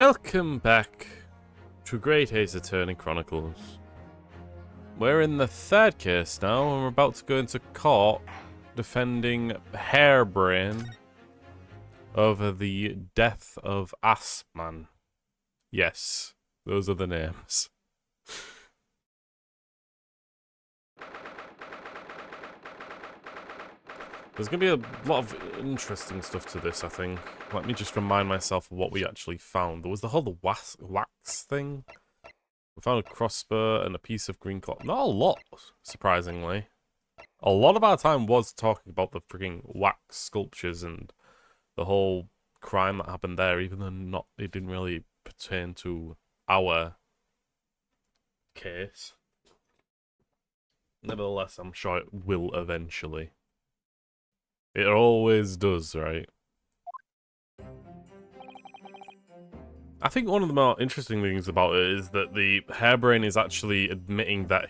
Welcome back to Great Ace Attorney Chronicles. We're in the third case now, and we're about to go into court defending Hairbrain over the death of Assman. Yes, those are the names. There's going to be a lot of interesting stuff to this, I think. Let me just remind myself of what we actually found. There was the whole wax thing. We found a crossbow and a piece of green cloth. Not a lot, surprisingly. A lot of our time was talking about the freaking wax sculptures and the whole crime that happened there, even though it didn't really pertain to our case. Nevertheless, I'm sure it will eventually. It always does, right? I think one of the more interesting things about it is that the Hairbrain is actually admitting that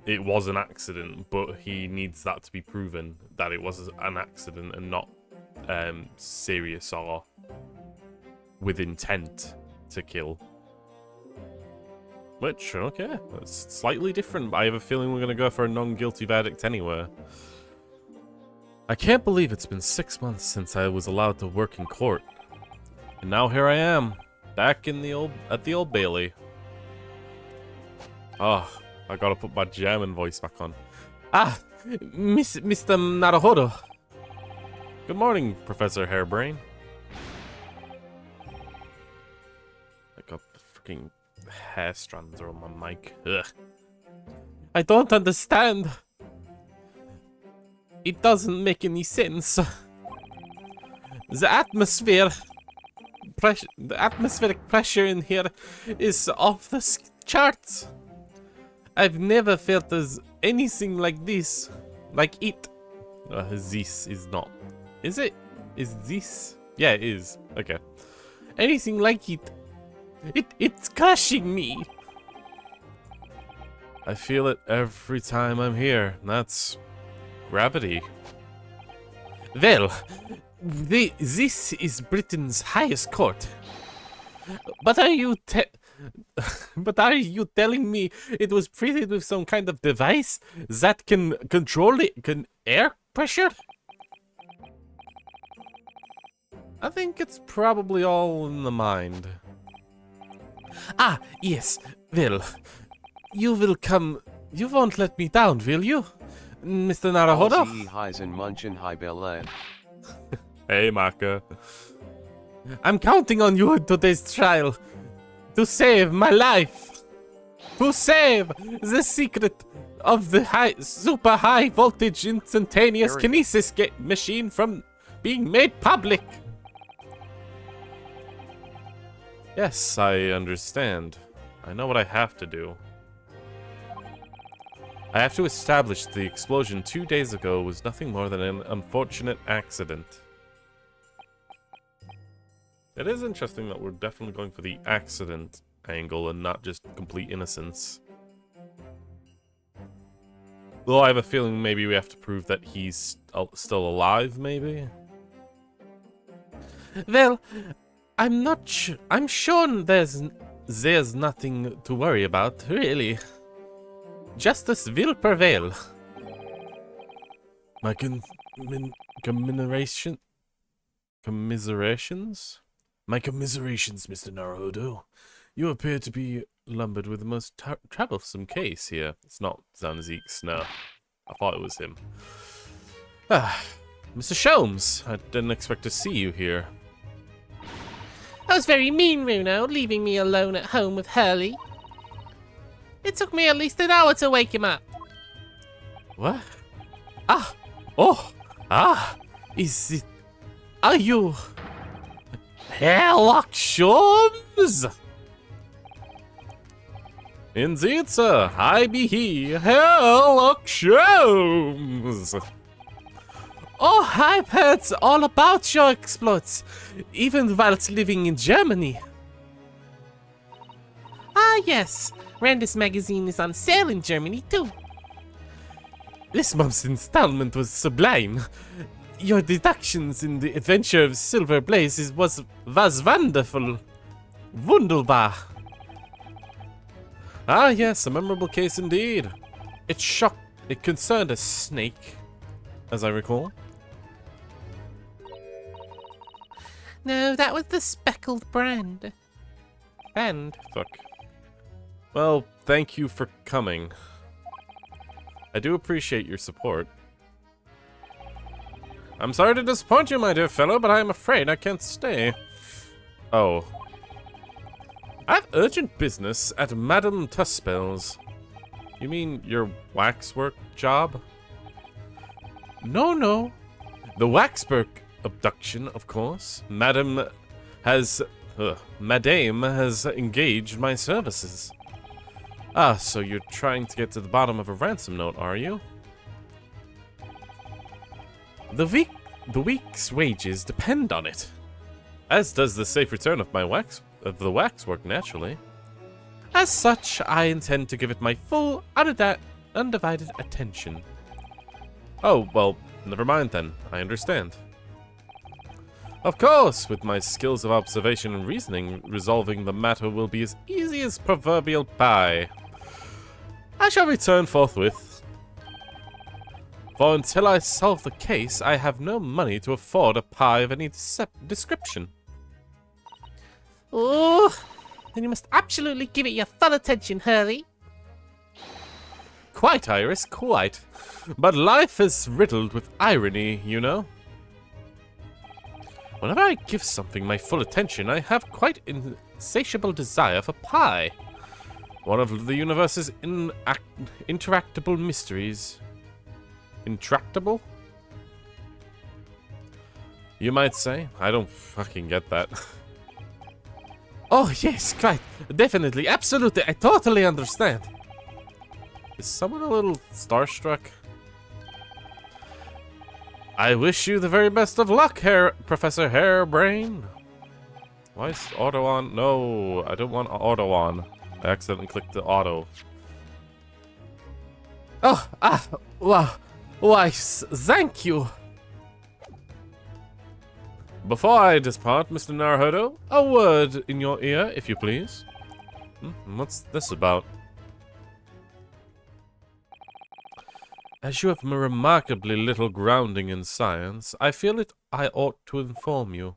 it was an accident, but he needs that to be proven that it was an accident and not serious or with intent to kill. Which, okay, that's slightly different, but I have a feeling we're going to go for a non-guilty verdict anyway. I can't believe it's been 6 months since I was allowed to work in court. And now here I am, back in at the Old Bailey. Oh, I gotta put my German voice back on. Ah, Mr. Naruhodo. Good morning, Professor Hairbrain. I got the freaking hair strands on my mic. Ugh. I don't understand. It doesn't make any sense. The atmospheric pressure in here is off the charts. I've never felt anything like this. Like it. This is not. Is it? Is this? Yeah, it is. Okay. Anything like it. It's crushing me. I feel it every time I'm here. That's gravity. Well, this is Britain's highest court. But are you telling me it was fitted with some kind of device that can control air pressure? I think it's probably all in the mind. Ah, yes. Well, you will come. You won't let me down, will you, Mr. Naruhodo? Hey, Maka. I'm counting on you in today's trial to save my life. To save the secret of the super high voltage instantaneous kinesis machine from being made public. Yes, I understand. I know what I have to do. I have to establish the explosion 2 days ago was nothing more than an unfortunate accident. It is interesting that we're definitely going for the accident angle and not just complete innocence. Though I have a feeling maybe we have to prove that he's still alive, maybe? Well, I'm not sure. I'm sure there's nothing to worry about, really. Justice will prevail. My commiserations? My commiserations, Mr. Naruhodo. You appear to be lumbered with the most troublesome case here. It's not Zanziek's, no. I thought it was him. Ah, Mr. Sholmes, I didn't expect to see you here. That was very mean, Runo, leaving me alone at home with Hurley. It took me at least an hour to wake him up. What? Ah! Oh! Ah! Is it... Are you... Sherlock Sholmes? Indeed, sir. I be he, Sherlock Sholmes. Oh, I've heard all about your exploits, even whilst living in Germany. Ah, yes. Randus magazine is on sale in Germany, too. This month's installment was sublime. Your deductions in the adventure of Silver Blaze was wonderful. Wunderbar. Ah, yes, a memorable case indeed. It concerned a snake, as I recall. No, that was the speckled brand. Fuck. Well, thank you for coming. I do appreciate your support. I'm sorry to disappoint you, my dear fellow, but I am afraid I can't stay. Oh. I have urgent business at Madame Tuspel's. You mean your waxwork job? No. The waxwork abduction, of course. Madame has engaged my services. Ah, so you're trying to get to the bottom of a ransom note, are you? The week's wages depend on it. As does the safe return of the waxwork, naturally. As such, I intend to give it my full, undivided attention. Oh, well, never mind then. I understand. Of course, with my skills of observation and reasoning, resolving the matter will be as easy as proverbial pie. I shall return forthwith. For until I solve the case, I have no money to afford a pie of any description. Oh, then you must absolutely give it your full attention, Hurley. Quite, Iris, quite. But life is riddled with irony, you know. Whenever I give something my full attention, I have quite insatiable desire for pie. One of the universe's interactable mysteries. Intractable? You might say. I don't fucking get that. Oh, yes, quite. Definitely, absolutely. I totally understand. Is someone a little starstruck? I wish you the very best of luck, Professor Hairbrain. Why is auto on? No, I don't want auto on. I accidentally clicked the auto. Oh, wow. Why, thank you. Before I depart, Mr. Naruhodo, a word in your ear, if you please. What's this about? As you have remarkably little grounding in science, I feel I ought to inform you.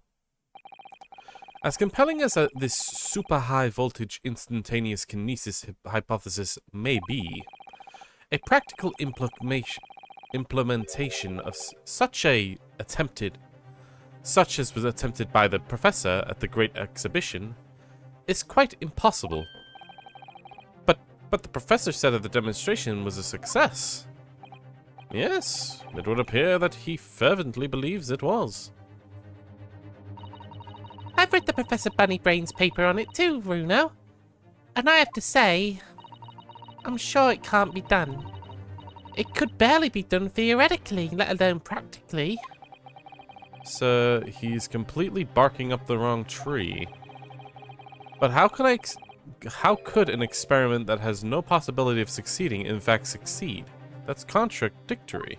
As compelling as this super high voltage instantaneous kinesis hypothesis may be, a practical implementation of such as was attempted by the professor at the Great Exhibition, is quite impossible. But the professor said that the demonstration was a success. Yes, it would appear that he fervently believes it was. I've read the Professor Bunnybrain's paper on it too, Bruno. And I have to say, I'm sure it can't be done. It could barely be done theoretically, let alone practically. So he's completely barking up the wrong tree. But how could an experiment that has no possibility of succeeding in fact succeed? That's contradictory.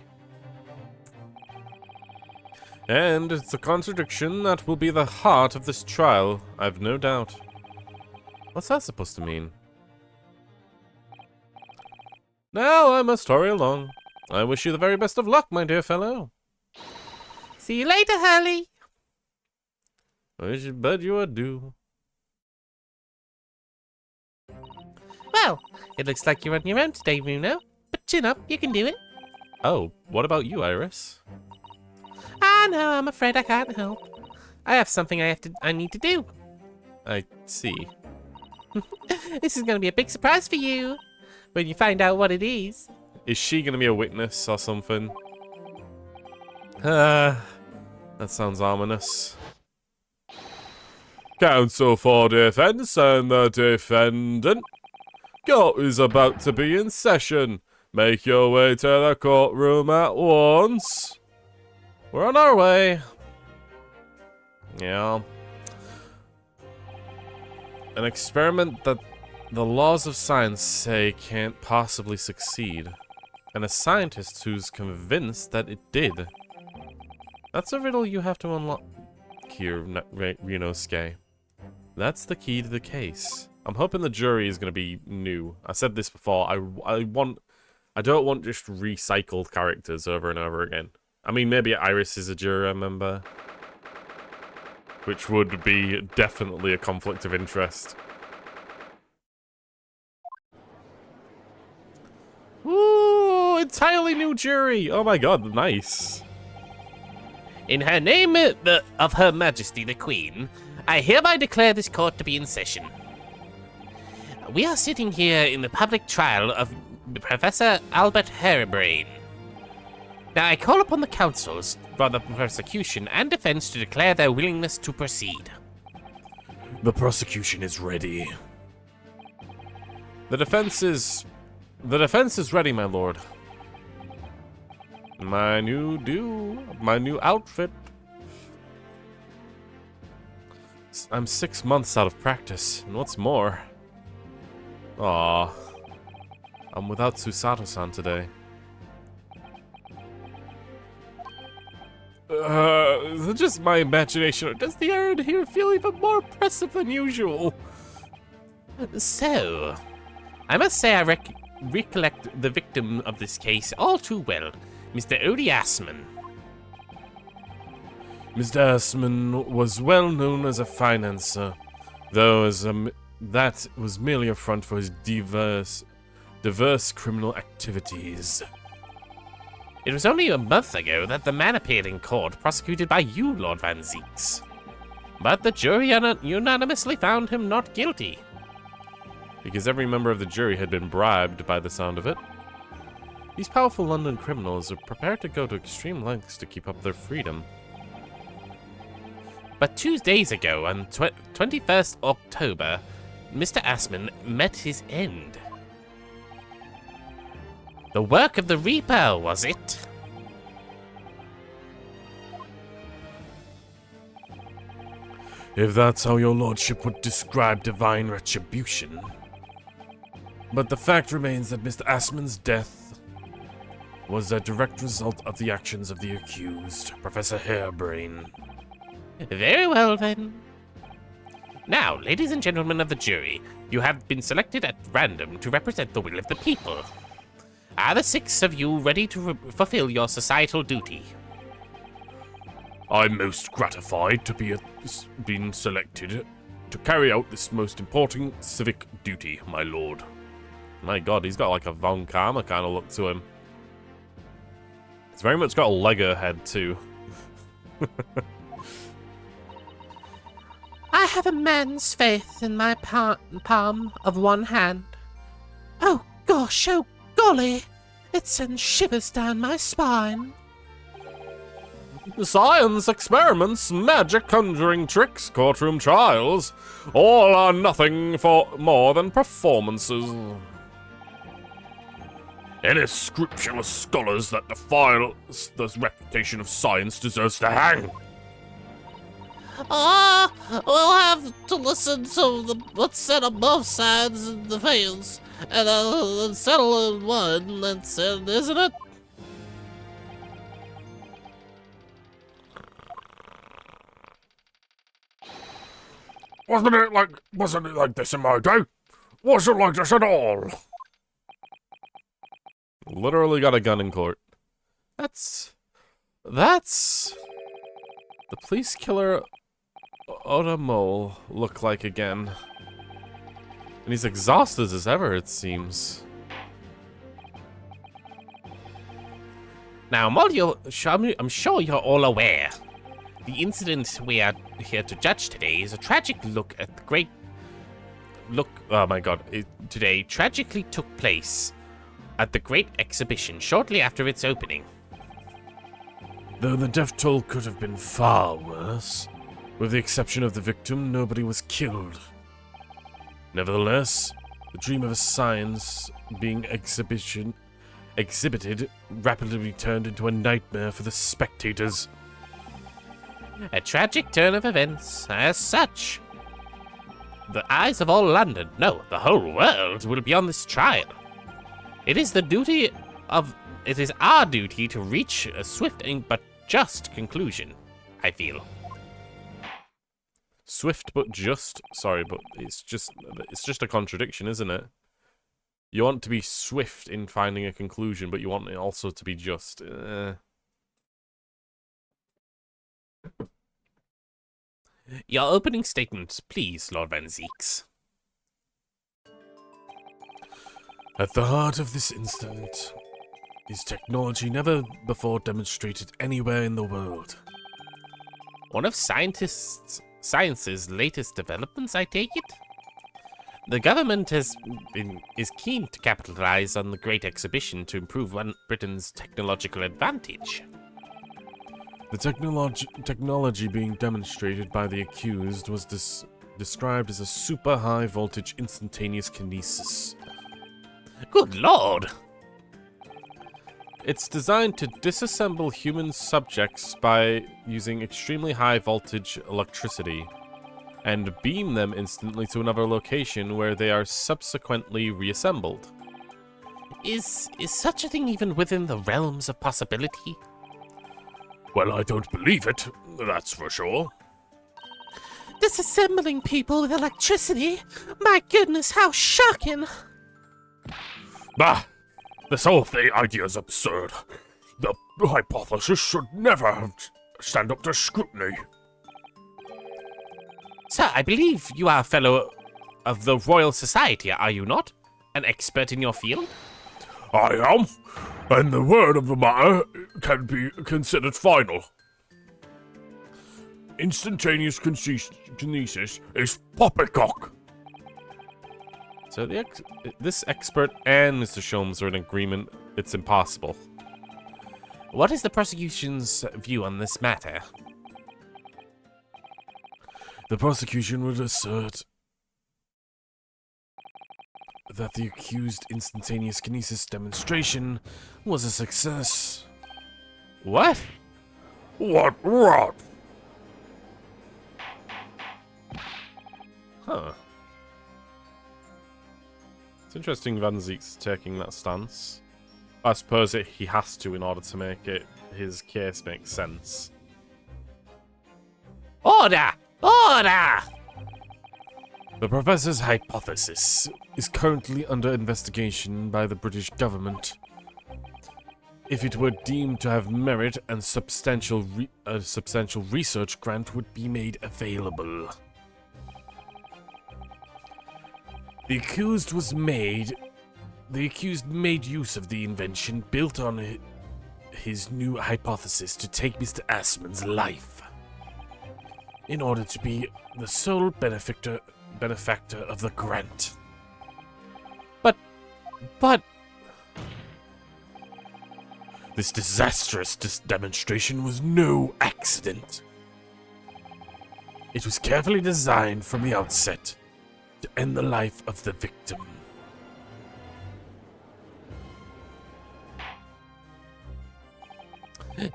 And it's a contradiction that will be the heart of this trial, I've no doubt. What's that supposed to mean? Now I must hurry along. I wish you the very best of luck, my dear fellow. See you later, Hurley. I should bid you adieu. Well, it looks like you're on your own today, Bruno. But chin up, you can do it. Oh, what about you, Iris? Ah, no, I'm afraid I can't help. I have something I need to do. I see. This is going to be a big surprise for you when you find out what it is. Is she going to be a witness or something? That sounds ominous. Counsel for defense and the defendant. Court is about to be in session. Make your way to the courtroom at once. We're on our way. Yeah. An experiment that the laws of science say can't possibly succeed. And a scientist who's convinced that it did. That's a riddle you have to unlock here, Renosuke. That's the key to the case. I'm hoping the jury is going to be new. I said this before. I don't want just recycled characters over and over again. I mean, maybe Iris is a jury member, which would be definitely a conflict of interest. Ooh, entirely new jury. Oh my god, nice. In her name of Her Majesty the Queen, I hereby declare this court to be in session. We are sitting here in the public trial of Professor Albert Harebrain. Now I call upon the counsels for the prosecution and defense to declare their willingness to proceed. The prosecution is ready. The defense is ready, my lord. My new outfit. I'm 6 months out of practice, and what's more... Aww. I'm without Susato-san today. Is it just my imagination, or does the air here feel even more oppressive than usual? So, I must say I recollect the victim of this case all too well, Mr. Odie Assman. Mr. Assman was well known as a financer, though that was merely a front for his diverse criminal activities. It was only a month ago that the man appeared in court prosecuted by you, Lord Van Zeeks. But the jury unanimously found him not guilty. Because every member of the jury had been bribed by the sound of it. These powerful London criminals are prepared to go to extreme lengths to keep up their freedom. But 2 days ago, on 21st October, Mr. Assman met his end. The work of the Reaper, was it? If that's how your lordship would describe divine retribution. But the fact remains that Mr. Assman's death was a direct result of the actions of the accused, Professor Harebrain. Very well, then. Now, ladies and gentlemen of the jury, you have been selected at random to represent the will of the people. Are the 6 of you ready to fulfill your societal duty? I'm most gratified to be being selected to carry out this most important civic duty, my lord. My god, he's got like a Von Karma kind of look to him. He's very much got a Lego head, too. I have immense faith in my palm of one hand. Oh gosh, oh golly, it sends shivers down my spine. Science, experiments, magic, conjuring tricks, courtroom trials, all are nothing for more than performances. Any scrupulous scholars that defile the reputation of science deserves to hang. We'll have to listen to what's said on both sides of the fields, and settle on one, that's it, isn't it? Wasn't it like this in my day? Wasn't like this at all. Literally got a gun in court. That's the police killer Otamole look like again. And he's exhausted as ever, it seems. Now, I'm sure you're all aware. The incident we are here to judge today is a tragic look at the great... oh my god. Today tragically took place at the Great Exhibition shortly after its opening. Though the death toll could have been far worse, with the exception of the victim, nobody was killed. Nevertheless, the dream of a science being exhibited rapidly turned into a nightmare for the spectators. A tragic turn of events, as such. The eyes of all London, no, the whole world, will be on this trial. It is our duty to reach a swift but just conclusion, I feel. Swift but just. Sorry, but it's just a contradiction, isn't it? You want to be swift in finding a conclusion, but you want it also to be just. Your opening statement, please, Lord Van Zeeks. At the heart of this incident is technology never before demonstrated anywhere in the world. One of science's latest developments, I take it? The government is keen to capitalize on the Great Exhibition to improve Britain's technological advantage. The technology being demonstrated by the accused was described as a super high voltage instantaneous kinesis. Good lord! It's designed to disassemble human subjects by using extremely high voltage electricity and beam them instantly to another location where they are subsequently reassembled. Is such a thing even within the realms of possibility? Well, I don't believe it, that's for sure. Disassembling people with electricity? My goodness, how shocking! Bah! This whole idea is absurd. The hypothesis should never stand up to scrutiny. Sir, I believe you are a fellow of the Royal Society, are you not? An expert in your field? I am, and the word of the matter can be considered final. Instantaneous kinesis is poppycock. So this expert and Mr. Sholmes are in agreement it's impossible. What is the prosecution's view on this matter? The prosecution would assert that the accused instantaneous kinesis demonstration was a success. What? What rot? Huh. It's interesting Van Zeek's taking that stance. I suppose he has to in order to make his case make sense. Order! Order! The professor's hypothesis is currently under investigation by the British government. If it were deemed to have merit and a substantial research grant would be made available. The accused made use of the invention built on his new hypothesis to take Mr. Assman's life in order to be the sole benefactor of the grant. But... This disastrous demonstration was no accident. It was carefully designed from the outset to end the life of the victim.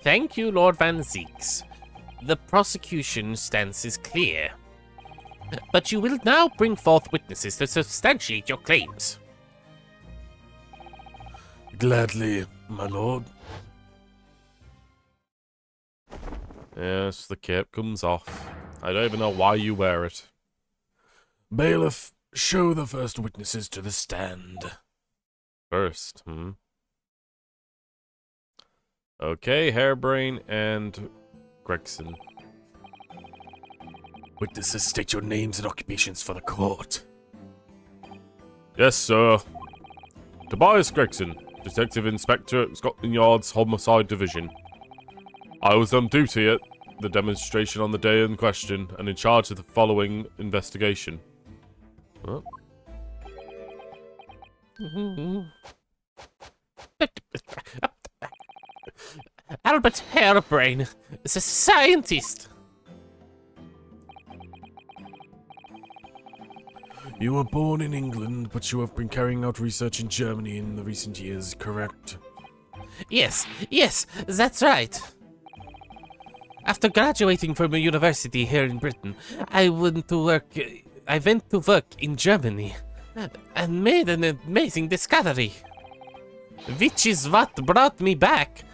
Thank you, Lord Van Zeeks. The prosecution's stance is clear. But you will now bring forth witnesses to substantiate your claims. Gladly, my lord. Yes, the cape comes off. I don't even know why you wear it. Bailiff, show the first witnesses to the stand. First, Okay, Hairbrain and Gregson. Witnesses, state your names and occupations for the court. Yes, sir. Tobias Gregson, Detective Inspector at Scotland Yard's Homicide Division. I was on duty at the demonstration on the day in question and in charge of the following investigation. Huh? Albert Hairbrain is a scientist. You were born in England, but you have been carrying out research in Germany in the recent years, correct? Yes, that's right. After graduating from a university here in Britain, I went to work in Germany and made an amazing discovery, which is what brought me back.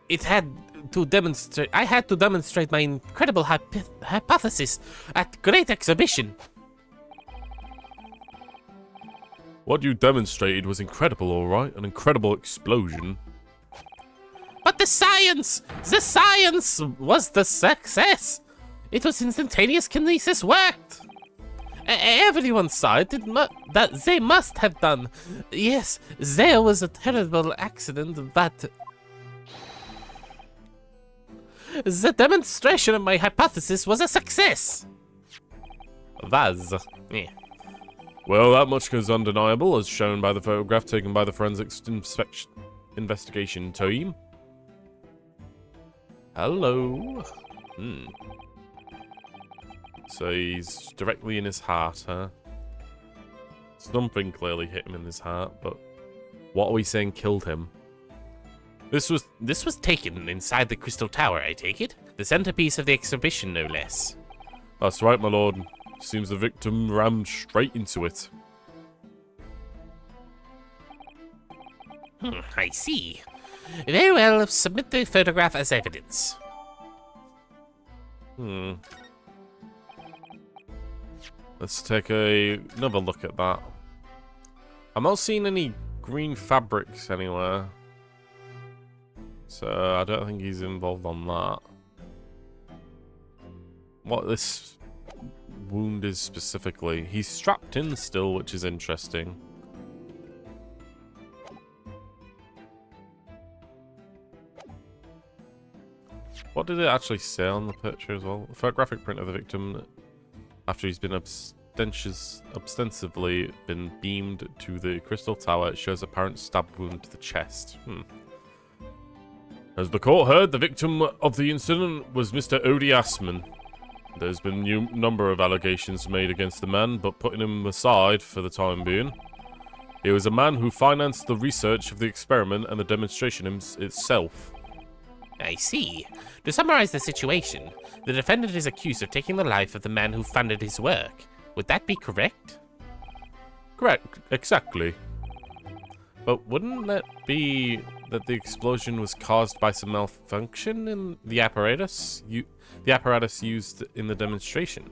It had to demonstrate my incredible hypothesis at great exhibition. What you demonstrated was incredible, alright? An incredible explosion. But the science was the success. It was instantaneous kinesis worked. Everyone saw it, that they must have done. Yes, there was a terrible accident, but the demonstration of my hypothesis was a success. Yeah. Well, that much is undeniable, as shown by the photograph taken by the forensics investigation team. Hello. So he's directly in his heart, huh? Something clearly hit him in his heart, but what are we saying killed him? This was taken inside the Crystal Tower, I take it? The centerpiece of the exhibition, no less. That's right, my lord. Seems the victim rammed straight into it. I see. Very well, submit the photograph as evidence. Let's take another look at that. I'm not seeing any green fabrics anywhere. So I don't think he's involved on that. What this wound is specifically. He's strapped in still, which is interesting. What did it actually say on the picture as well? A photographic print of the victim after he's been ostensibly been beamed to the Crystal Tower. It shows apparent stab wound to the chest. As the court heard, the victim of the incident was Mr. Odie Assman. There's been a number of allegations made against the man, but putting him aside for the time being. He was a man who financed the research of the experiment and the demonstration itself. I see. To summarize the situation, the defendant is accused of taking the life of the man who funded his work. Would that be correct? Correct, exactly. But wouldn't that be that the explosion was caused by some malfunction in the apparatus? The apparatus used in the demonstration.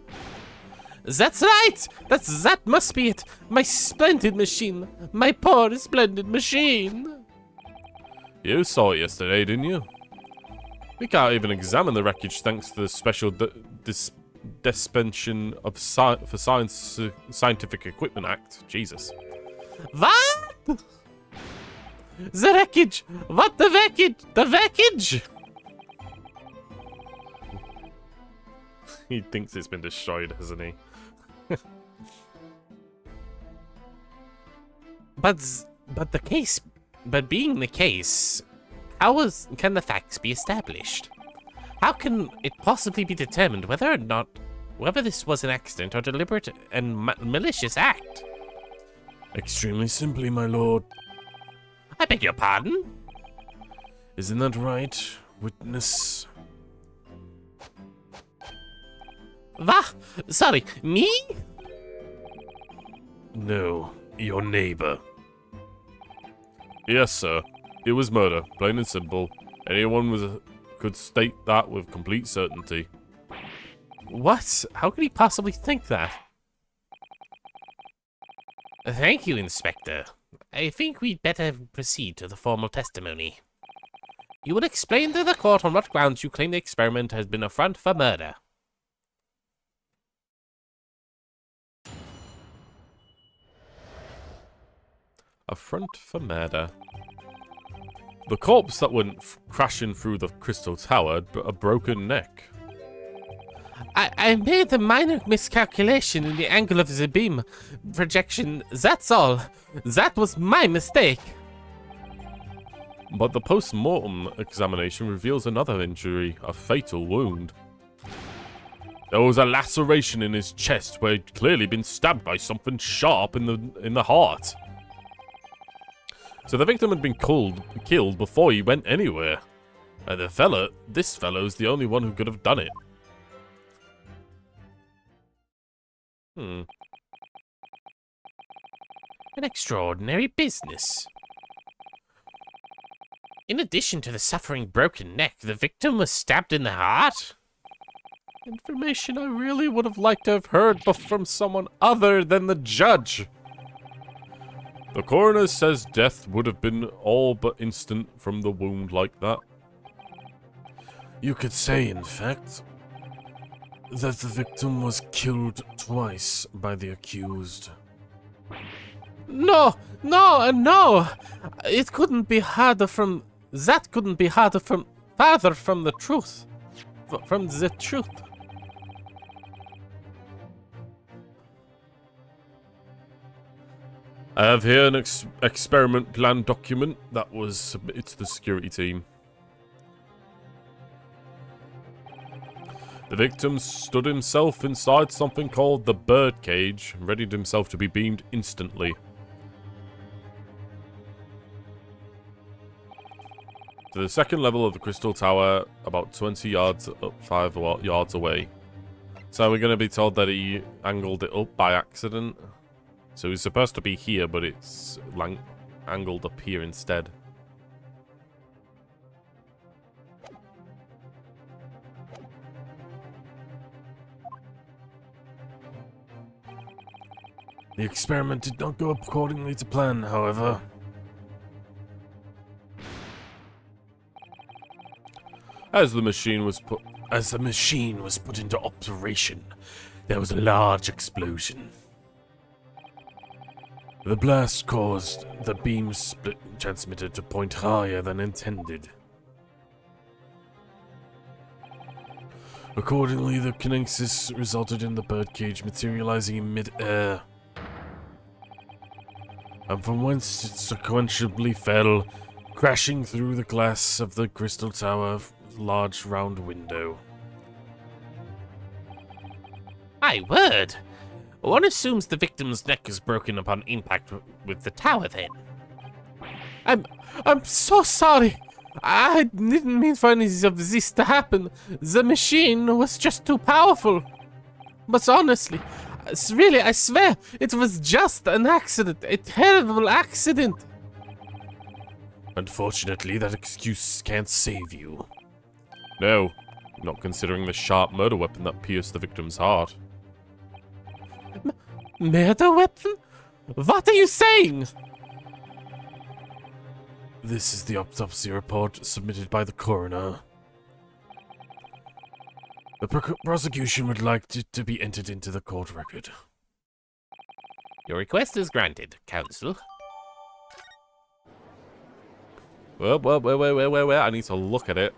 That's right! That must be it! My splendid machine! My poor splendid machine! You saw it yesterday, didn't you? We can't even examine the wreckage thanks to the special Dispensation of for Scientific Equipment Act. Jesus. What? The wreckage! What the wreckage? The wreckage! He thinks it's been destroyed, hasn't he? But being the case, can the facts be established? How can it possibly be determined whether this was an accident or deliberate and malicious act? Extremely simply, my lord. I beg your pardon? Isn't that right, witness? Sorry, me? No, your neighbor. Yes, sir. It was murder, plain and simple. Anyone could state that with complete certainty. What? How could he possibly think that? Thank you, Inspector. I think we'd better proceed to the formal testimony. You will explain to the court on what grounds you claim the experiment has been a front for murder. A front for murder. The corpse that went crashing through the Crystal Tower had a broken neck. I made a minor miscalculation in the angle of the beam projection, that's all. That was my mistake. But the post-mortem examination reveals another injury, a fatal wound. There was a laceration in his chest where he'd clearly been stabbed by something sharp in the heart. So the victim had been killed before he went anywhere. And this fellow's the only one who could have done it. An extraordinary business. In addition to the suffering broken neck, the victim was stabbed in the heart? Information I really would have liked to have heard from someone other than the judge. The coroner says death would have been all but instant from the wound like that. You could say, in fact, that the victim was killed twice by the accused. No, no, no! It couldn't be harder from... That couldn't be harder from... farther from the truth. From the truth. I have here an experiment plan document that was submitted to the security team. The victim stood himself inside something called the bird cage and readied himself to be beamed instantly. To the second level of the Crystal Tower, about 20 yards up, 5 yards away. So we're going to be told that he angled it up by accident. So he's supposed to be here, but it's angled up here instead. The experiment did not go accordingly to plan, however. As the machine was put into operation, there was a large explosion. The blast caused the beam split transmitter to point higher than intended. Accordingly, the kinesis resulted in the birdcage materializing in mid-air, and from whence it sequentially fell, crashing through the glass of the Crystal Tower's large round window. My word! One assumes the victim's neck is broken upon impact with the tower, then. I'm so sorry. I didn't mean for any of this to happen. The machine was just too powerful. But honestly, really, I swear, it was just an accident. A terrible accident. Unfortunately, that excuse can't save you. No, not considering the sharp murder weapon that pierced the victim's heart. Murder weapon? What are you saying? This is the autopsy report submitted by the coroner. The prosecution would like it to be entered into the court record. Your request is granted, counsel. Wait, I need to look at it.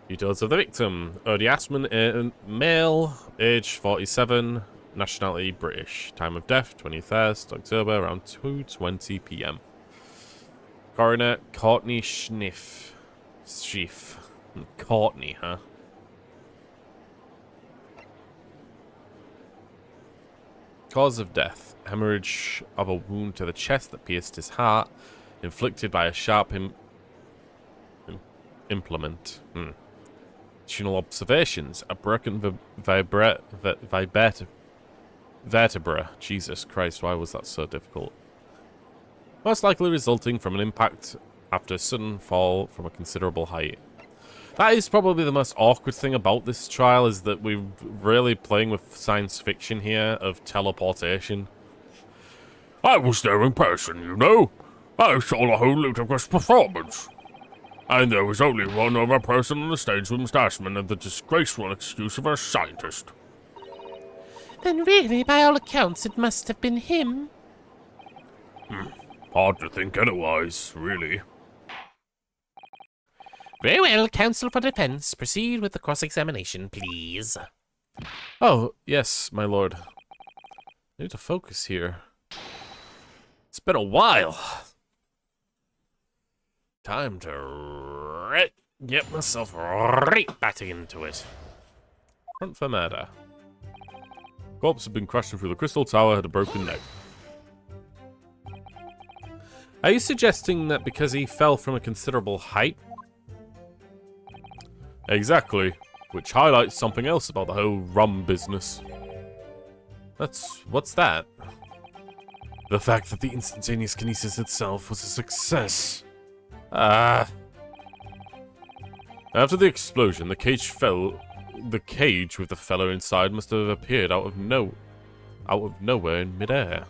Details of the victim. Ernie Asman, male, age 47, nationality British. Time of death, 23rd October, around 2:20 p.m. Coroner, Courtney Schiff. Courtney, huh? Cause of death. Hemorrhage of a wound to the chest that pierced his heart, inflicted by a sharp implement. Additional observations. A broken vertebra. Jesus Christ, why was that so difficult? Most likely resulting from an impact after a sudden fall from a considerable height. That is probably the most awkward thing about this trial, is that we're really playing with science fiction here of teleportation. I was there in person, you know. I saw the whole ludicrous performance. And there was only one other person on the stage with Mr. Ashman and the disgraceful excuse of a scientist. Then really, by all accounts, it must have been him. Hard to think otherwise, really. Very well, counsel for defense. Proceed with the cross-examination, please. Oh, yes, my lord. I need to focus here. It's been a while. Time to get myself right back into it. Front for murder. Corpse had been crashing through the Crystal Tower, had a broken neck. Are you suggesting that because he fell from a considerable height? Exactly. Which highlights something else about the whole rum business. What's that? The fact that the instantaneous kinesis itself was a success. After the explosion, the cage with the fellow inside must have appeared out of nowhere in midair.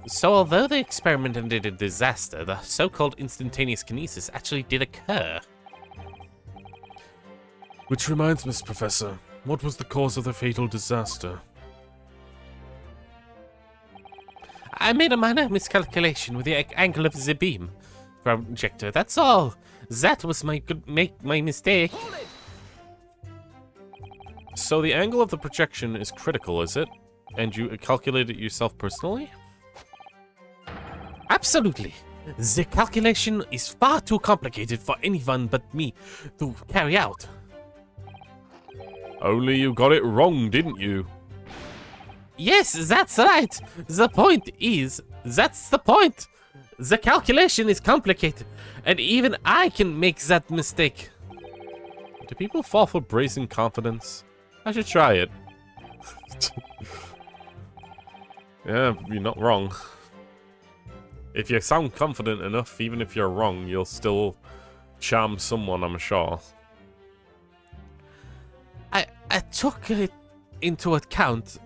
So although the experiment ended in disaster, the so-called instantaneous kinesis actually did occur. Which reminds me, Professor, what was the cause of the fatal disaster? I made a minor miscalculation with the angle of the beam projector, that's all. That was my mistake. So the angle of the projection is critical, is it? And you calculated it yourself personally? Absolutely. The calculation is far too complicated for anyone but me to carry out. Only you got it wrong, didn't you? Yes, that's right. The point is, that's the point. The calculation is complicated, and even I can make that mistake. Do people fall for brazen confidence? I should try it. Yeah, you're not wrong. If you sound confident enough, even if you're wrong, you'll still charm someone, I'm sure. I took it into account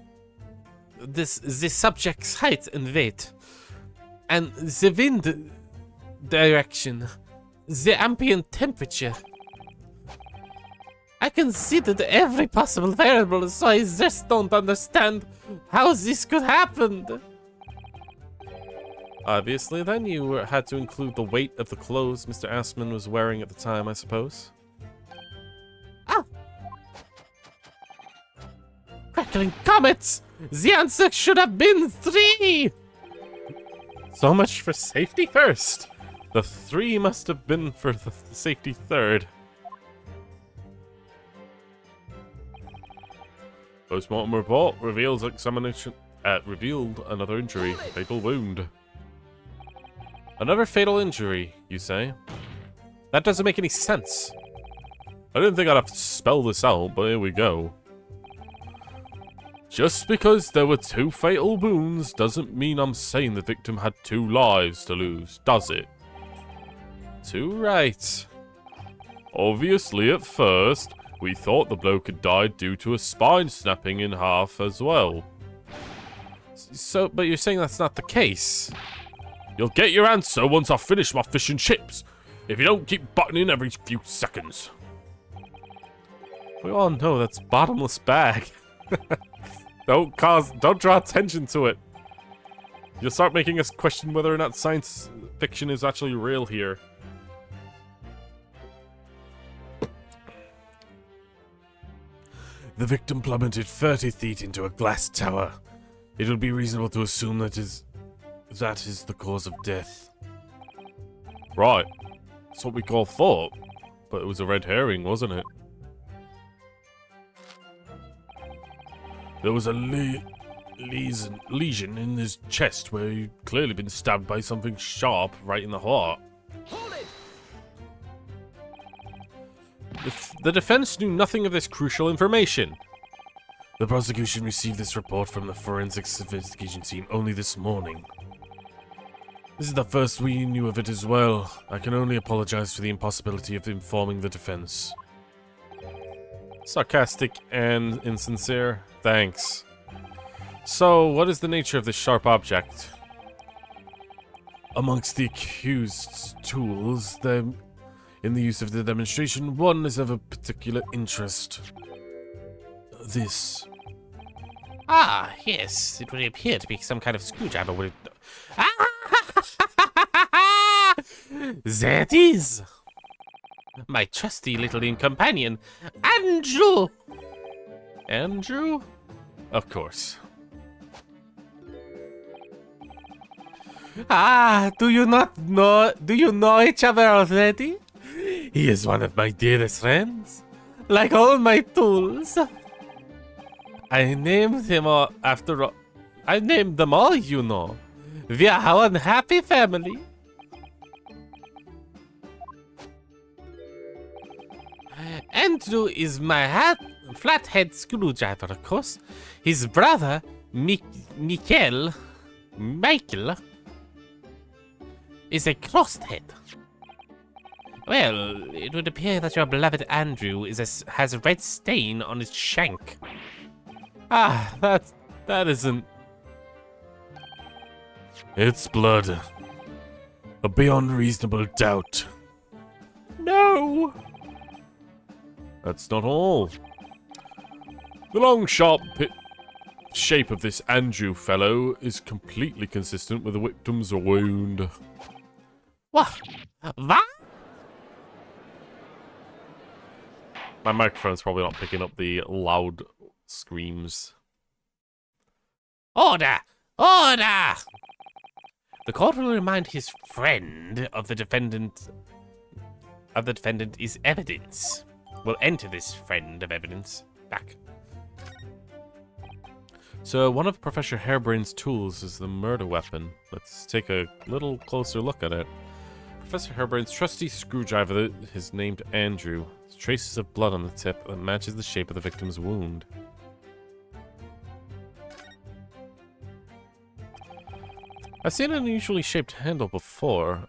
the subject's height and weight, and the wind direction, the ambient temperature. I considered every possible variable, so I just don't understand how this could happen. Obviously, then, you had to include the weight of the clothes Mr. Assman was wearing at the time, I suppose. Ah! Crackling comets! The answer should have been 3! So much for safety first. The 3 must have been for the safety third. Postmortem report revealed another injury, fatal wound. Another fatal injury, you say? That doesn't make any sense. I didn't think I'd have to spell this out, but here we go. Just because there were 2 fatal wounds doesn't mean I'm saying the victim had 2 lives to lose, does it? Too right. Obviously, at first, we thought the bloke had died due to a spine snapping in half as well. So, but you're saying that's not the case? You'll get your answer once I finish my fish and chips, if you don't keep butting in every few seconds. We all know that's bottomless bag. Don't draw attention to it. You'll start making us question whether or not science fiction is actually real here. The victim plummeted 30 feet into a glass tower. It would be reasonable to assume that is the cause of death. Right. That's what we call thought. But it was a red herring, wasn't it? There was a lesion in his chest where he'd clearly been stabbed by something sharp right in the heart. Hold it! The defense knew nothing of this crucial information. The prosecution received this report from the forensics investigation team only this morning. This is the first we knew of it as well. I can only apologize for the impossibility of informing the defense. Sarcastic and insincere. Thanks. So, what is the nature of this sharp object? Amongst the accused's tools, in the use of the demonstration, one is of a particular interest. This. Ah, yes, it would appear to be some kind of screwdriver with it. That is my trusty little companion, Andrew. Andrew? Of course. Ah, do you know each other already? He is one of my dearest friends, like all my tools. I named him after all. I named them all, you know. We are one happy family. Andrew is my flathead screwdriver, of course. His brother, Mikkel, Michael is a crossed head. Well, it would appear that your beloved Andrew has a red stain on his shank. Ah, that isn't... It's blood. Beyond reasonable doubt. No! That's not all. The long, sharp shape of this Andrew fellow is completely consistent with the victim's wound. What? What? My microphone's probably not picking up the loud screams. Order! Order! The court will remind his friend of the defendant is evidence. We'll enter this friend of evidence back. So one of Professor Harebrain's tools is the murder weapon. Let's take a little closer look at it. Professor Harebrain's trusty screwdriver is named Andrew. There's traces of blood on the tip that matches the shape of the victim's wound. I've seen an unusually shaped handle before.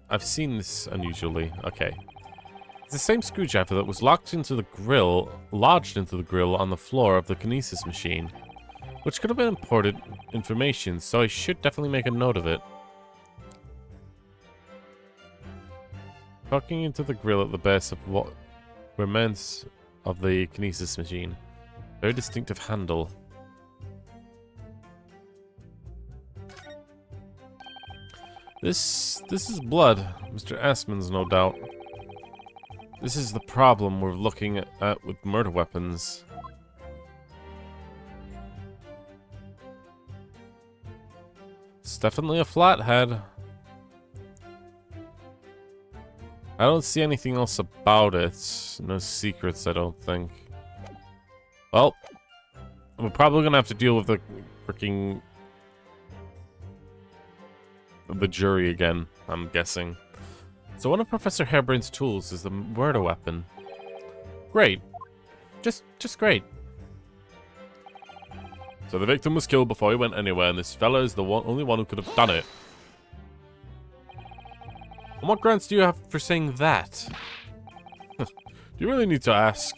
I've seen this unusually. Okay. It's the same screwdriver that was lodged into the grill on the floor of the kinesis machine, which could have been important information, so I should definitely make a note of it. Poking into the grill at the base of what remains of the kinesis machine. Very distinctive handle. This is blood. Mr. Assman's, no doubt. This is the problem we're looking at with murder weapons. It's definitely a flathead. I don't see anything else about it. No secrets, I don't think. Well, we're probably gonna have to deal with the freaking... the jury again, I'm guessing. So one of Professor Harebrain's tools is the murder weapon. Great. Just great. So the victim was killed before he went anywhere, and this fella is the only one who could have done it. And what grounds do you have for saying that? Do you really need to ask?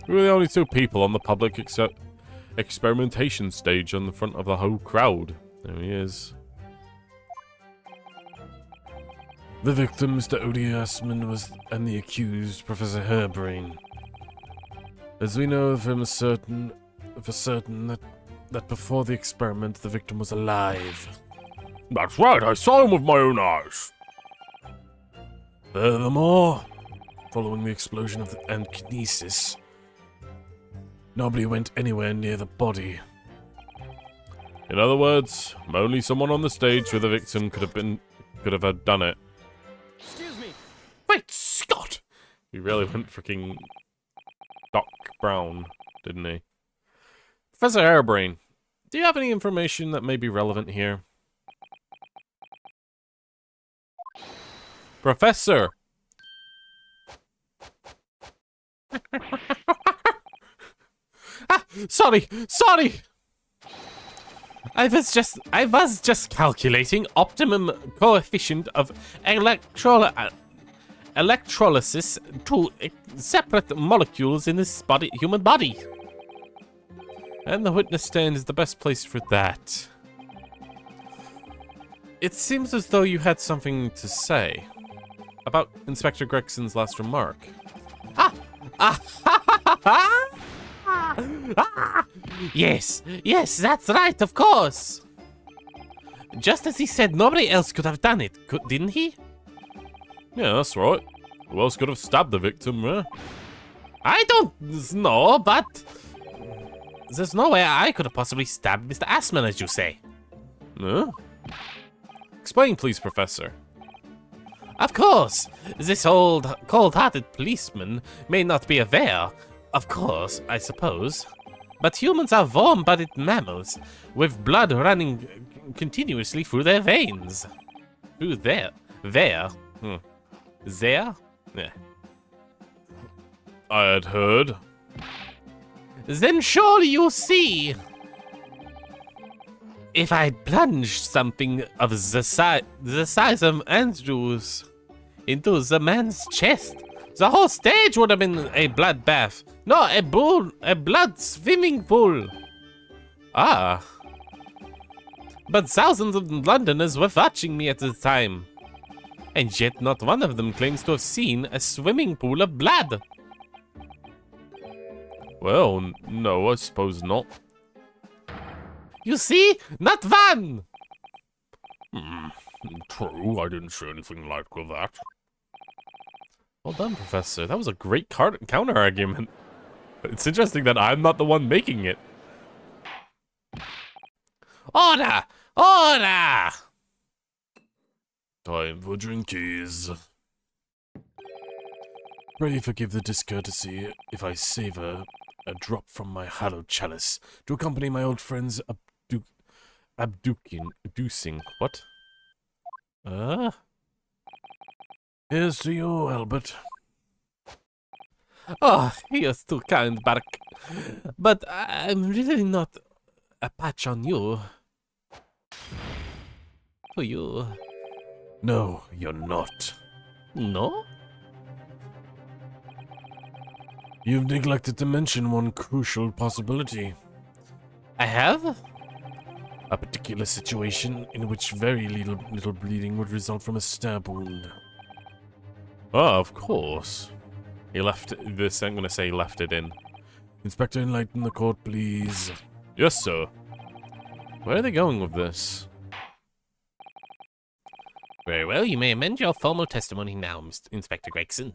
We're the only two people on the public experimentation stage on the front of the whole crowd. There he is. The victim, Mr. Odie Assman, and the accused, Professor Harebrain. As we know for certain that before the experiment, the victim was alive. That's right, I saw him with my own eyes. Furthermore, following the explosion of the kinesis, nobody went anywhere near the body. In other words, only someone on the stage with the victim could have done it. Excuse me. Wait, Scott! He really went freaking Doc Brown, didn't he? Professor Harebrain, do you have any information that may be relevant here? Professor! Sorry! I was just calculating optimum coefficient of electrolysis to separate molecules in this human body. And the witness stand is the best place for that. It seems as though you had something to say about Inspector Gregson's last remark. Yes, that's right, of course. Just as he said nobody else could have done it, didn't he? Yeah, that's right. Who else could have stabbed the victim, eh? I don't know, but there's no way I could have possibly stabbed Mr. Assman, as you say. Huh? Explain, please, Professor. Of course, this old, cold-hearted policeman may not be aware, of course, I suppose, but humans are warm-blooded mammals with blood running continuously through their veins. Through there? There? There? Yeah. I had heard. Then surely you'll see. if I'd plunged something of the size of Andrew's into the man's chest, the whole stage would have been a bloodbath. No, a blood swimming pool. Ah. But thousands of Londoners were watching me at the time. And yet not one of them claims to have seen a swimming pool of blood. Well, no, I suppose not. You see? Not one! True, I didn't see anything like that. Well done, Professor. That was a great counter-argument. It's interesting that I'm not the one making it. Order! Order! Time for drinkies. Pray forgive the discourtesy if I savor a drop from my hallowed chalice to accompany my old friends abducing. What? Here's to you, Albert. Oh, you're too kind, Bark. But I'm really not a patch on you. To you. No, you're not. No? You've neglected to mention one crucial possibility. I have? A particular situation in which very little bleeding would result from a stab wound. Oh, of course. He left this, I'm gonna say he left it in. Inspector, enlighten the court, please. Yes, sir. Where are they going with this? Very well, you may amend your formal testimony now, Mr. Inspector Gregson.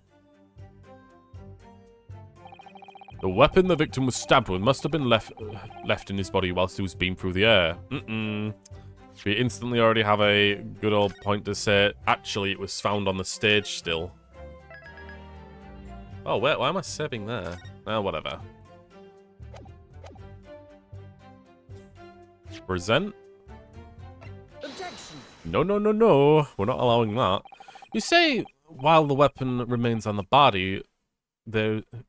The weapon the victim was stabbed with must have been left in his body whilst he was beamed through the air. We instantly already have a good old point to say, actually, it was found on the stage still. Oh, wait, why am I saving there? Oh, whatever. Present? Objection. No, no, no, no. We're not allowing that. You say, while the weapon remains on the body,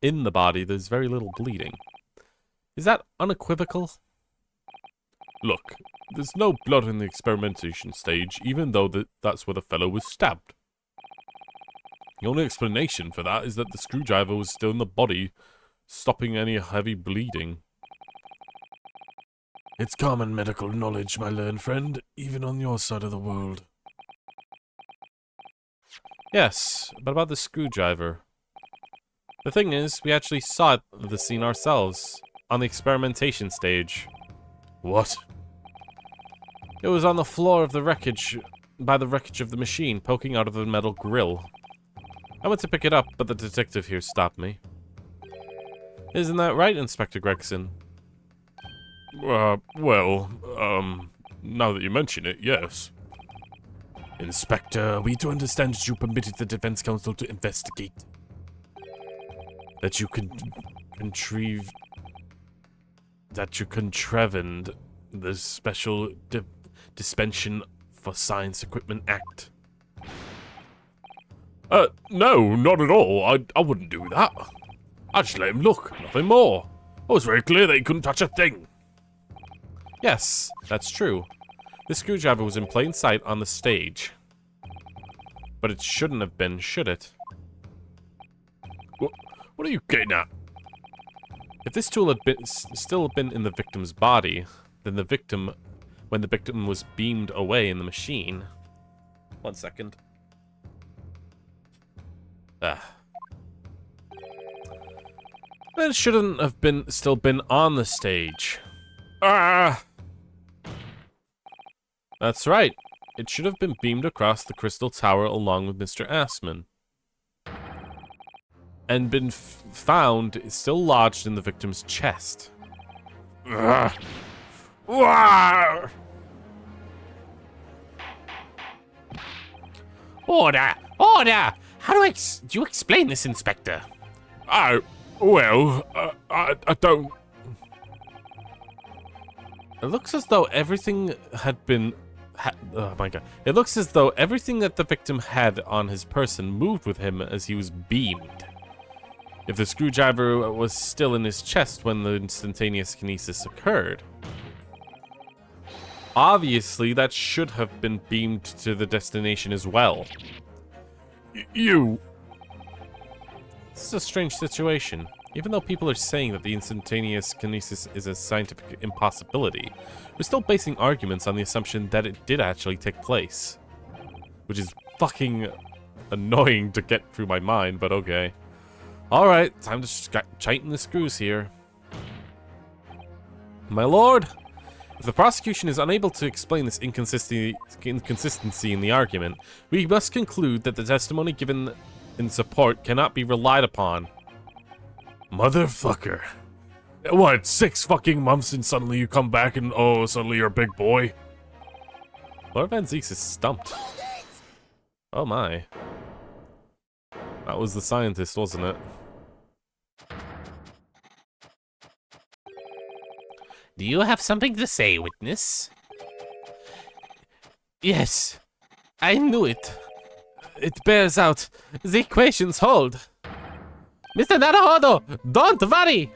in the body, there's very little bleeding. Is that unequivocal? Look, there's no blood in the experimentation stage, even though that's where the fellow was stabbed. The only explanation for that is that the screwdriver was still in the body, stopping any heavy bleeding. It's common medical knowledge, my learned friend, even on your side of the world. Yes, but about the screwdriver. The thing is, we actually saw the scene ourselves, on the experimentation stage. What? It was on the floor of the wreckage, by the wreckage of the machine, poking out of the metal grill. I went to pick it up, but the detective here stopped me. Isn't that right, Inspector Gregson? Now that you mention it, yes. Inspector, are we to understand that you permitted the defense counsel to investigate? That you contrived the Special Dispensation for Science Equipment Act? No, not at all. I wouldn't do that. I just let him look, nothing more. I was very clear that he couldn't touch a thing. Yes, that's true. The screwdriver was in plain sight on the stage. But it shouldn't have been, should it? What are you getting at? If this tool had still been in the victim's body, then when the victim was beamed away in the machine... 1 second. It shouldn't have still been on the stage. That's right. It should have been beamed across the crystal tower along with Mr. Assman. And been found still lodged in the victim's chest. Order! Order! How do you explain this, Inspector? I don't... It looks as though everything had been... oh my god. It looks as though everything that the victim had on his person moved with him as he was beamed. If the screwdriver was still in his chest when the instantaneous kinesis occurred. Obviously, that should have been beamed to the destination as well. You... This is a strange situation. Even though people are saying that the instantaneous kinesis is a scientific impossibility, we're still basing arguments on the assumption that it did actually take place. Which is fucking annoying to get through my mind, but okay. Alright, time to tighten the screws here. My lord, if the prosecution is unable to explain this inconsistency in the argument, we must conclude that the testimony given in support cannot be relied upon. Motherfucker. What, 6 fucking months and suddenly you come back and, oh, suddenly you're a big boy? Lord Van Zeeks is stumped. Oh my. That was the scientist, wasn't it? Do you have something to say, witness? Yes. I knew it. It bears out. The equations hold. Mr. Naruhodo, don't worry!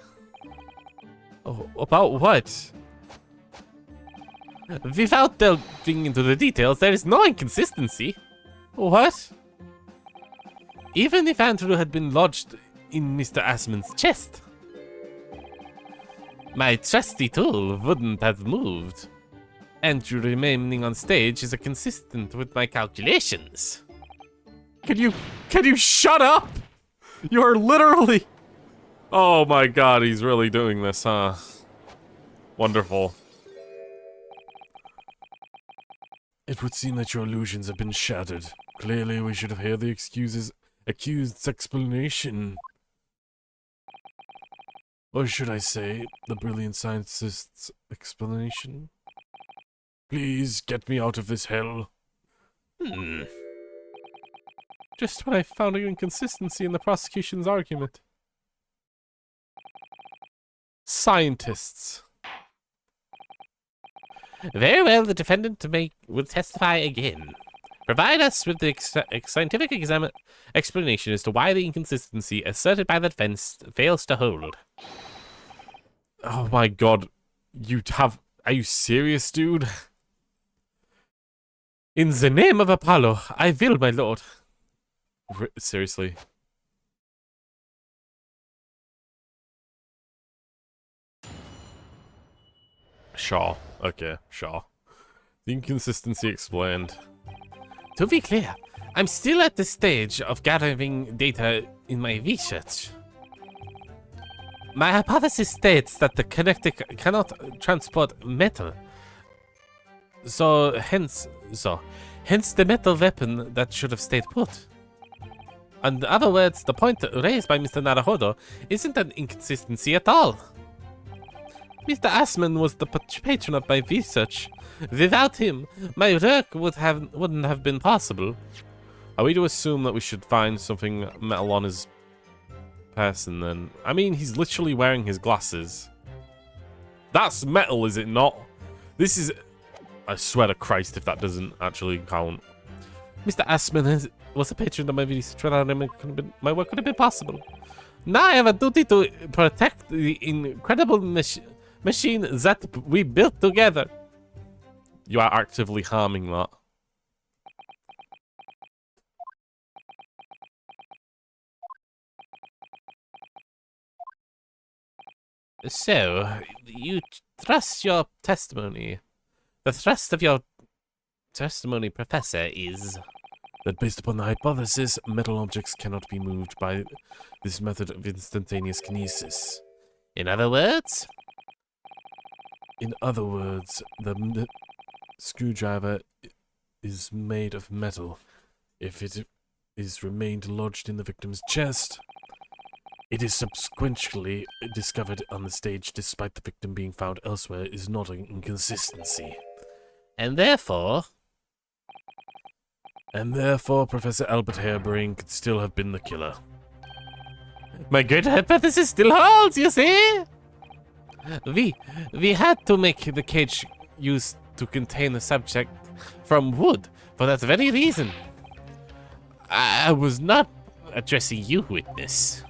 Oh, about what? Without delving into the details, there is no inconsistency. What? Even if Andrew had been lodged in Mr. Assman's chest, my trusty tool wouldn't have moved. Andrew remaining on stage is consistent with my calculations. Can you shut up? You're literally... Oh my god, he's really doing this, huh? Wonderful. It would seem that your illusions have been shattered. Clearly, we should have heard the accused's explanation. Or should I say, the brilliant scientist's explanation? Please, get me out of this hell. Just when I found an inconsistency in the prosecution's argument. Scientists. Very well, the defendant will testify again. Provide us with the scientific explanation as to why the inconsistency asserted by the defense fails to hold. Oh my god. Are you serious, dude? In the name of Apollo, I will, my lord. Seriously. Sure. Okay, sure. The inconsistency explained. To be clear, I'm still at the stage of gathering data in my research. My hypothesis states that the kinetic cannot transport metal. Hence the metal weapon that should have stayed put. In other words, the point raised by Mr. Naruhodo isn't an inconsistency at all. Mr. Assman was the patron of my research. Without him, my work wouldn't have been possible. Are we to assume that we should find something metal on his person then? I mean, he's literally wearing his glasses. That's metal, is it not? This is... I swear to Christ if that doesn't actually count. Mr. Assman was a patron of my research. Without him, my work could have been possible. Now I have a duty to protect the incredible machine that we built together. You are actively harming that. So, you trust your testimony. The thrust of your testimony, Professor, is... that based upon the hypothesis, metal objects cannot be moved by this method of instantaneous kinesis. In other words? In other words, the screwdriver is made of metal. If it is remained lodged in the victim's chest, it is subsequently discovered on the stage despite the victim being found elsewhere is not an inconsistency. And therefore, Professor Albert Harebrain could still have been the killer. My great hypothesis still holds, you see? We had to make the cage used to contain the subject from wood for that very reason. I was not addressing you, witness.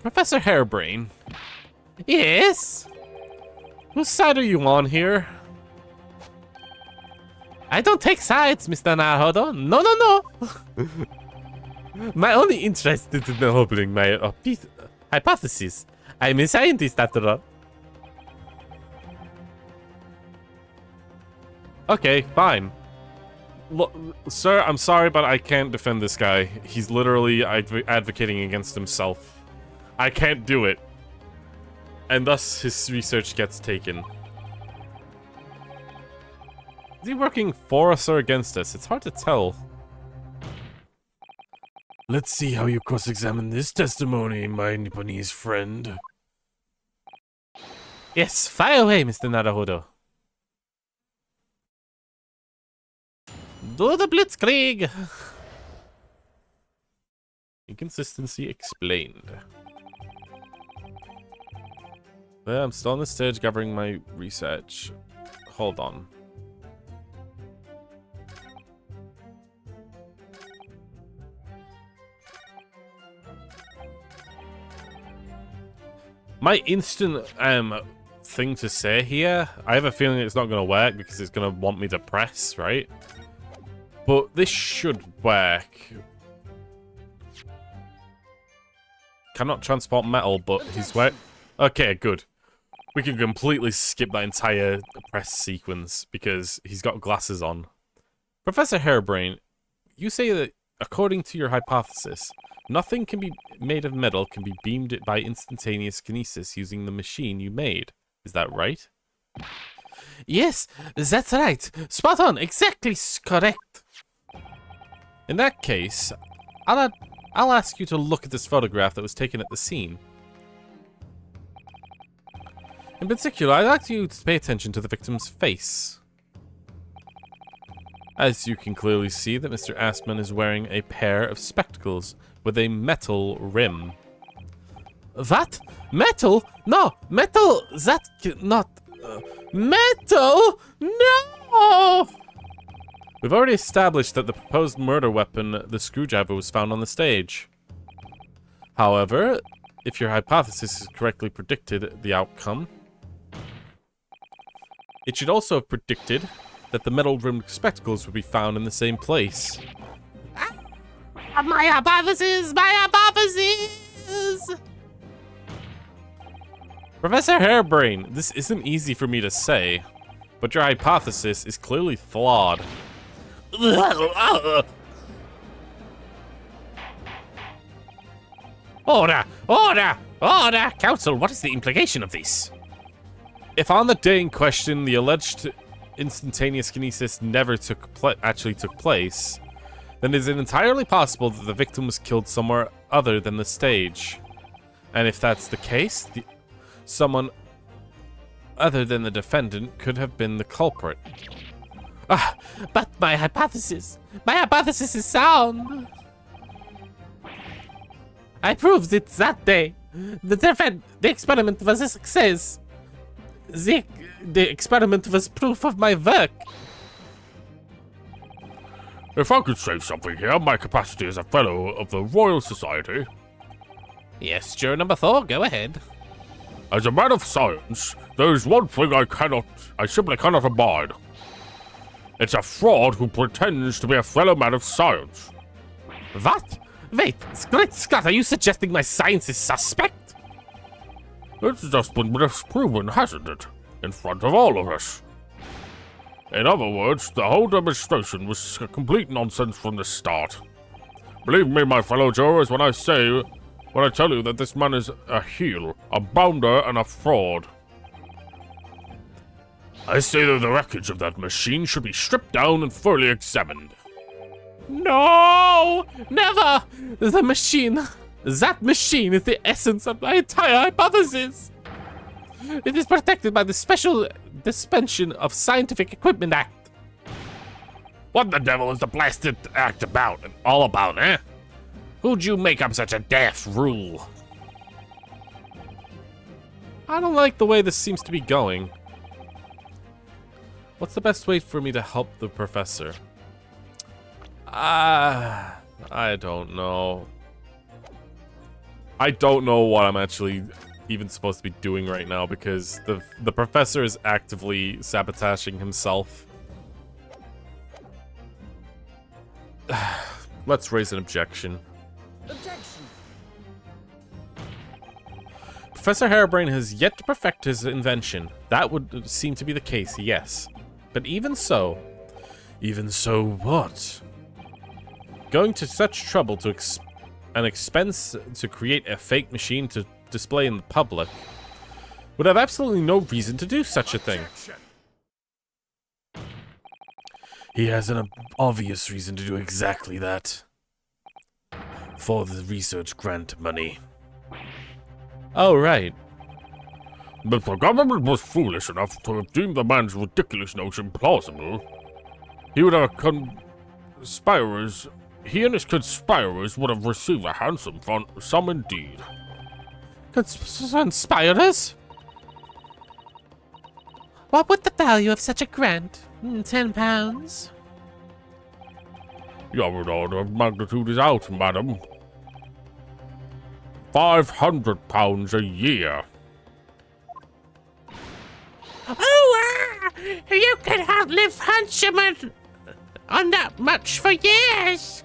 Professor Harebrain. Yes? Whose side are you on here? I don't take sides, Mr. Naruto. No, no, no. My only interest is in developing my hypothesis. I'm a scientist after all. Okay, fine. Look, sir, I'm sorry, but I can't defend this guy. He's literally advocating against himself. I can't do it. And thus, his research gets taken. Is he working for us or against us? It's hard to tell. Let's see how you cross-examine this testimony, my Nipponese friend. Yes, fire away, Mr. Naruto. Do the blitzkrieg! Inconsistency explained. Well, I'm still on the stage gathering my research. Hold on. My instant thing to say here, I have a feeling it's not going to work because it's going to want me to press, right? But this should work. Cannot transport metal, but he's work. Okay, good. We can completely skip that entire press sequence because he's got glasses on. Professor Harebrain, you say that according to your hypothesis, nothing can be made of metal can be beamed by instantaneous kinesis using the machine you made. Is that right? Yes, that's right. Spot on. Exactly correct. In that case, I'll ask you to look at this photograph that was taken at the scene. In particular, I'd like you to pay attention to the victim's face. As you can clearly see that Mr. Assman is wearing a pair of spectacles with a metal rim. What? Metal? No, metal, that not... metal? No! We've already established that the proposed murder weapon, the screwdriver, was found on the stage. However, if your hypothesis is correctly predicted the outcome, it should also have predicted that the metal-rimmed spectacles would be found in the same place. My hypothesis! My hypothesis! Professor Harebrain, this isn't easy for me to say, but your hypothesis is clearly flawed. Order! Order! Order! Council, what is the implication of this? If on the day in question the alleged instantaneous kinesis never actually took place, then it is entirely possible that the victim was killed somewhere other than the stage. And if that's the case, someone other than the defendant could have been the culprit. But my hypothesis is sound. I proved it that day. The experiment was a success. The experiment was proof of my work. If I could say something here, my capacity as a fellow of the Royal Society. Yes, juror number 4, go ahead. As a man of science, there is one thing I simply cannot abide. It's a fraud who pretends to be a fellow man of science. What? Wait, Great Scott, are you suggesting my science is suspect? It's just been disproven, hasn't it? In front of all of us. In other words, the whole demonstration was complete nonsense from the start. Believe me, my fellow jurors, when I tell you that this man is a heel, a bounder, and a fraud. I say that the wreckage of that machine should be stripped down and thoroughly examined. No! Never! That machine is the essence of my entire hypothesis. It is protected by the Special Dispensation of Scientific Equipment Act. What the devil is the blasted act all about, eh? Who'd you make up such a daft rule? I don't like the way this seems to be going. What's the best way for me to help the professor? I don't know. I don't know what I'm actually even supposed to be doing right now because the professor is actively sabotaging himself. let's raise an objection. Professor Harebrain has yet to perfect his invention. That would seem to be the case, yes. But even so what? Going to such trouble to an expense to create a fake machine to display in the public would have absolutely no reason to do such a thing. He has an obvious reason to do exactly that. For the research grant money. Oh, right. But the government was foolish enough to have deemed the man's ridiculous notion plausible. He and his conspirers would have received a handsome sum indeed. Conspirers? What would the value of such a grant? £10? Your order of magnitude is out, madam. £500 a year. Oh, you can outlive Hanselman on that much for years.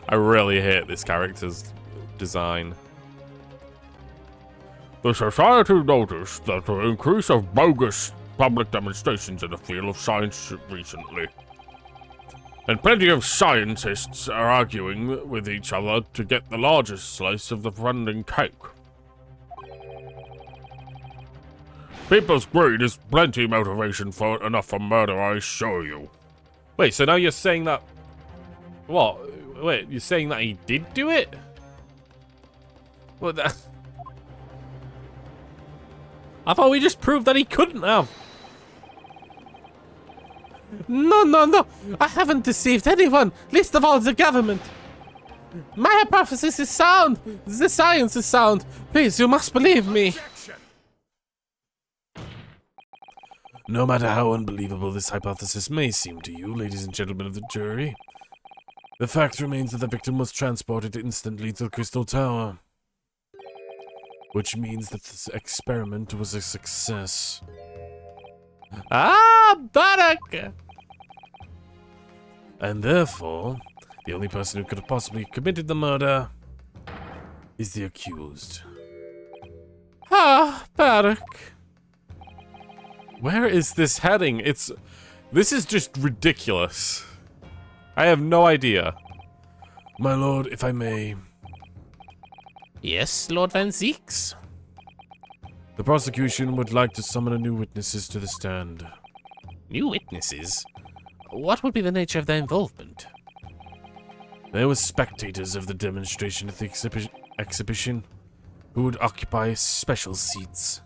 I really hate this character's design. The Society noticed that the increase of bogus public demonstrations in the field of science recently. And plenty of scientists are arguing with each other to get the largest slice of the funding cake. People's greed is plenty motivation for enough for murder, I assure you. Wait, so now you're saying that... What? Wait, you're saying that he did do it? What the... I thought we just proved that he couldn't have. No. I haven't deceived anyone, least of all the government. My hypothesis is sound. The science is sound. Please, you must believe me. No matter how unbelievable this hypothesis may seem to you, ladies and gentlemen of the jury, the fact remains that the victim was transported instantly to the Crystal Tower. Which means that this experiment was a success. Ah, Barak! And therefore, the only person who could have possibly committed the murder is the accused. Ah, Barak. Where is this heading? This is just ridiculous. I have no idea. My lord, if I may. Yes, Lord Van Zeeks. The prosecution would like to summon a new witnesses to the stand. New witnesses? What would be the nature of their involvement? There were spectators of the demonstration at the exhibition who would occupy special seats.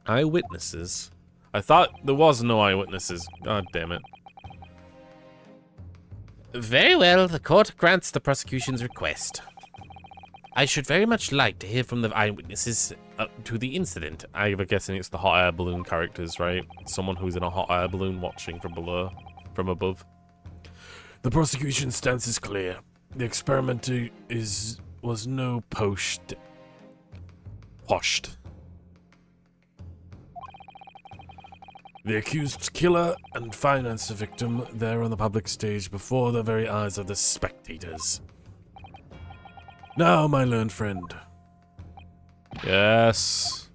Eyewitnesses? I thought there was no eyewitnesses. God damn it. Very well, the court grants the prosecution's request. I should very much like to hear from the eyewitnesses to the incident. I have a guessing it's the hot air balloon characters, right? Someone who's in a hot air balloon watching from above. The prosecution's stance is clear. The experiment was no poshed. The accused killer and financed the victim there on the public stage before the very eyes of the spectators. Now, my learned friend. Yes.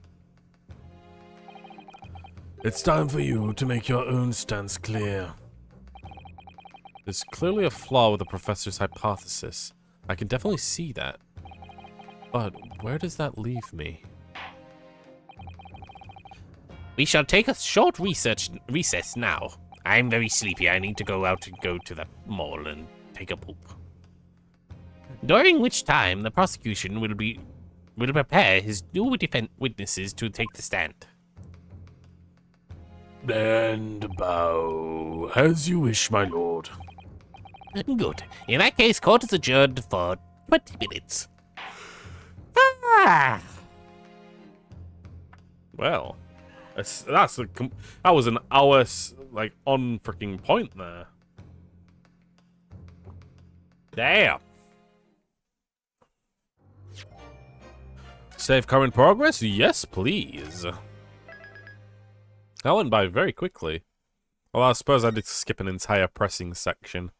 It's time for you to make your own stance clear. There's clearly a flaw with the professor's hypothesis. I can definitely see that. But where does that leave me? We shall take a short recess now. I'm very sleepy. I need to go out and go to the mall and take a poop. During which time the prosecution will prepare his new witnesses to take the stand. And bow, as you wish, my lord. Good. In that case, court is adjourned for 20 minutes. Ah! Well, that was an hour, like, on freaking point there. Damn. Save current progress? Yes, please. That went by very quickly. Well, I suppose I did skip an entire pressing section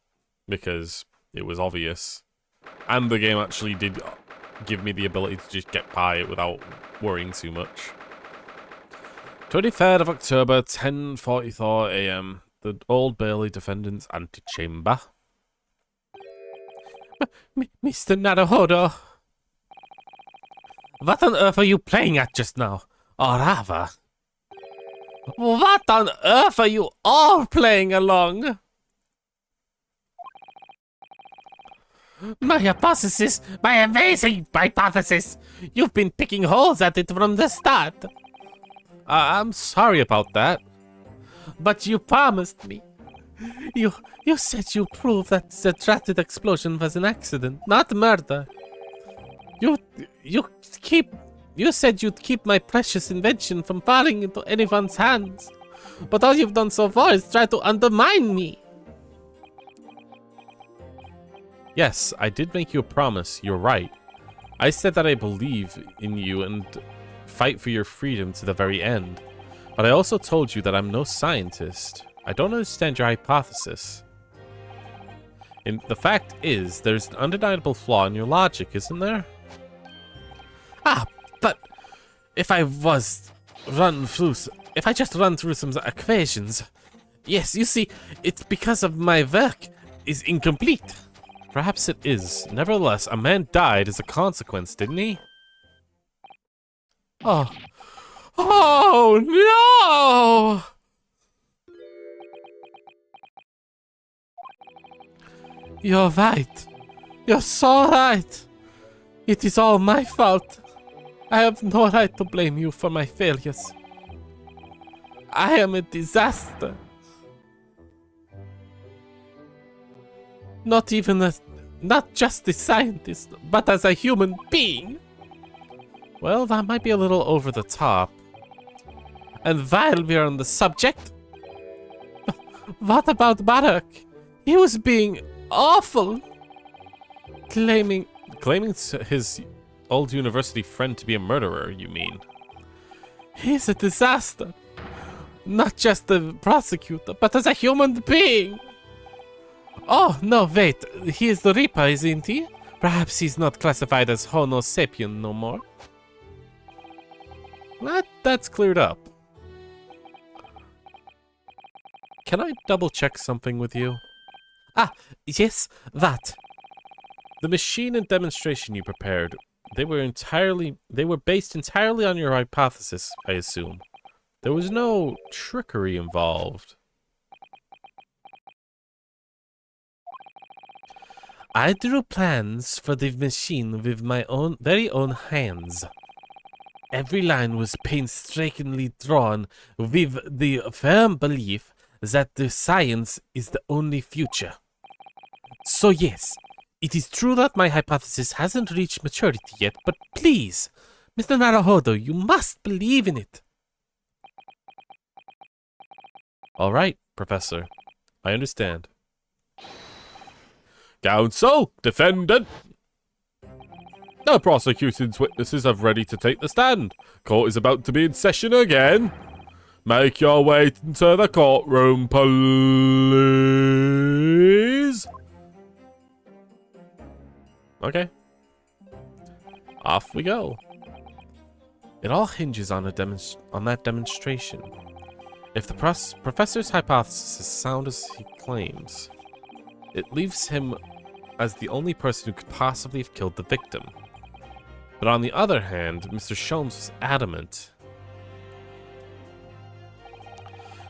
because it was obvious. And the game actually did give me the ability to just get by it without worrying too much. 23rd of October, 10:44 a.m. The Old Bailey Defendant's Antechamber. Mr. Naruhodo, what on earth are you playing at just now? Or rather, what on earth are you all playing along? My hypothesis, my amazing hypothesis. You've been picking holes at it from the start. I'm sorry about that. But you promised me. You said you proved that the dreaded explosion was an accident, not murder. You said you'd keep my precious invention from falling into anyone's hands. But all you've done so far is try to undermine me. Yes, I did make you a promise. You're right. I said that I believe in you and fight for your freedom to the very end. But I also told you that I'm no scientist. I don't understand your hypothesis. And the fact is, there's an undeniable flaw in your logic, isn't there? But if I just run through some equations, yes, you see, it's because of my work is incomplete. Perhaps it is. Nevertheless, a man died as a consequence, didn't he? Oh no! You're right. You're so right. It is all my fault. I have no right to blame you for my failures. I am a disaster. Not just a scientist, but as a human being. Well, that might be a little over the top. And while we're on the subject, what about Barak? He was being awful. Claiming His old university friend to be a murderer, you mean? he's a disaster. Not just the prosecutor, but as a human being. Oh, no, wait. He is the Reaper, isn't he? Perhaps he's not classified as Homo sapien no more. That's cleared up. Can I double check something with you? Yes, that. The machine and demonstration you prepared, they were based entirely on your hypothesis, I assume. There was no trickery involved. I drew plans for the machine with my very own hands. Every line was painstakingly drawn with the firm belief that the science is the only future. So yes, it is true that my hypothesis hasn't reached maturity yet, but please, Mr. Naruhodo, you must believe in it. All right, Professor. I understand. Counsel, defendant. The prosecution's witnesses are ready to take the stand. Court is about to be in session again. Make your way into the courtroom, please. Okay. Off we go. It all hinges on that demonstration. If the professor's hypothesis is sound as he claims, it leaves him as the only person who could possibly have killed the victim. But on the other hand, Mr. Sholmes was adamant.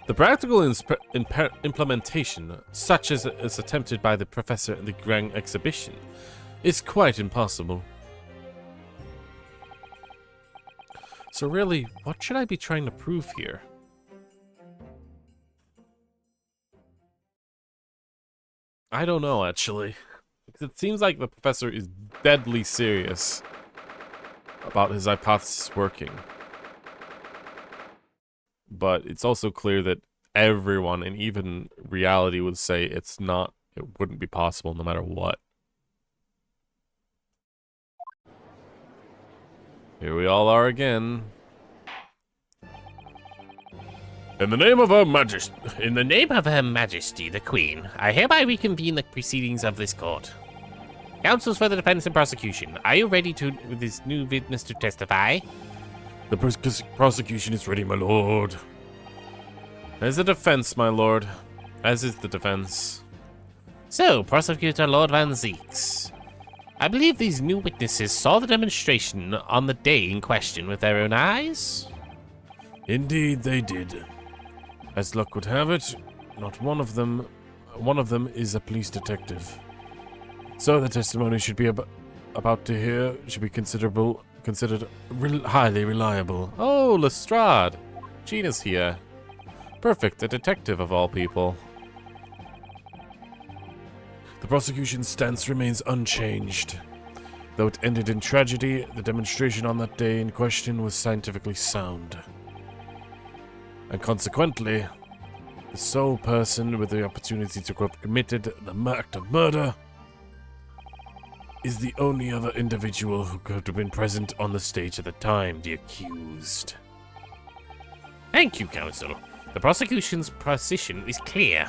The practical implementation, such as is attempted by the professor in the Grand Exhibition, is quite impossible. So really, what should I be trying to prove here? I don't know, actually. It seems like the professor is deadly serious about his hypothesis working. But it's also clear that everyone, and even reality, would say it wouldn't be possible no matter what. Here we all are again. In the name of Her Majesty. In the name of Her Majesty, the Queen, I hereby reconvene the proceedings of this court. Counsels for the defense and prosecution, are you ready with this new witness to testify? The prosecution is ready, my lord. There's the defense, my lord. As is the defense. So, Prosecutor Lord Van Zeeks, I believe these new witnesses saw the demonstration on the day in question with their own eyes? Indeed they did. As luck would have it, not one of them is a police detective. So the testimony should be about to hear should be considered highly reliable. Oh, Lestrade. Gina's here. Perfect, a detective of all people. The prosecution's stance remains unchanged. Though it ended in tragedy, the demonstration on that day in question was scientifically sound. And consequently, the sole person with the opportunity to have committed the act of murder is the only other individual who could have been present on the stage at the time, the accused. Thank you, counsel. The prosecution's position is clear.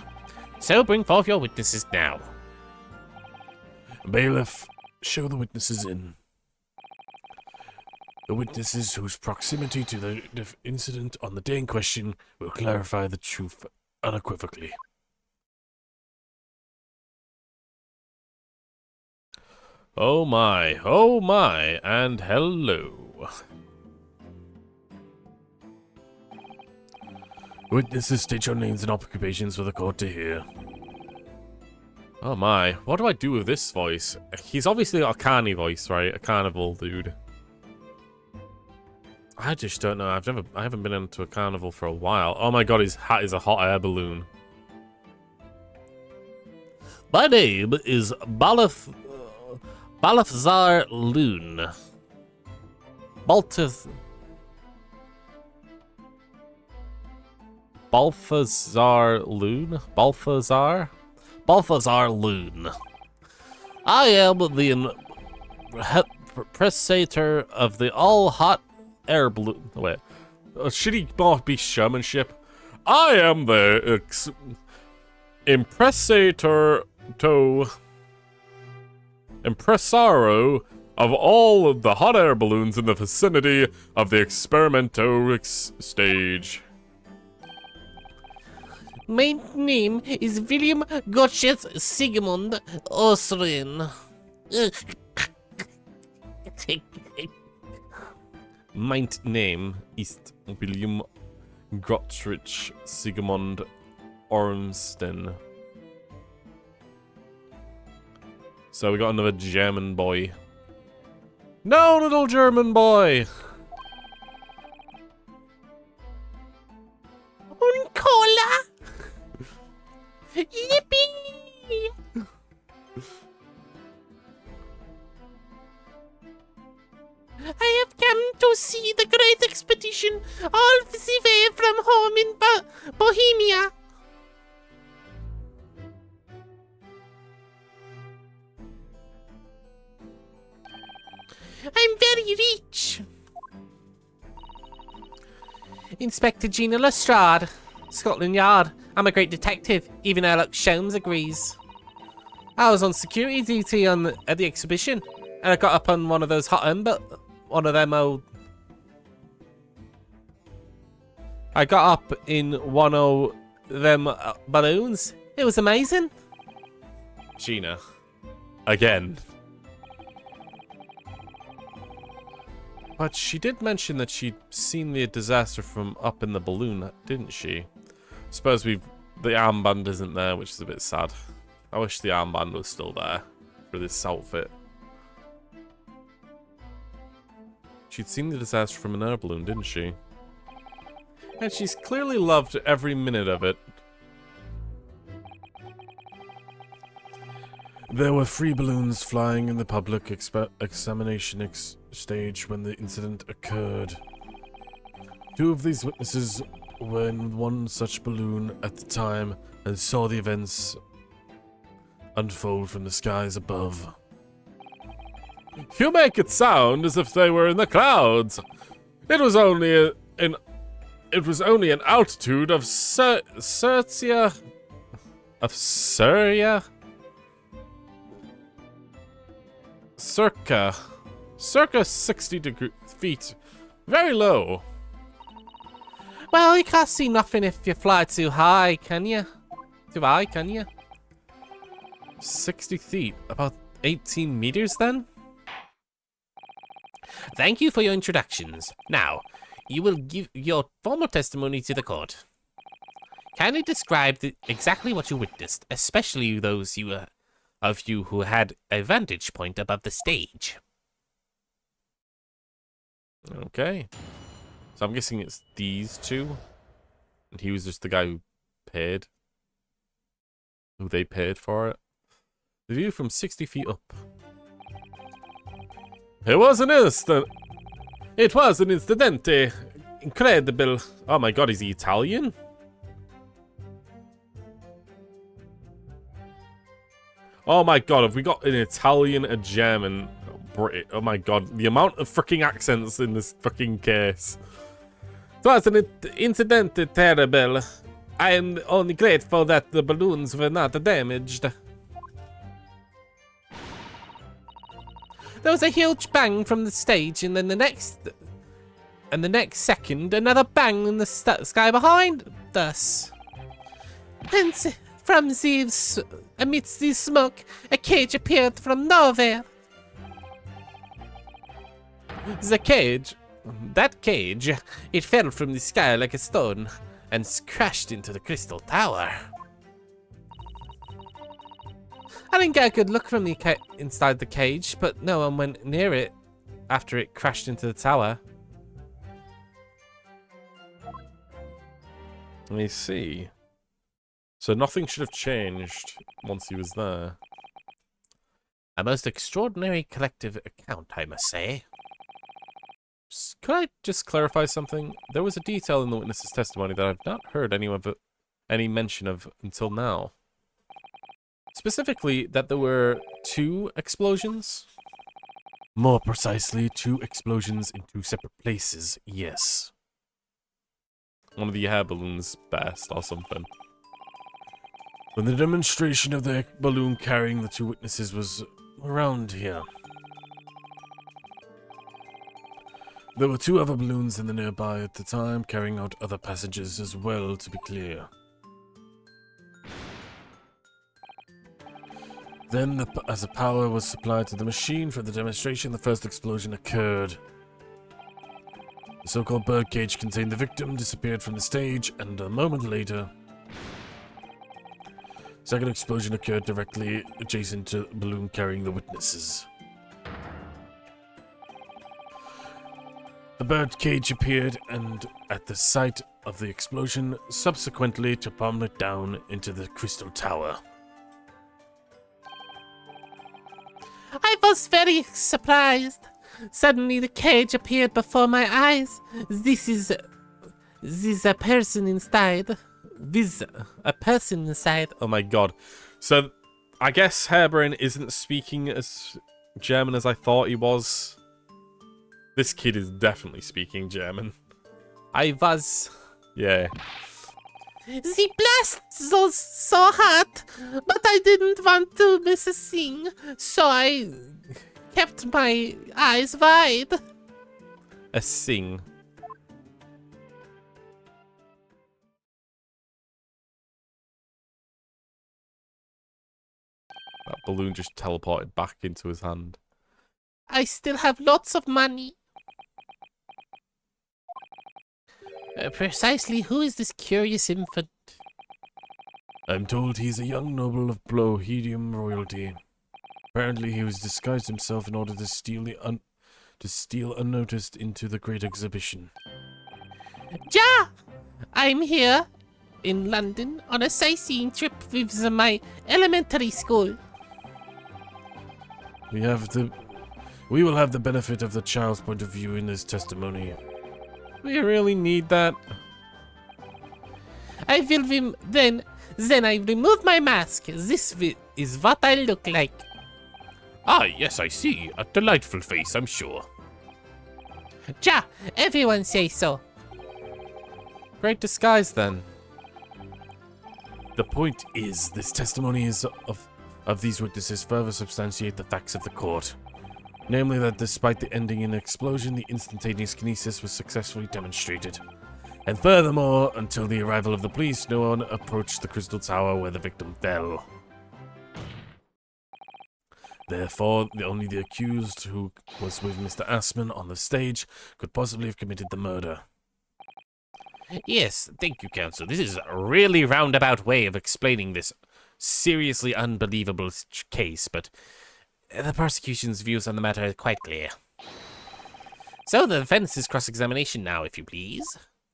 So bring forth your witnesses now. Bailiff, show the witnesses in. The witnesses whose proximity to the incident on the day in question will clarify the truth unequivocally. Oh my, and hello. Witnesses, state your names and occupations for the court to hear. Oh my, what do I do with this voice? He's obviously got a carny voice, right? A carnival dude. I just don't know. I haven't been into a carnival for a while. Oh my god, his hat is a hot air balloon. My name is Balthazar Loon. Balthazar Loon? Balthazar Loon. I am the impressator of the all-hot air balloon. Wait, should he not be showmanship? I am the impressator impresario of all of the hot air balloons in the vicinity of the experimental stage. My name is William Gotches Sigmund Osrin. My name is William Gottrich Sigmund Ormsten. So we got another German boy. No, little German boy! Un cola! Yippee! I have come to see the great expedition all the way from home in Bohemia. I'm very rich. Inspector Gina Lestrade, Scotland Yard. I'm a great detective, even Sherlock Holmes agrees. I was on security duty at the exhibition, and I got up on one of those one of them old... I got up in one of them balloons. It was amazing. Gina. Again. But she did mention that she'd seen the disaster from up in the balloon, didn't she? Suppose the armband isn't there, which is a bit sad. I wish the armband was still there for this outfit. She'd seen the disaster from an air balloon, didn't she? And she's clearly loved every minute of it. There were 3 balloons flying in the public examination stage when the incident occurred. 2 of these witnesses were in one such balloon at the time and saw the events unfold from the skies above. You make it sound as if they were in the clouds. It was only It was only an altitude of Circa. Circa 60 feet. Very low. Well, you can't see nothing if you fly too high, can you? Too high, can you? 60 feet. About 18 meters then? Thank you for your introductions. Now, you will give your formal testimony to the court. Kindly describe exactly what you witnessed, especially those of you who had a vantage point above the stage. Okay. So I'm guessing it's these two. And he was just the guy who paid. Who they paid for it. The view from 60 feet up. It was an instant. It was an incidente. Incredible. Oh my god, is he Italian? Oh my god, have we got an Italian, a German, British? Oh my god, the amount of freaking accents in this fucking case. It was an incidente terrible. I am only grateful that the balloons were not damaged. There was a huge bang from the stage, and then the next second, another bang in the sky behind us. And from these, amidst the smoke, a cage appeared from nowhere. That cage, it fell from the sky like a stone and crashed into the crystal tower. I didn't get a good look from the inside the cage, but no one went near it after it crashed into the tower. Let me see. So nothing should have changed once he was there. A most extraordinary collective account, I must say. Could I just clarify something? There was a detail in the witness's testimony that I've not heard any mention of until now. Specifically, that there were 2 explosions? More precisely, 2 explosions in 2 separate places, yes. One of the air balloons burst or something. When the demonstration of the balloon carrying the 2 witnesses was around here. There were 2 other balloons in the nearby at the time, carrying out other passengers as well, to be clear. Then, as the power was supplied to the machine for the demonstration, the first explosion occurred. The so-called birdcage containing the victim disappeared from the stage, and a moment later, the second explosion occurred directly adjacent to the balloon carrying the witnesses. The birdcage appeared, and at the site of the explosion, subsequently to plummet down into the crystal tower. I was very surprised. Suddenly the cage appeared before my eyes. This is a person inside. Oh my god. So, I guess Hairbrain isn't speaking as German as I thought he was. This kid is definitely speaking German. I was. Yeah. The blast was so hot, but I didn't want to miss a thing, so I kept my eyes wide. A sing. That balloon just teleported back into his hand. I still have lots of money. Precisely who is this curious infant? I'm told he's a young noble of Blohedium royalty. Apparently he was disguised himself in order to steal unnoticed into the great exhibition. Ja! I'm here in London on a sightseeing trip with my elementary school. We will have the benefit of the child's point of view in his testimony. We really need that. I will then I remove my mask. This is what I look like. Ah, yes, I see. A delightful face, I'm sure. Ja, everyone say so. Great disguise, then. The point is, this testimony is of these witnesses further substantiate the facts of the court. Namely that despite the ending in an explosion, the instantaneous kinesis was successfully demonstrated. And furthermore, until the arrival of the police, no one approached the Crystal Tower where the victim fell. Therefore, only the accused, who was with Mr. Assman on the stage, could possibly have committed the murder. Yes, thank you, counsel. This is a really roundabout way of explaining this seriously unbelievable case, but the prosecution's views on the matter are quite clear. So the defense's cross-examination now, if you please.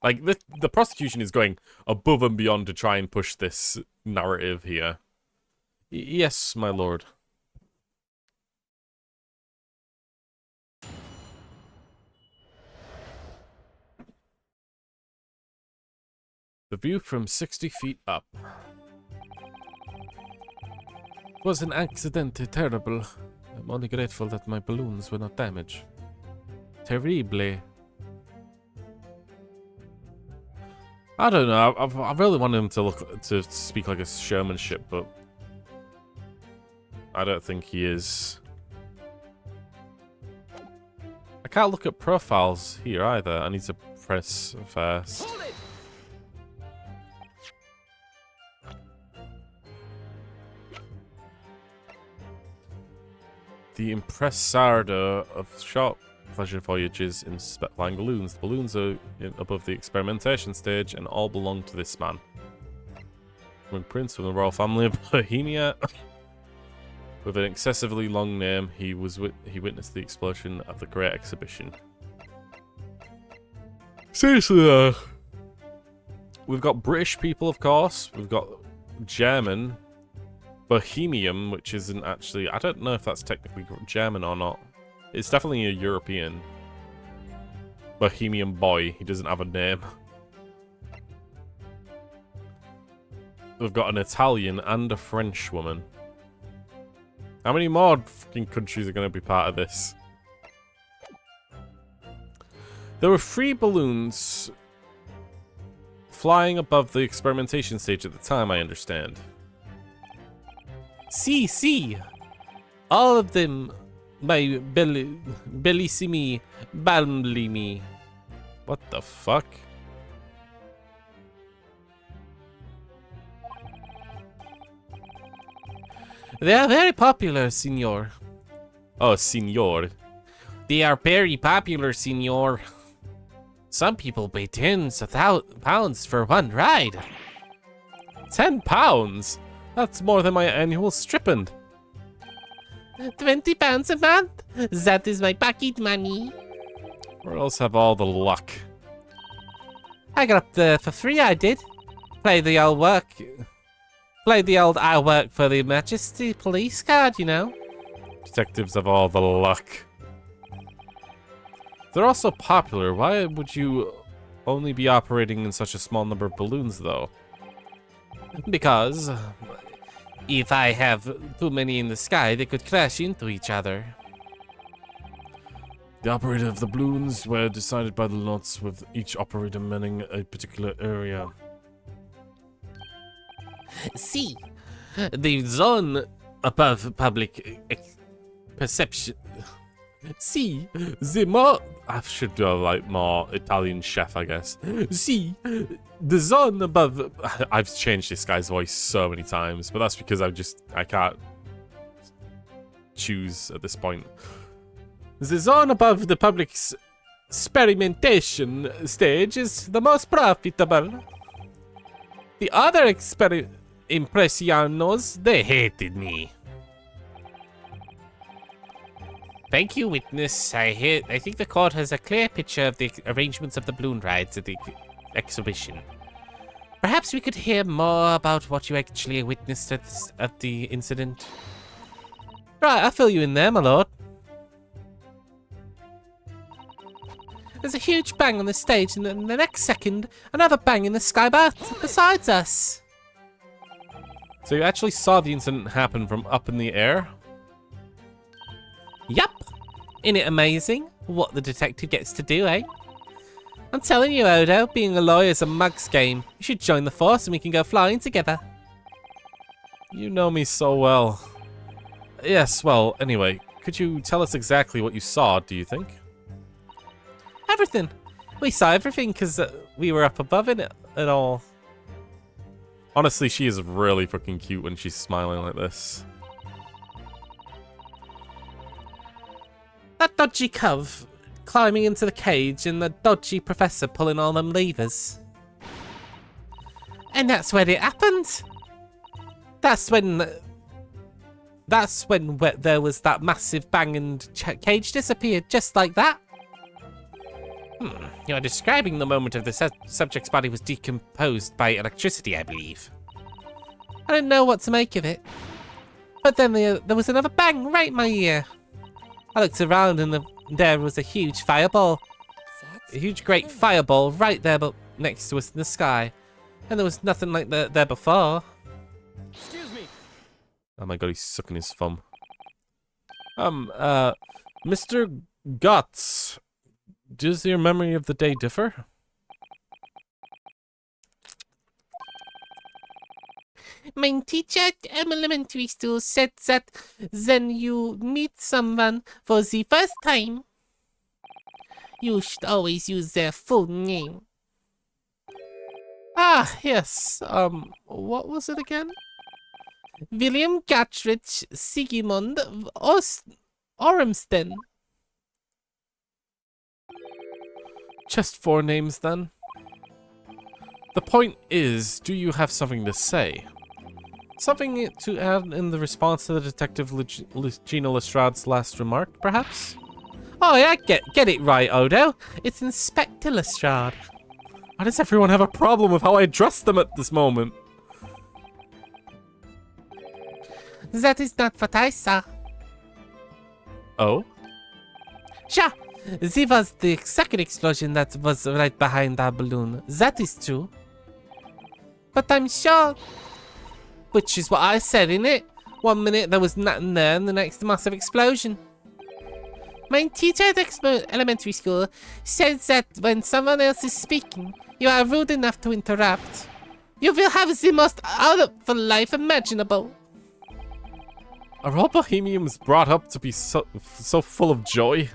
Like, the prosecution is going above and beyond to try and push this narrative here. Yes, my lord. The view from 60 feet up. It was an accident, terrible. I'm only grateful that my balloons were not damaged. Terrible. I don't know. I really wanted him to speak like a showmanship, but I don't think he is. I can't look at profiles here either. I need to press first. The impresario of short pleasure voyages in flying balloons. The balloons are above the experimentation stage and all belong to this man. When Prince from the royal family of Bohemia, with an excessively long name, he witnessed the explosion of the Great Exhibition. Seriously though, we've got British people, of course. We've got German. Bohemian, which isn't actually... I don't know if that's technically German or not. It's definitely a European. Bohemian boy. He doesn't have a name. We've got an Italian and a French woman. How many more fucking countries are going to be part of this? There were 3 balloons flying above the experimentation stage at the time, I understand. See. All of them by bellissimi balmlimi. What the fuck? They are very popular, signor. Oh, signor. They are very popular, signor. Some people pay tens of pounds for one ride. £10? That's more than my annual stipend. £20 a month? That is my pocket money. Or else have all the luck. I got up there for free, I did. Play the old I work for the Majesty police card, you know. Detectives have all the luck. They're also popular. Why would you only be operating in such a small number of balloons, though? Because if I have too many in the sky, they could crash into each other. The operator of the balloons were decided by the lots, with each operator manning a particular area. See, the zone above public perception. See, the more... I should do like more Italian chef, I guess. See, the zone above... I've changed this guy's voice so many times, but that's because I can't choose at this point. The zone above the public's experimentation stage is the most profitable. The other impressionos, they hated me. Thank you, witness. I think the court has a clear picture of the arrangements of the balloon rides at the exhibition. Perhaps we could hear more about what you actually witnessed at the incident. Right, I'll fill you in there, my lord. There's a huge bang on the stage, and then the next second, another bang in the sky besides us. So you actually saw the incident happen from up in the air? Yup. Isn't it amazing what the detective gets to do, eh? I'm telling you, Odo, being a lawyer's a mug's game. You should join the force and we can go flying together. You know me so well. Yes, well, anyway, could you tell us exactly what you saw, do you think? Everything. We saw everything because we were up above it and all. Honestly, she is really fucking cute when she's smiling like this. That dodgy cove climbing into the cage and the dodgy professor pulling all them levers. And that's when it happened. That's when there was that massive bang and cage disappeared just like that. You're describing the moment of the subject's body was decomposed by electricity, I believe. I didn't know what to make of it. But then there was another bang right in my ear. I looked around and there was a huge fireball. A huge great fireball right there but next to us in the sky. And there was nothing like that there before. Excuse me. Oh my god, he's sucking his thumb. Mr. Guts, does your memory of the day differ? My teacher at elementary school said that when you meet someone for the first time, you should always use their full name. Ah, yes. What was it again? William Gattrich Sigmund Ormsden. Just 4 names then. The point is, do you have something to say? Something to add in the response to the Detective Gina Lestrade's last remark, perhaps? Oh yeah, get it right, Odo. It's Inspector Lestrade. Why does everyone have a problem with how I address them at this moment? That is not what I saw. Oh? Sure, there was the second explosion that was right behind our balloon. That is true. But I'm sure... Which is what I said, innit? 1 minute there was nothing there and the next a massive explosion. My teacher at elementary school said that when someone else is speaking, you are rude enough to interrupt. You will have the most awful life imaginable. Are all Bohemians brought up to be so full of joy?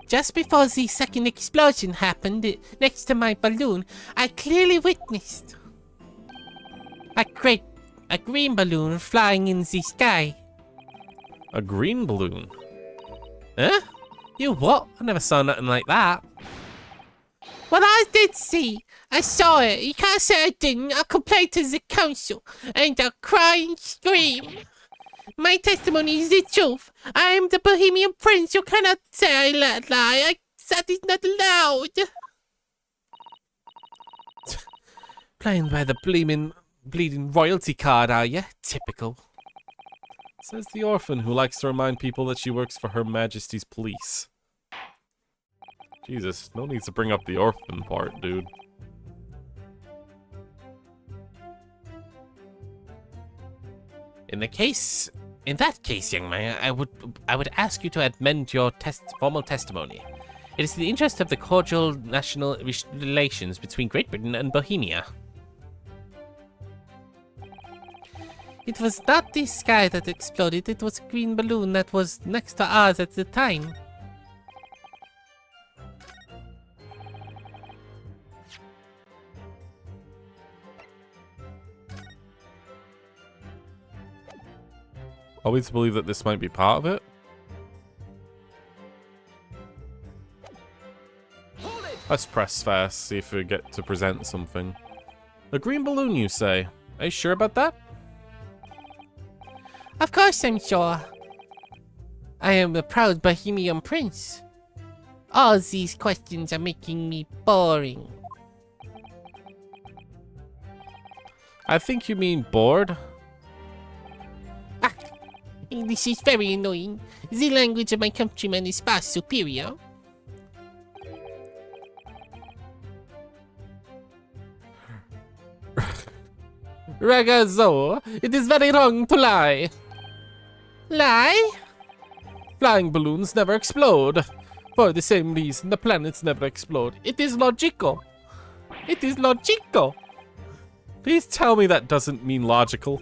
Just before the second explosion happened next to my balloon, I clearly witnessed a green balloon flying in the sky. A green balloon? Huh? You what? I never saw nothing like that. Well, I did see. I saw it. You can't say I didn't. I'll complain to the council and I'll cry and scream. My testimony is the truth. I am the Bohemian Prince. You cannot say I lie. That is not allowed. Playing by the bleeding royalty card, are you? Typical. Says the orphan who likes to remind people that she works for Her Majesty's police. Jesus, no need to bring up the orphan part, dude. In that case, young man, I would ask you to amend your formal testimony. It is in the interest of the cordial national relations between Great Britain and Bohemia. It was not the sky that exploded, it was a green balloon that was next to ours at the time. Are we to believe that this might be part of it? Let's press fast, see if we get to present something. A green balloon, you say? Are you sure about that? Of course I'm sure. I am a proud Bohemian Prince. All these questions are making me boring. I think you mean bored. Ah, English is very annoying. The language of my countrymen is far superior. Ragazzo, it is very wrong to lie. Lie? Flying balloons never explode. For the same reason the planets never explode. It is logical. It is logical. Please tell me that doesn't mean logical.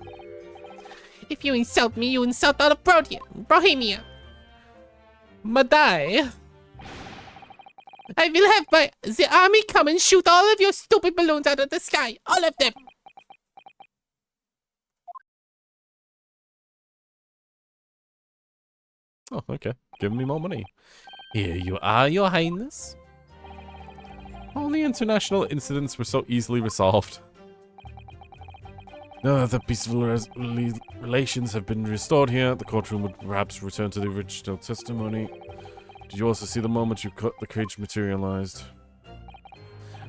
If you insult me, you insult all of Bohemia. Madai. I will have the army come and shoot all of your stupid balloons out of the sky. All of them. Oh, okay. Give me more money. Here you are, your highness. Only international incidents were so easily resolved. Now that the peaceful relations have been restored here, the courtroom would perhaps return to the original testimony. Did you also see the moment you cut the cage materialized?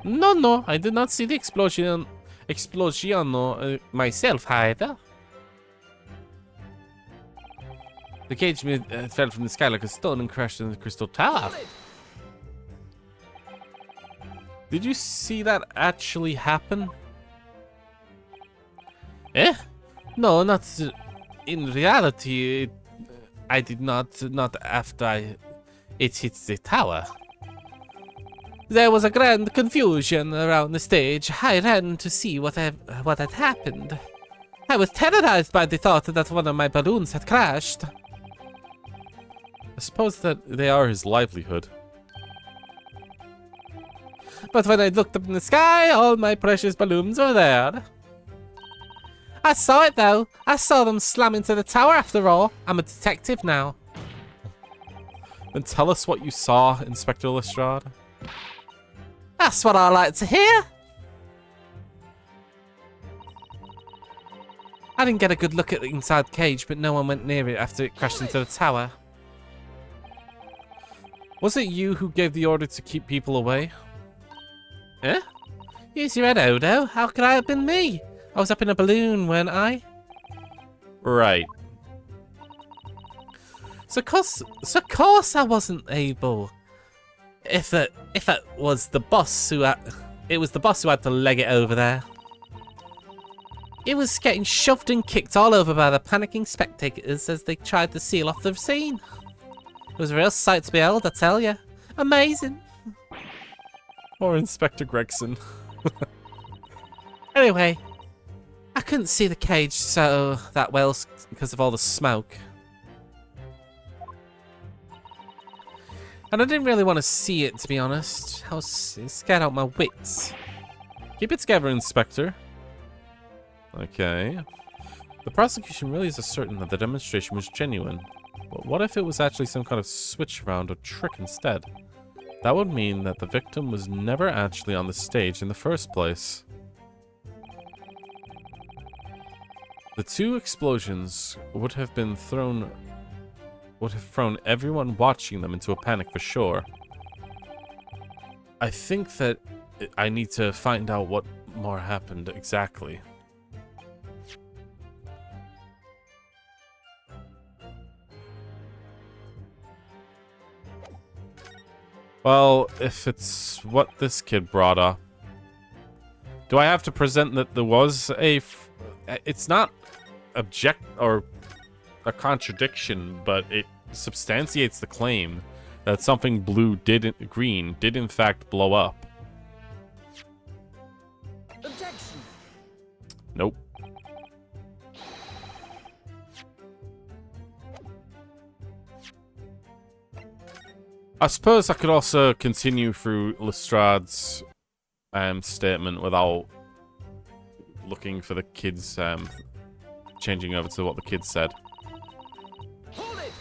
No, I did not see the explosion myself either. The cage fell from the sky like a stone and crashed in the crystal tower. Did you see that actually happen? Eh? No, not in reality. I did not after it hit the tower. There was a grand confusion around the stage. I ran to see what had happened. I was terrorized by the thought that one of my balloons had crashed. I suppose that they are his livelihood. But when I looked up in the sky, all my precious balloons were there. I saw it though. I saw them slam into the tower after all. I'm a detective now. Then tell us what you saw, Inspector Lestrade. That's what I like to hear. I didn't get a good look at the inside cage, but no one went near it after it crashed into the tower. Was it you who gave the order to keep people away? Eh? Use your head, Odo. How could I have been me? I was up in a balloon, weren't I? Right. So course I wasn't able. If it was the boss who it was the boss who had to leg it over there. It was getting shoved and kicked all over by the panicking spectators as they tried to seal off the scene. It was a real sight to behold, I tell you. Amazing. Or Inspector Gregson. Anyway, I couldn't see the cage so that well because of all the smoke. And I didn't really want to see it, to be honest. I was scared out of my wits. Keep it together, Inspector. Okay. The prosecution really is certain that the demonstration was genuine. But what if it was actually some kind of switch around or trick instead? That would mean that the victim was never actually on the stage in the first place. The two explosions would have thrown everyone watching them into a panic for sure. I think that I need to find out what more happened exactly. Well, if it's what this kid brought up, do I have to present that there was it's not or a contradiction, but it substantiates the claim that something green did in fact blow up. Objection. Nope. I suppose I could also continue through Lestrade's statement without looking for the kids changing over to what the kids said. Hold it.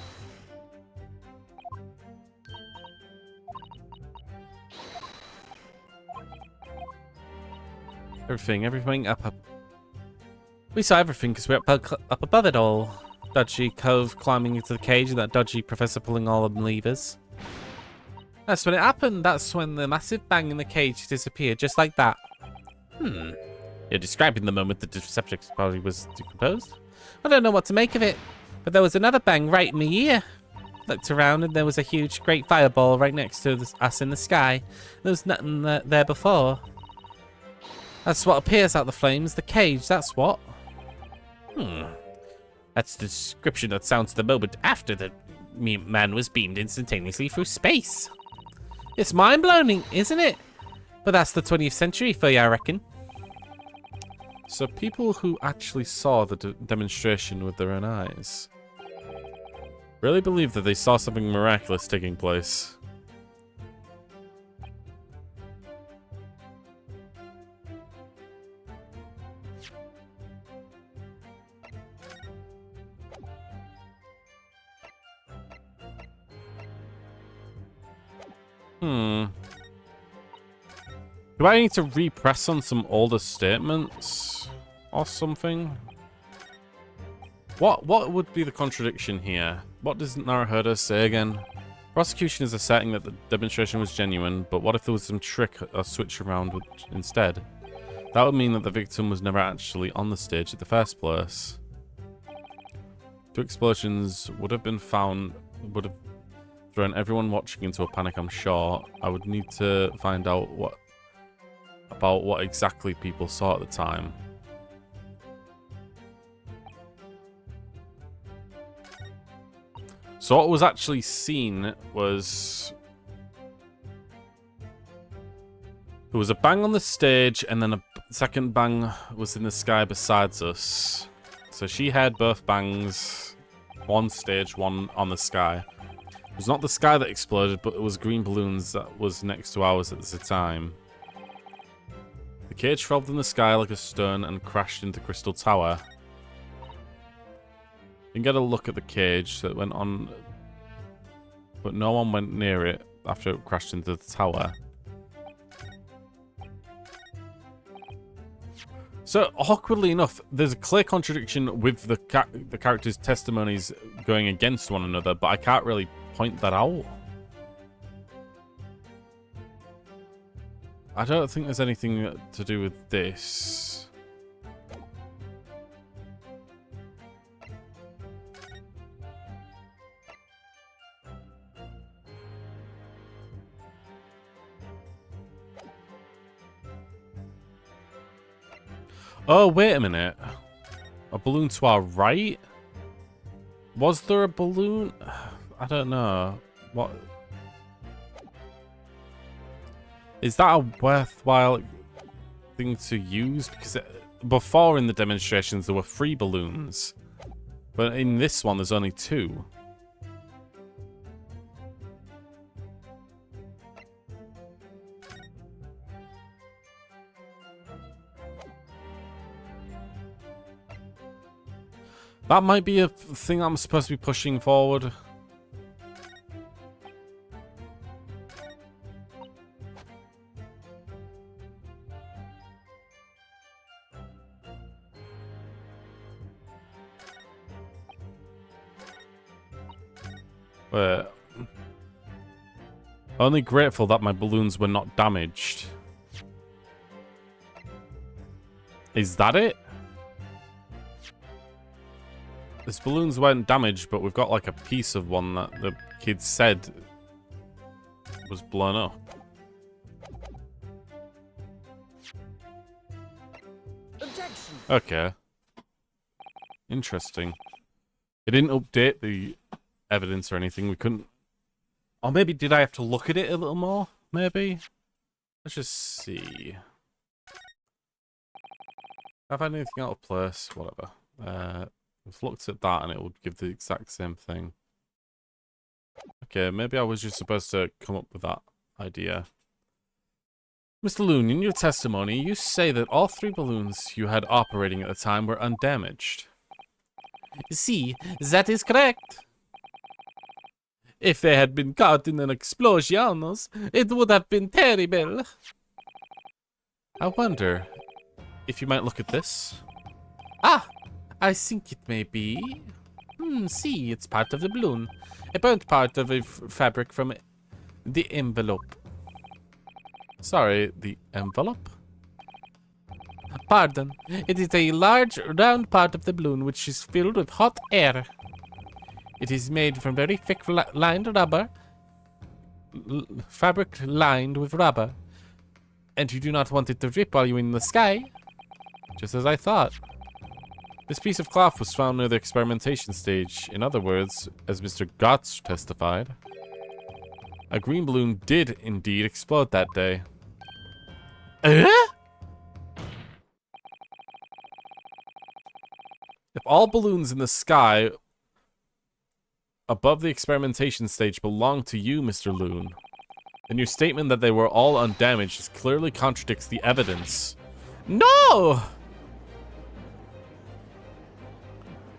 Everything up. We saw everything because we're up above it all. Dodgy Cove climbing into the cage and that dodgy professor pulling all of the levers. That's when it happened. That's when the massive bang in the cage disappeared, just like that. You're describing the moment the subject's body was decomposed? I don't know what to make of it, but there was another bang right in my ear. Looked around and there was a huge, great fireball right next to us in the sky. There was nothing there before. That's what appears out the flames, the cage, that's what. That's the description that sounds the moment after the man was beamed instantaneously through space. It's mind-blowing, isn't it? But that's the 20th century for you, I reckon. So people who actually saw the demonstration with their own eyes really believe that they saw something miraculous taking place. Do I need to repress on some older statements or something? What would be the contradiction here? What does Naruhodo say again? Prosecution is asserting that the demonstration was genuine, but what if there was some trick or switch around instead? That would mean that the victim was never actually on the stage in the first place. 2 explosions would have thrown everyone watching into a panic, I'm sure. I would need to find out about what exactly people saw at the time. So what was actually seen was... there was a bang on the stage, and then a second bang was in the sky besides us. So she heard both bangs, one stage, one on the sky. It was not the sky that exploded, but it was green balloons that was next to ours at the time. The cage fell in the sky like a stone and crashed into Crystal Tower. You can get a look at the cage that went on, but no one went near it after it crashed into the tower. So, awkwardly enough, there's a clear contradiction with the characters' testimonies going against one another, but I can't really point that out. I don't think there's anything to do with this. Oh, wait a minute. A balloon to our right? Was there a balloon? I don't know. What? Is that a worthwhile thing to use? Because before in the demonstrations there were 3 balloons. But in this one there's only 2. That might be a thing I'm supposed to be pushing forward. Wait. Only grateful that my balloons were not damaged. Is that it? These balloons weren't damaged, but we've got like a piece of one that the kids said was blown up. Objection. Okay. Interesting. It didn't update the evidence or anything. We couldn't... Or maybe did I have to look at it a little more? Maybe? Let's just see. Have I anything out of place? Whatever. I've looked at that and it would give the exact same thing. Okay, maybe I was just supposed to come up with that idea. Mr. Loon, in your testimony, you say that all 3 balloons you had operating at the time were undamaged. See, that is correct. If they had been caught in an explosion, It would have been terrible. I wonder if you might look at this. Ah, I think it may be. See, it's part of the balloon. A burnt part of a fabric from the envelope. Sorry, the envelope? Pardon. It is a large, round part of the balloon which is filled with hot air. It is made from very thick lined rubber. Fabric lined with rubber. And you do not want it to rip while you're in the sky. Just as I thought. This piece of cloth was found near the experimentation stage. In other words, as Mr. Gotts testified, a green balloon did indeed explode that day. Eh? If all balloons in the sky above the experimentation stage belong to you, Mr. Loon, then your statement that they were all undamaged clearly contradicts the evidence. No!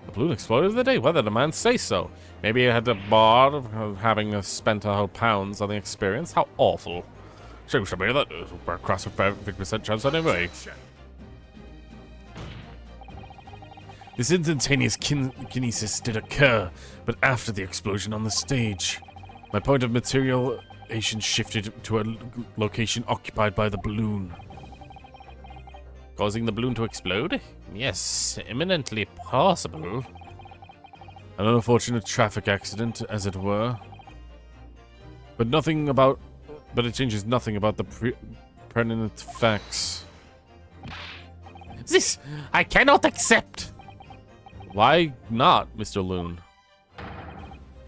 The balloon exploded the day. Well, the man say so. Maybe it had the bar of having spent a whole pounds on the experience. How awful. Seems to me that we're across a 50% chance anyway. This instantaneous kinesis did occur, but after the explosion on the stage. My point of materialization shifted to a location occupied by the balloon. Causing the balloon to explode? Yes, imminently possible. An unfortunate traffic accident, as it were. But it changes nothing about the pertinent facts. This I cannot accept. Why not, Mr. Loon?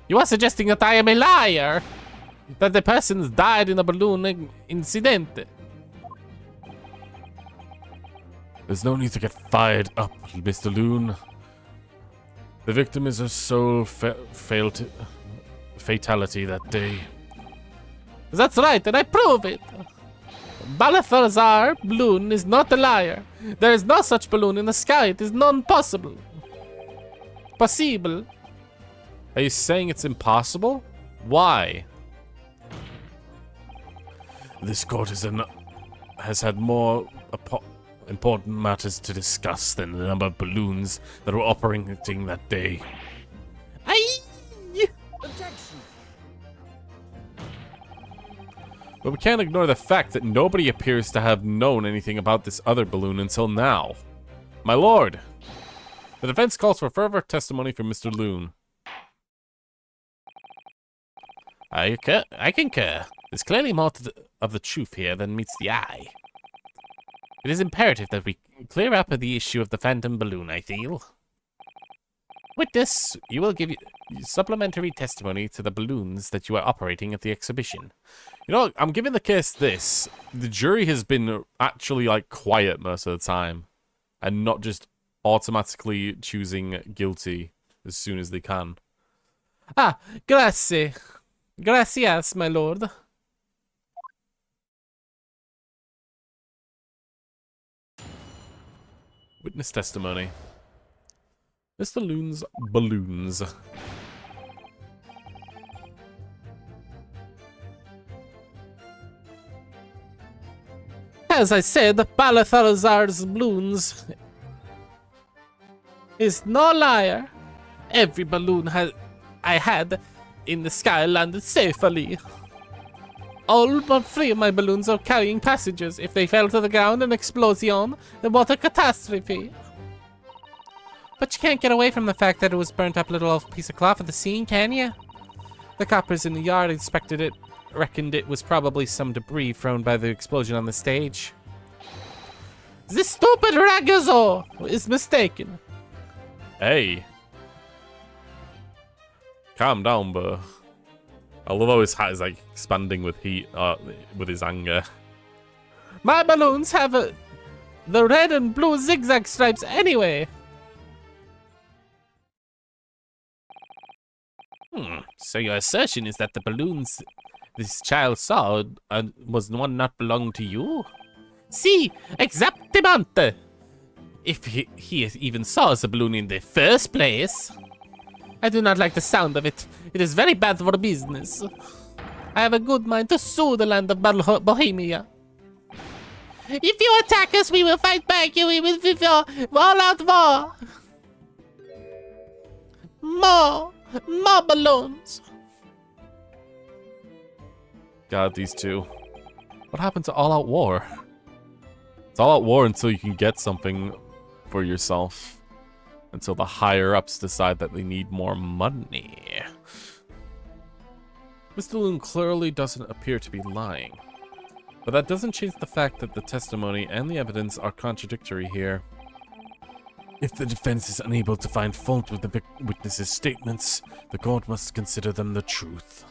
You are suggesting that I am a liar? That the persons died in a balloon incident? There's no need to get fired up, Mr. Loon. The victim is a sole fatality that day. That's right, and I prove it. Balthazar balloon is not a liar. There is no such balloon in the sky. It is non-possible. Possible. Are you saying it's impossible? Why? This court has had more important matters to discuss than the number of balloons that were operating that day. Aye. Objection. But we can't ignore the fact that nobody appears to have known anything about this other balloon until now. My lord, the defense calls for further testimony from Mr. Loon. I concur. There's clearly more of the truth here than meets the eye. It is imperative that we clear up the issue of the phantom balloon, I feel. Witness, you will give supplementary testimony to the balloons that you are operating at the exhibition. You know, I'm giving the case this. The jury has been actually, like, quiet most of the time. And not just automatically choosing guilty as soon as they can. Ah, grazie. Gracias, my lord. Witness testimony. Mr. Loon's balloons. As I said, Balthazar's balloons is no liar. Every balloon I had in the sky landed safely. All but 3 of my balloons are carrying passengers. If they fell to the ground and explosion, then what a catastrophe. But you can't get away from the fact that it was burnt up little off piece of cloth at the scene, can you? The coppers in the yard inspected it, reckoned it was probably some debris thrown by the explosion on the stage. This stupid Ragazzo is mistaken. Hey. Calm down, bro. I love how his hat is like expanding with heat, with his anger. My balloons have the red and blue zigzag stripes anyway. So your assertion is that the balloons this child saw was one not belong to you? Si, exactamente. If he even saw the balloon in the first place. I do not like the sound of it. It is very bad for business. I have a good mind to sue the land of Bohemia. If you attack us, we will fight back. We will all out war. More balloons. God, these two. What happened to all-out war? It's all-out war until you can get something for yourself. Until the higher-ups decide that they need more money. Mr. Loon clearly doesn't appear to be lying. But that doesn't change the fact that the testimony and the evidence are contradictory here. If the defense is unable to find fault with the witnesses' statements, the court must consider them the truth.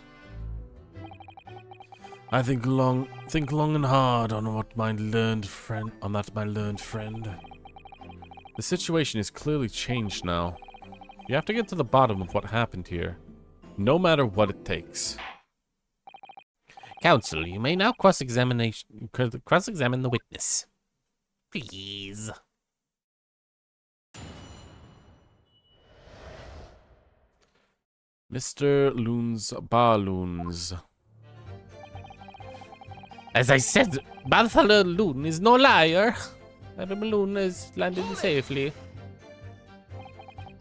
I think long and hard on my learned friend. The situation is clearly changed now. You have to get to the bottom of what happened here, no matter what it takes. Counsel, you may now cross-examine the witness. Please. Mr. Loon's Balloons. As I said, Bartholomew Loon is no liar. The balloon has landed safely.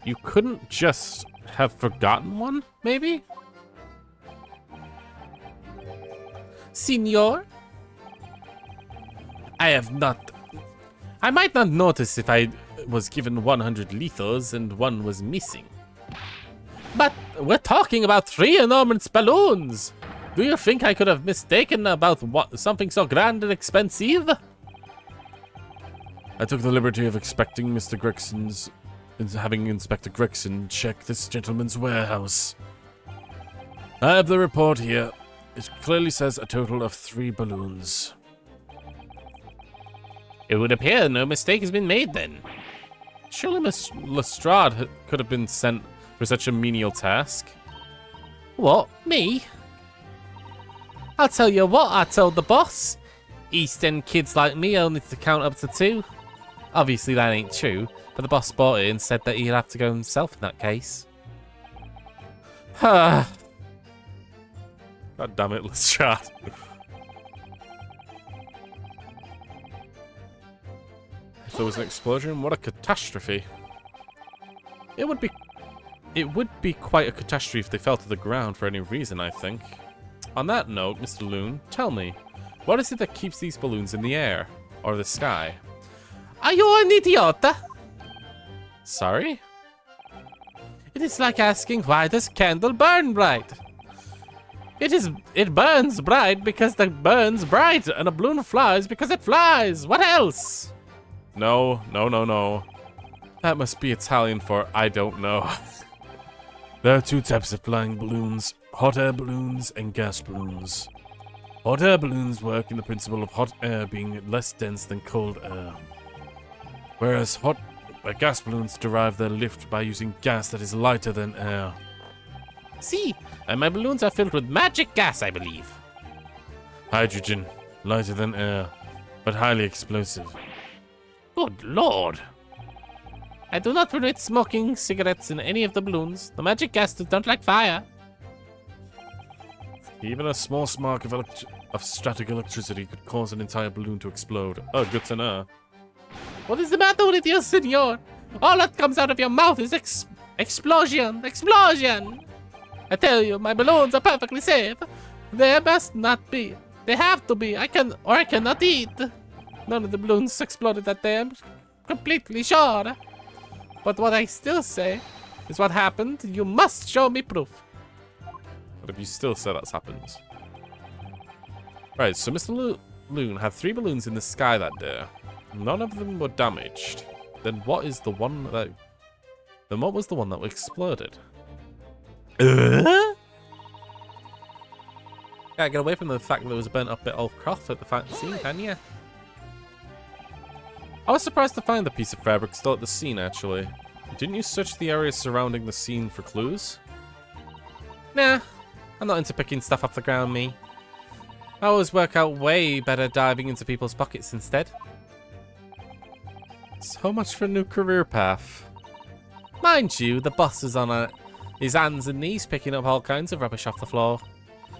You couldn't just have forgotten one, maybe? Signor? I might not notice if I was given 100 lethals and one was missing. But we're talking about 3 enormous balloons. Do you think I could have mistaken about something so grand and expensive? I took the liberty of having Inspector Gregson check this gentleman's warehouse. I have the report here. It clearly says a total of 3 balloons. It would appear no mistake has been made then. Surely Miss Lestrade could have been sent for such a menial task. What? Me? I'll tell you what I told the boss. East End kids like me only to count up to 2. Obviously that ain't true, but the boss bought it and said that he'd have to go himself in that case. God damn it, Lestrade. If there was an explosion, what a catastrophe. It would be quite a catastrophe if they fell to the ground for any reason, I think. On that note, Mr. Loon, tell me, what is it that keeps these balloons in the air? Or the sky? Are you an idiot? Sorry? It is like asking why does candle burn bright? It burns bright because it burns bright, and a balloon flies because it flies. What else? No. That must be Italian for I don't know. There are 2 types of flying balloons, hot air balloons and gas balloons. Hot air balloons work in the principle of hot air being less dense than cold air. Whereas gas balloons derive their lift by using gas that is lighter than air. See, and my balloons are filled with magic gas, I believe. Hydrogen, lighter than air, but highly explosive. Good lord. I do not permit smoking cigarettes in any of the balloons. The magic gas does not like fire. Even a small spark of static electricity could cause an entire balloon to explode. Oh, good to know. What is the matter with you, senor? All that comes out of your mouth is explosion, explosion! I tell you, my balloons are perfectly safe. They must not be. They have to be. I cannot eat. None of the balloons exploded that day. I'm completely sure. But what I still say is what happened. You must show me proof. But if you still say that's happened. Right, so Mr. Loon had 3 balloons in the sky that day. None of them were damaged. Then what is the one that... Then what was the one that exploded? Uh? Can't get away from the fact that there was a burnt up bit of cloth at the scene, can you? I was surprised to find the piece of fabric still at the scene, actually. Didn't you search the area surrounding the scene for clues? Nah, I'm not into picking stuff off the ground, me. I always work out way better diving into people's pockets instead. So much for a new career path. Mind you, the boss is on his hands and knees picking up all kinds of rubbish off the floor.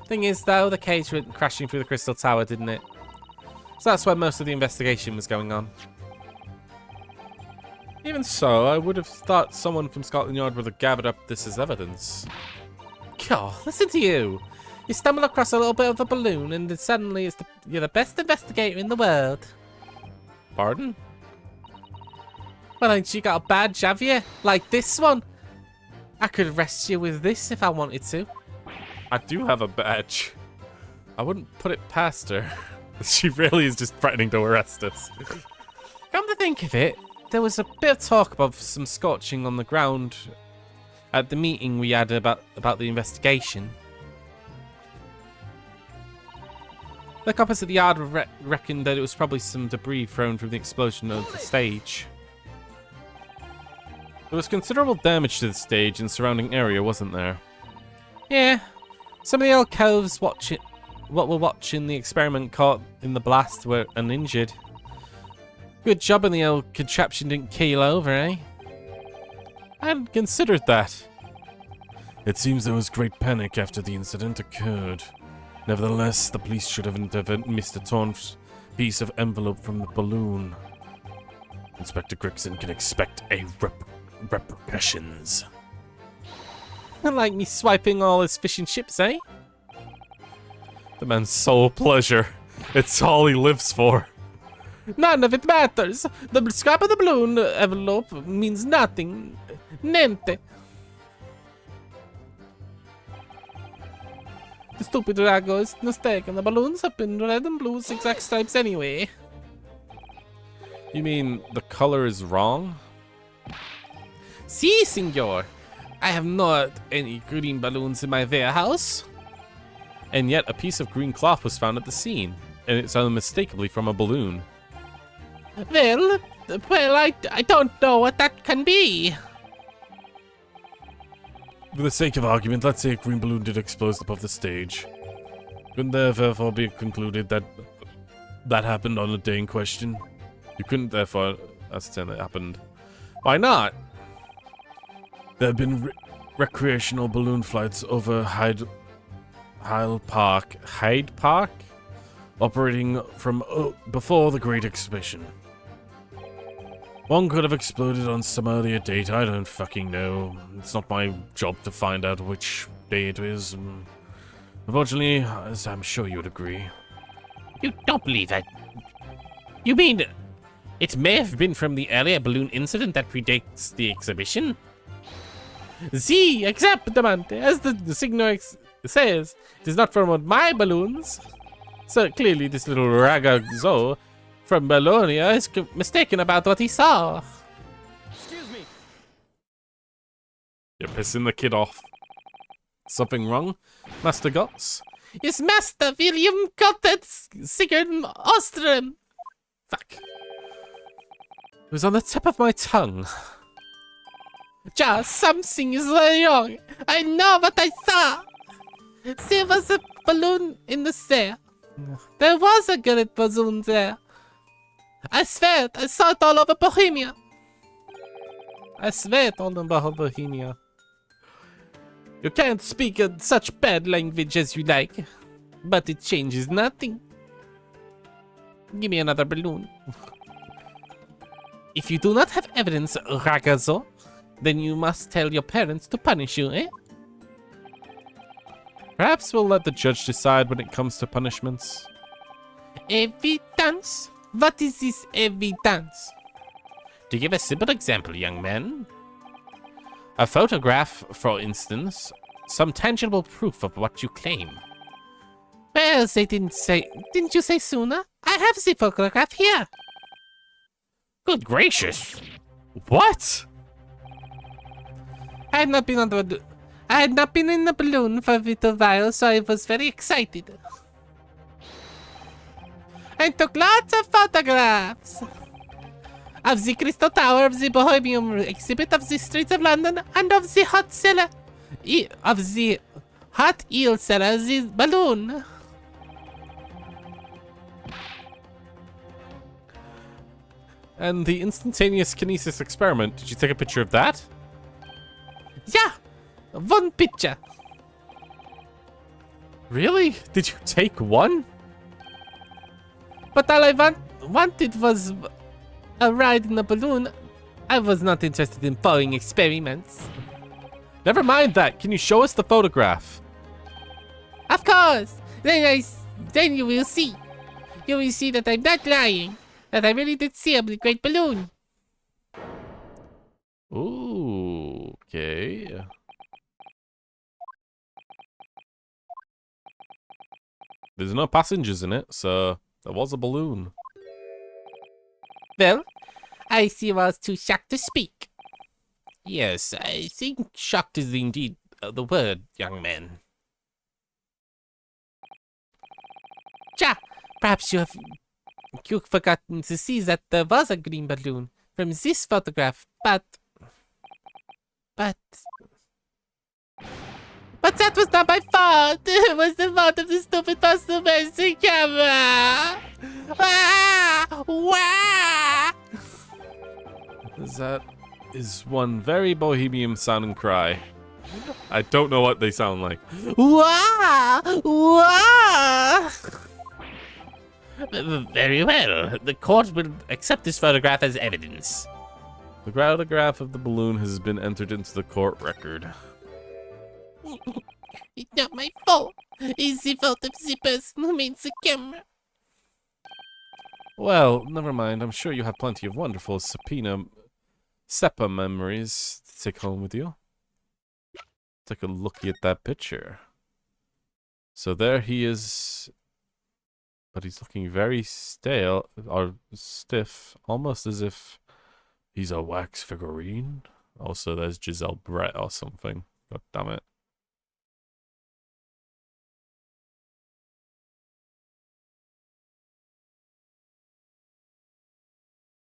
Thing is, though, the cage went crashing through the crystal tower, didn't it? So that's where most of the investigation was going on. Even so, I would have thought someone from Scotland Yard would have gathered up this as evidence. God, listen to you. You stumble across a little bit of a balloon and then suddenly you're the best investigator in the world. Pardon? Well, ain't you got a badge, have you? Like this one? I could arrest you with this if I wanted to. I do have a badge. I wouldn't put it past her. She really is just threatening to arrest us. Come to think of it, there was a bit of talk about some scorching on the ground at the meeting we had about the investigation. Look opposite the yard reckoned that it was probably some debris thrown from the explosion of the stage. There was considerable damage to the stage and surrounding area, wasn't there? Yeah. Some of the alcoves what were watching the experiment caught in the blast were uninjured. Good job and the old contraption didn't keel over, eh? I hadn't considered that. It seems there was great panic after the incident occurred. Nevertheless, the police should have never missed a torn piece of envelope from the balloon. Inspector Gregson can expect a repercussions. Like me swiping all his fishing ships, eh? The man's sole pleasure. It's all he lives for. None of it matters. The scrap of the balloon envelope means nothing. Niente. The stupid Rago is mistaken. The balloons have been red and blue zigzag stripes anyway. You mean the color is wrong? Si, senor. I have not any green balloons in my warehouse. And yet a piece of green cloth was found at the scene, and it's unmistakably from a balloon. Well, I don't know what that can be. For the sake of argument, let's say a green balloon did explode above the stage. Couldn't there therefore be concluded that that happened on the day in question? You couldn't therefore ascertain that it happened. Why not? There have been recreational balloon flights over Hyde Park, operating from before the Great Exhibition. One could have exploded on some earlier date, I don't fucking know. It's not my job to find out which day it is. Unfortunately, as I'm sure you'd agree. You don't believe that? You mean it may have been from the earlier balloon incident that predates the exhibition? Si, exactamente. As the signor says, it is not from one of my balloons. So clearly this little ragazzo from Bologna is mistaken about what he saw. Excuse me. You're pissing the kid off. Something wrong, Master Gotts? Yes, Master William got that Sigurd Ostrom. Fuck. It was on the tip of my tongue. Just something is wrong. I know what I saw. There was a balloon in the stair. There was a great balloon there. I swear it, I saw it all over Bohemia. I swear it all over Bohemia. You can't speak such bad language as you like, but it changes nothing. Give me another balloon. If you do not have evidence, ragazzo, then you must tell your parents to punish you, eh? Perhaps we'll let the judge decide when it comes to punishments. Evidence? What is this evidence? To give a simple example, young man. A photograph, for instance. Some tangible proof of what you claim. Well, they didn't say... Didn't you say sooner? I have the photograph here. Good gracious. What? I had not been in the balloon for a little while, so I was very excited. I took lots of photographs of the Crystal Tower, of the Bohemian exhibit, of the streets of London, and of the hot cellar, of the hot eel cellar, the balloon. And the instantaneous kinesis experiment, did you take a picture of that? Yeah, one picture. Really? Did you take one? But all I wanted was a ride in a balloon. I was not interested in following experiments. Never mind that. Can you show us the photograph? Of course. Then you will see. You will see that I'm not lying. That I really did see a great balloon. Ooh, okay. There's no passengers in it, so there was a balloon. Well, I see you was too shocked to speak. Yes, I think shocked is indeed the word, young man. Cha, perhaps you've forgotten to see that there was a green balloon from this photograph, but that was not my fault. It was the fault of the stupid Postal Mercy camera. Ah! Wah! That is one very bohemian sounding cry. I don't know what they sound like. Wah! Wah! Very well. The court will accept this photograph as evidence. The photograph of the balloon has been entered into the court record. It's not my fault. It's the fault of the person who made the camera. Well, never mind. I'm sure you have plenty of wonderful SEPA memories to take home with you. Take a look at that picture. So there he is, but he's looking very stale or stiff, almost as if he's a wax figurine. Also, there's Giselle Brett or something. God damn it.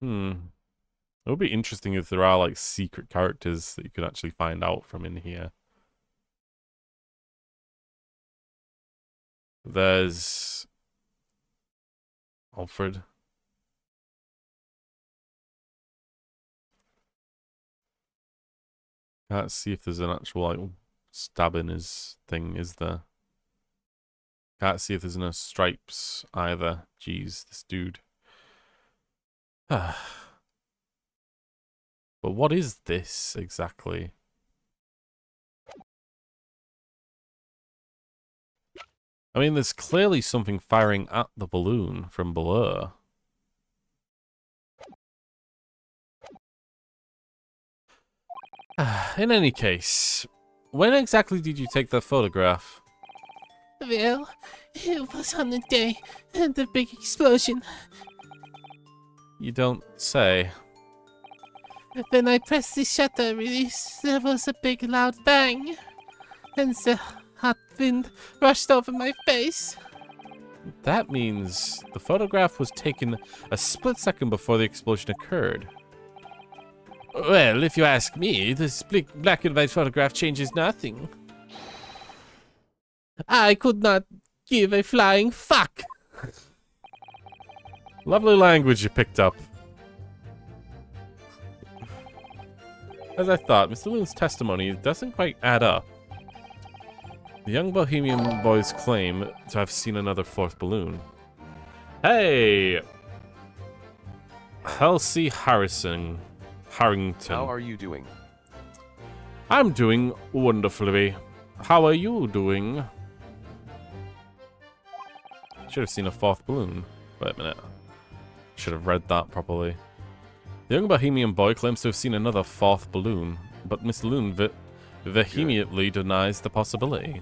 It would be interesting if there are like secret characters that you could actually find out from in here. There's Alfred. Can't see if there's an actual like stab in his thing, is there? Can't see if there's no stripes either. Jeez, this dude. But what is this exactly? I mean, there's clearly something firing at the balloon from below. In any case, when exactly did you take that photograph? Well, it was on the day of the big explosion. You don't say. When I pressed the shutter release, there was a big loud bang. And the hot wind rushed over my face. That means the photograph was taken a split second before the explosion occurred. Well, if you ask me, this black and white photograph changes nothing. I could not give a flying fuck. Lovely language you picked up. As I thought, Mr. Loon's testimony doesn't quite add up. The young Bohemian boys claim to have seen another fourth balloon. Hey! Halsey Harrington. How are you doing? I'm doing wonderfully. How are you doing? Should have seen a fourth balloon. Wait a minute. Should have read that properly. The young Bohemian boy claims to have seen another fourth balloon, but Miss Loon vehemently denies the possibility.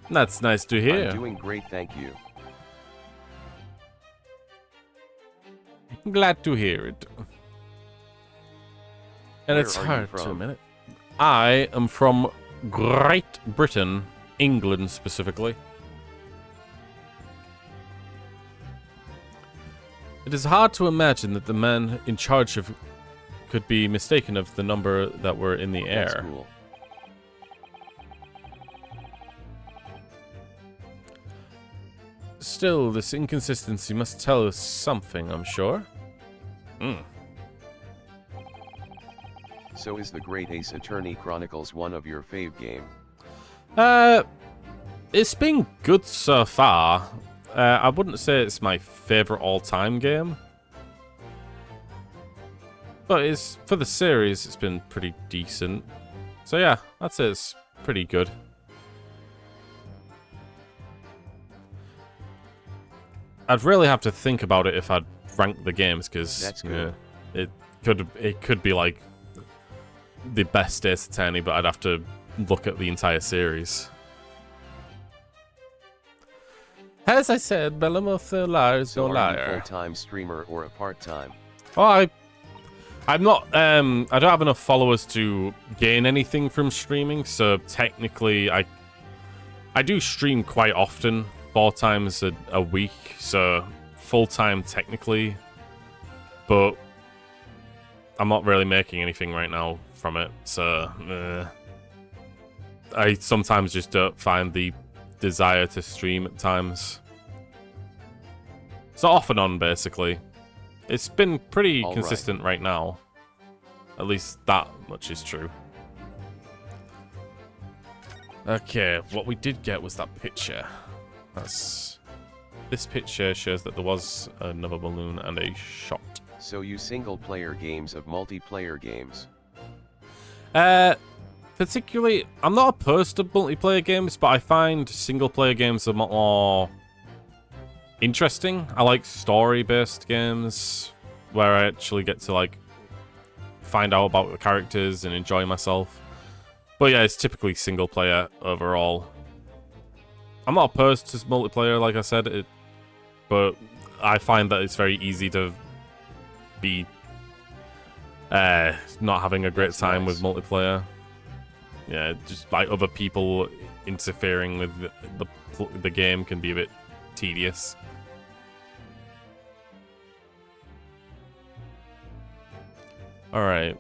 That's nice to hear. I'm doing great, thank you. Glad to hear it. And Where it's are you hard to from? a minute. I am from Great Britain, England specifically. It is hard to imagine that the man in charge of could be mistaken of the number that were in the That's air. cool. Still, this inconsistency must tell us something, I'm sure. So is the Great Ace Attorney Chronicles one of your fave game? It's been good so far. I wouldn't say it's my favorite all-time game. But it's for the series, it's been pretty decent. So yeah, I'd say it's pretty good. I'd really have to think about it if I'd rank the games, because That's good. it could be like the best Ace Attorney, but I'd have to look at the entire series. As I said, Bellamoth liar is So no are you liar. full-time streamer or a part-time? Oh, I'm not, I don't have enough followers to gain anything from streaming, so technically I do stream quite often, 4 times a week, so full-time technically, but I'm not really making anything right now from it, so I sometimes just don't find the desire to stream at times. So off and on, basically. It's been pretty consistent right now. At least that much is true. Okay, what we did get was that picture. This picture shows that there was another balloon and a shot. So you single-player games of multiplayer games? Particularly, I'm not opposed to multiplayer games, but I find single-player games a lot more interesting. I like story-based games where I actually get to like find out about the characters and enjoy myself. But yeah, it's typically single-player overall. I'm not opposed to multiplayer, like I said, but I find that it's very easy to be not having a great time with multiplayer. Yeah, just like other people interfering with the game can be a bit tedious. Alright.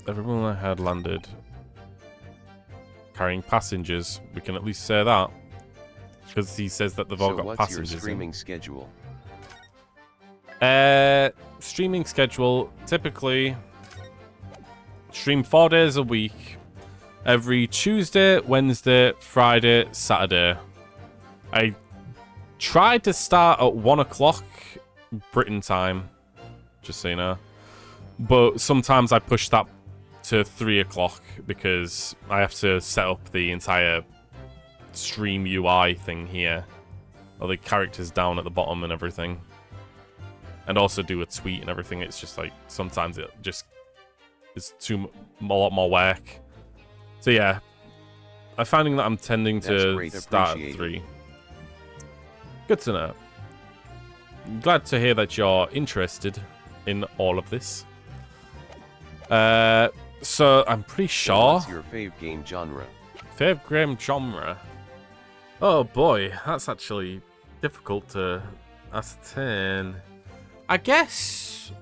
Everyone I had landed carrying passengers. We can at least say that. Because he says that they've all got what's passengers. Your streaming schedule? Streaming schedule, typically stream 4 days a week. Every Tuesday, Wednesday, Friday, Saturday. I tried to start at 1 o'clock Britain time, just so you know. But sometimes I push that to 3 o'clock because I have to set up the entire stream UI thing here. All the characters down at the bottom and everything. And also do a tweet and everything. It's just like, sometimes it just is a lot more work. So yeah, I'm finding that I'm tending to start at 3. Good to know. I'm glad to hear that you're interested in all of this. So I'm pretty sure. What's your fave game genre? Fave game genre? Oh boy, that's actually difficult to ascertain. I guess.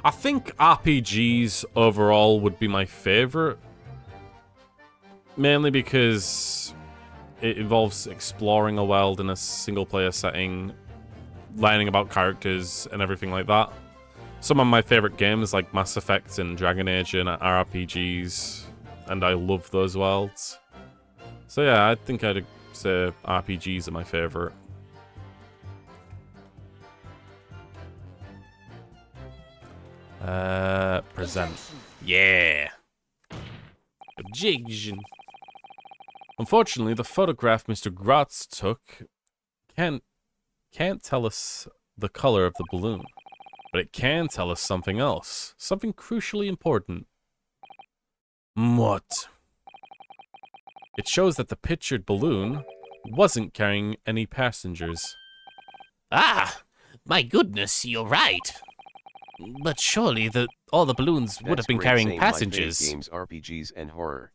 I think RPGs overall would be my favorite. Mainly because it involves exploring a world in a single-player setting, learning about characters and everything like that. Some of my favorite games like Mass Effect and Dragon Age and RPGs, and I love those worlds. So yeah, I think I'd say RPGs are my favorite. Present. Yeah. Objection. Unfortunately, the photograph Mr. Gratz took can't tell us the color of the balloon, but it can tell us something else, something crucially important. What? It shows that the pictured balloon wasn't carrying any passengers. Ah, my goodness, you're right. But surely all the balloons would have been carrying passengers. Games, RPGs, and horror.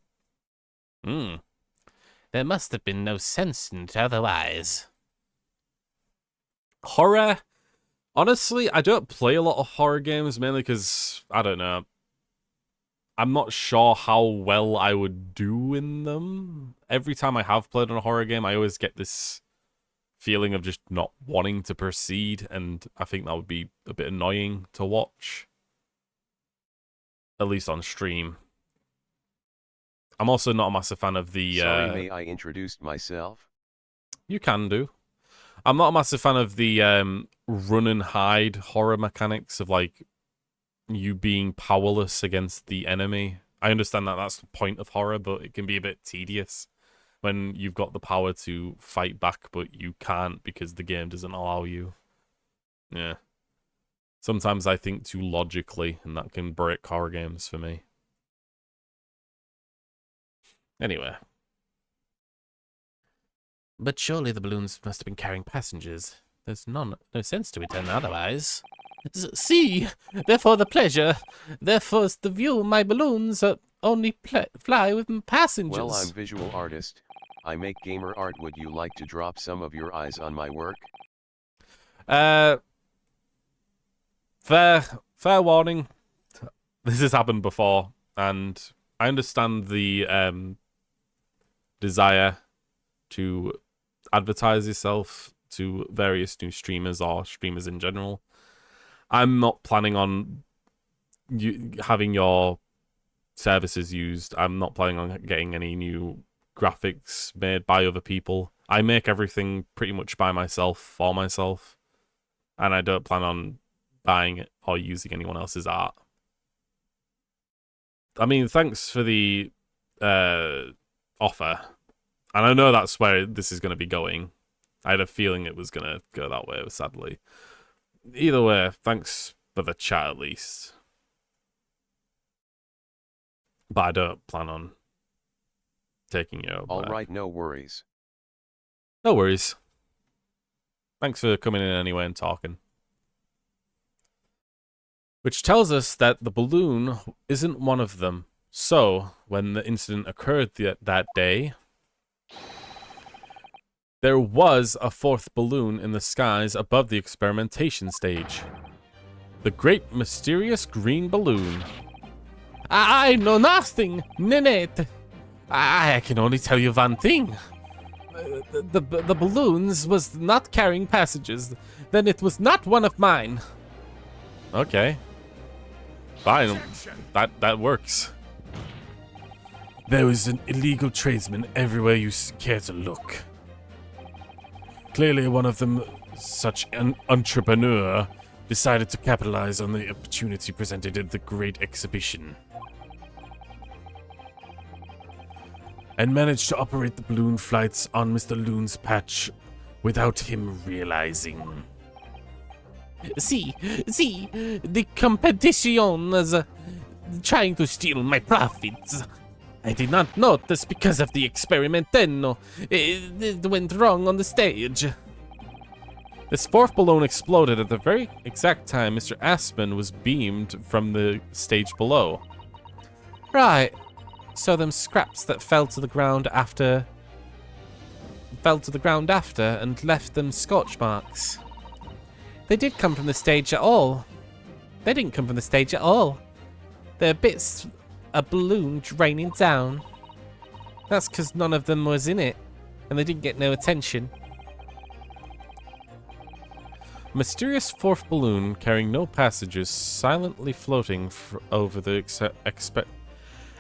There must have been no sense in it otherwise. Horror? Honestly, I don't play a lot of horror games, mainly because, I don't know, I'm not sure how well I would do in them. Every time I have played on a horror game, I always get this feeling of just not wanting to proceed, and I think that would be a bit annoying to watch. At least on stream. I'm also not a massive fan of the... Sorry, may I introduce myself? You can do. I'm not a massive fan of the run and hide horror mechanics of, like, you being powerless against the enemy. I understand that that's the point of horror, but it can be a bit tedious when you've got the power to fight back, but you can't because the game doesn't allow you. Yeah. Sometimes I think too logically, and that can break horror games for me. Anyway. But surely the balloons must have been carrying passengers. There's no sense to it otherwise. See, therefore the pleasure, therefore the view. My balloons only fly with passengers. Well, I'm visual artist. I make gamer art. Would you like to drop some of your eyes on my work? Fair warning. This has happened before, and I understand the desire to advertise yourself to various new streamers or streamers in general. I'm not planning on having your services used. I'm not planning on getting any new graphics made by other people. I make everything pretty much by myself, for myself, and I don't plan on buying it or using anyone else's art. I mean, thanks for the offer, and I know that's where this is going to be going. I had a feeling it was going to go that way, sadly. Either way, thanks for the chat at least. But I don't plan on taking you. All right, no worries. No worries. Thanks for coming in anyway and talking. Which tells us that the balloon isn't one of them. So, when the incident occurred that day, there was a fourth balloon in the skies above the experimentation stage. The great mysterious green balloon. I know nothing, Ninette. I can only tell you one thing. The balloons was not carrying passengers. Then it was not one of mine. Okay. Fine. That works. There was an illegal tradesman everywhere you care to look. Clearly one of them, such an entrepreneur, decided to capitalize on the opportunity presented at the great exhibition. And managed to operate the balloon flights on Mr. Loon's patch without him realizing. See, the competition is trying to steal my profits. I did not notice because of the experimenteno. It went wrong on the stage. This fourth balloon exploded at the very exact time Mr. Aspen was beamed from the stage below. Right. So them scraps that fell to the ground after and left them scorch marks. They did come from the stage at all. They didn't come from the stage at all. They're bits a balloon raining down. That's because none of them was in it, and they didn't get no attention. Mysterious fourth balloon carrying no passengers silently floating over the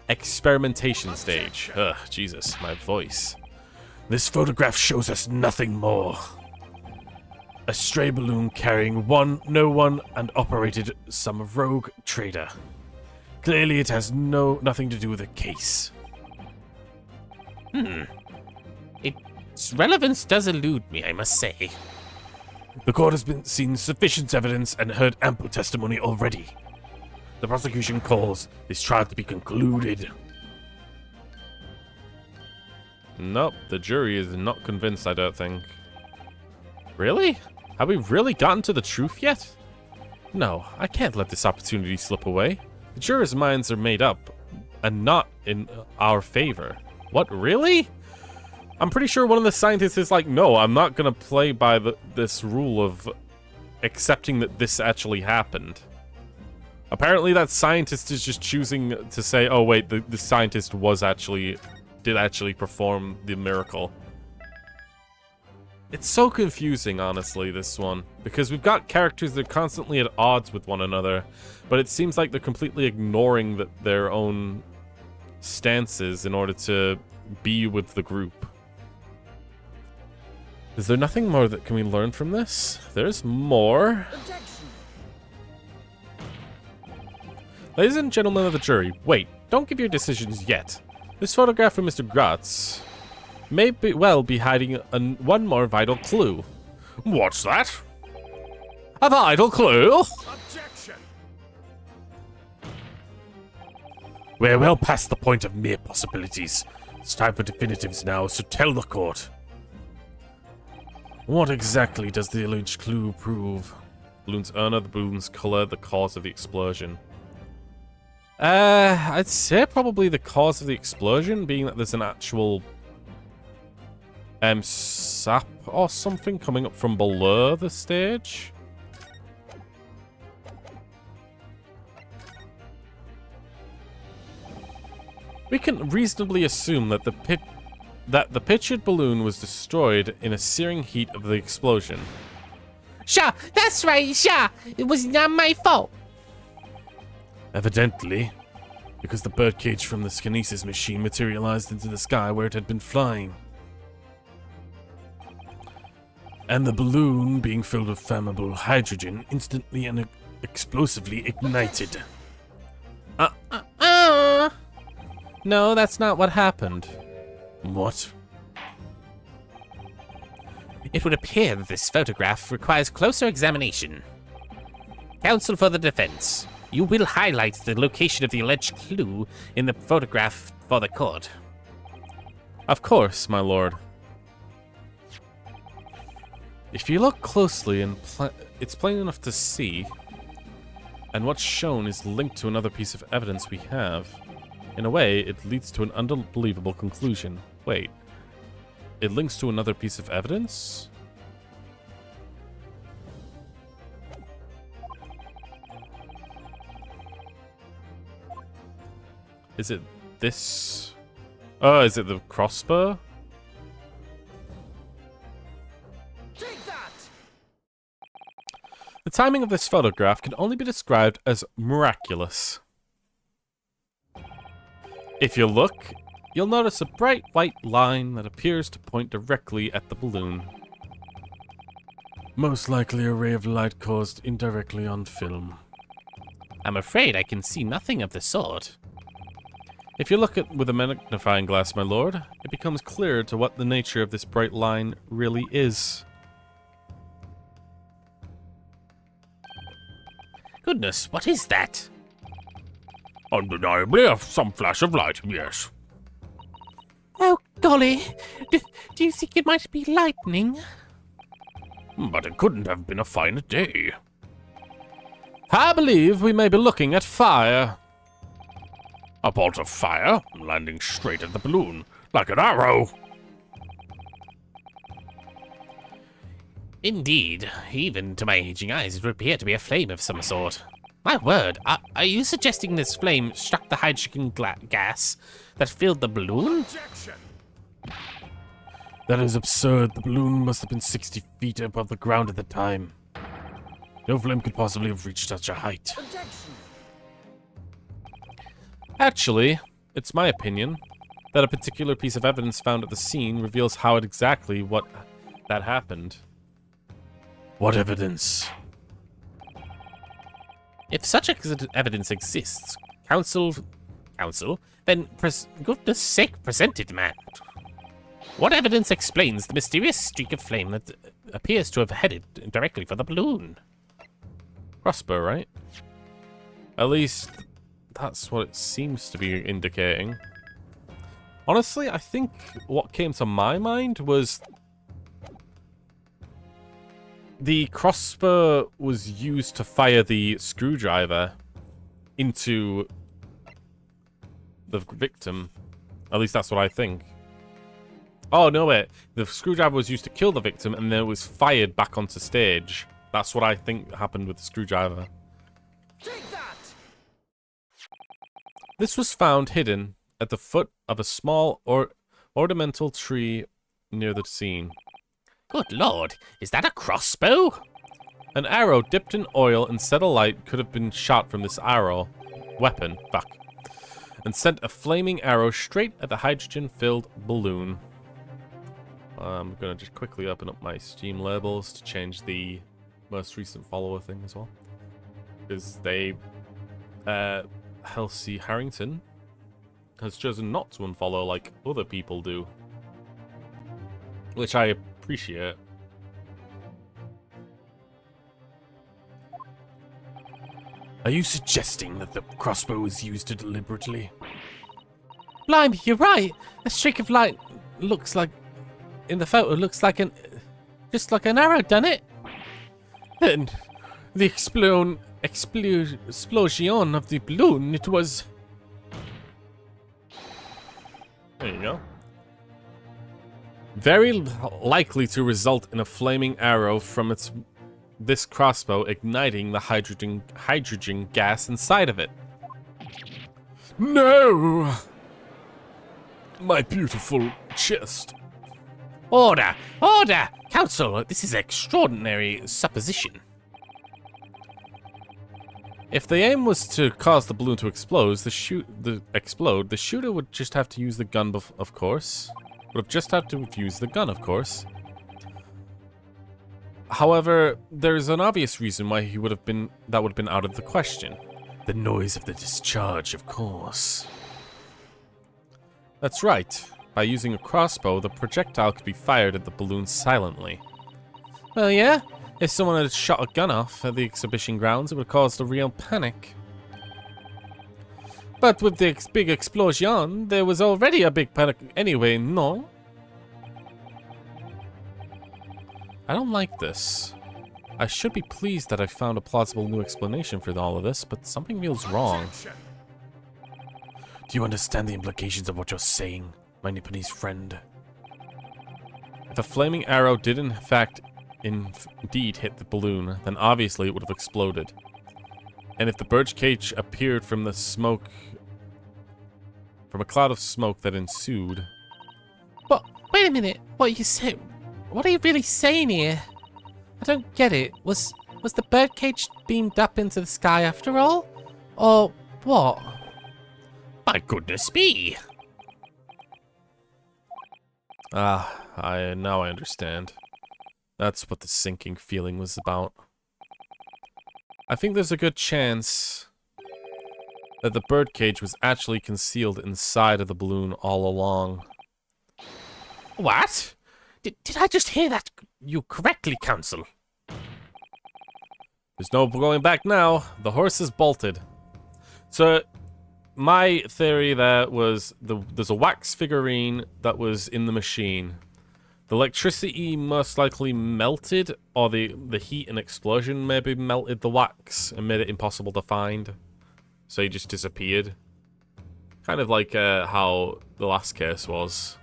experimentation stage. Ugh, Jesus, my voice. This photograph shows us nothing more. A stray balloon carrying no one and operated some rogue trader. Clearly it has nothing to do with the case. Its relevance does elude me, I must say. The court has seen sufficient evidence and heard ample testimony already. The prosecution calls this trial to be concluded. Nope, the jury is not convinced, I don't think. Really? Have we really gotten to the truth yet? No, I can't let this opportunity slip away. The jurors' minds are made up, and not in our favor. What, really? I'm pretty sure one of the scientists is like, no, I'm not gonna play by this rule of accepting that this actually happened. Apparently that scientist is just choosing to say, oh wait, the scientist did actually perform the miracle. It's so confusing, honestly, this one. Because we've got characters that are constantly at odds with one another, but it seems like they're completely ignoring their own stances in order to be with the group. Is there nothing more that can we learn from this? There's more. Objection. Ladies and gentlemen of the jury, wait, don't give your decisions yet. This photograph of Mr. Gratz may well be hiding one more vital clue. What's that? A vital clue? Objection! We're well past the point of mere possibilities. It's time for definitives now, so tell the court. What exactly does the alleged clue prove? Balloon's owner, the balloon's color, the cause of the explosion. I'd say probably the cause of the explosion, being that there's an actual sap or something coming up from below the stage. We can reasonably assume that the pictured balloon was destroyed in a searing heat of the explosion. Sure, that's right, sure. It was not my fault. Evidently, because the birdcage from the kinesis machine materialized into the sky where it had been flying. And the balloon, being filled with flammable hydrogen, instantly and explosively ignited. No, that's not what happened. What? It would appear that this photograph requires closer examination. Counsel for the defense, you will highlight the location of the alleged clue in the photograph for the court. Of course, my lord. If you look closely, and it's plain enough to see, and what's shown is linked to another piece of evidence we have. In a way, it leads to an unbelievable conclusion. Wait. It links to another piece of evidence? Is it this? Oh, is it the crossbow? Take that! The timing of this photograph can only be described as miraculous. If you look, you'll notice a bright white line that appears to point directly at the balloon. Most likely a ray of light caused indirectly on film. I'm afraid I can see nothing of the sort. If you look at with a magnifying glass, my lord, it becomes clearer to what the nature of this bright line really is. Goodness, what is that? Undeniably, some flash of light, yes. Oh, golly. Do you think it might be lightning? But it couldn't have been a finer day. I believe we may be looking at fire. A bolt of fire landing straight at the balloon, like an arrow. Indeed. Even to my aging eyes, it would appear to be a flame of some sort. My word, are you suggesting this flame struck the hydrogen gas that filled the balloon? Objection! That is absurd. The balloon must have been 60 feet above the ground at the time. No flame could possibly have reached such a height. Objection! Actually, it's my opinion that a particular piece of evidence found at the scene reveals how exactly what that happened. What evidence? If such evidence exists, counsel, then goodness sake, present it, man. What evidence explains the mysterious streak of flame that appears to have headed directly for the balloon? Crossbow, right? At least, that's what it seems to be indicating. Honestly, I think what came to my mind was the crossbow was used to fire the screwdriver into the victim. At least that's what I think. Oh, no, wait. The screwdriver was used to kill the victim, and then it was fired back onto stage. That's what I think happened with the screwdriver. Take that! This was found hidden at the foot of a small ornamental tree near the scene. Good lord, is that a crossbow? An arrow dipped in oil and set alight could have been shot from this weapon, and sent a flaming arrow straight at the hydrogen-filled balloon. I'm going to just quickly open up my Steam labels to change the most recent follower thing as well. Because they, Halsey Harrington has chosen not to unfollow like other people do. Which I appreciate. Are you suggesting that the crossbow was used deliberately? Blimey, you're right. A streak of light looks like, in the photo, looks like an Just like an arrow done it. Then, the explosion of the balloon, it was... There you go. Very likely to result in a flaming arrow from this crossbow igniting the hydrogen gas inside of it. No! My beautiful chest. Order! Order! Council, this is extraordinary supposition. If the aim was to cause the balloon to explode, the shooter would just have to use the gun, of course. Would have just had to use the gun, of course. However, there's an obvious reason why that would have been out of the question. The noise of the discharge, of course. That's right. By using a crossbow, the projectile could be fired at the balloon silently. Well, yeah. If someone had shot a gun off at the exhibition grounds, it would have caused a real panic. But with the big explosion, there was already a big panic anyway, no? I don't like this. I should be pleased that I found a plausible new explanation for all of this, but something feels wrong. Do you understand the implications of what you're saying, my Nipponese friend? If a flaming arrow did indeed hit the balloon, then obviously it would have exploded. And if the birdcage appeared from the smoke, from a cloud of smoke that ensued... What? Wait a minute. What are you really saying here? I don't get it. Was the birdcage beamed up into the sky after all? Or what? My goodness me! Now I understand. That's what the sinking feeling was about. I think there's a good chance that the birdcage was actually concealed inside of the balloon all along. What? Did I just hear that you correctly, Council? There's no going back now. The horse is bolted. So, my theory there was there's a wax figurine that was in the machine. The electricity most likely melted, or the heat and explosion maybe melted the wax and made it impossible to find. So he just disappeared. Kind of like how the last case was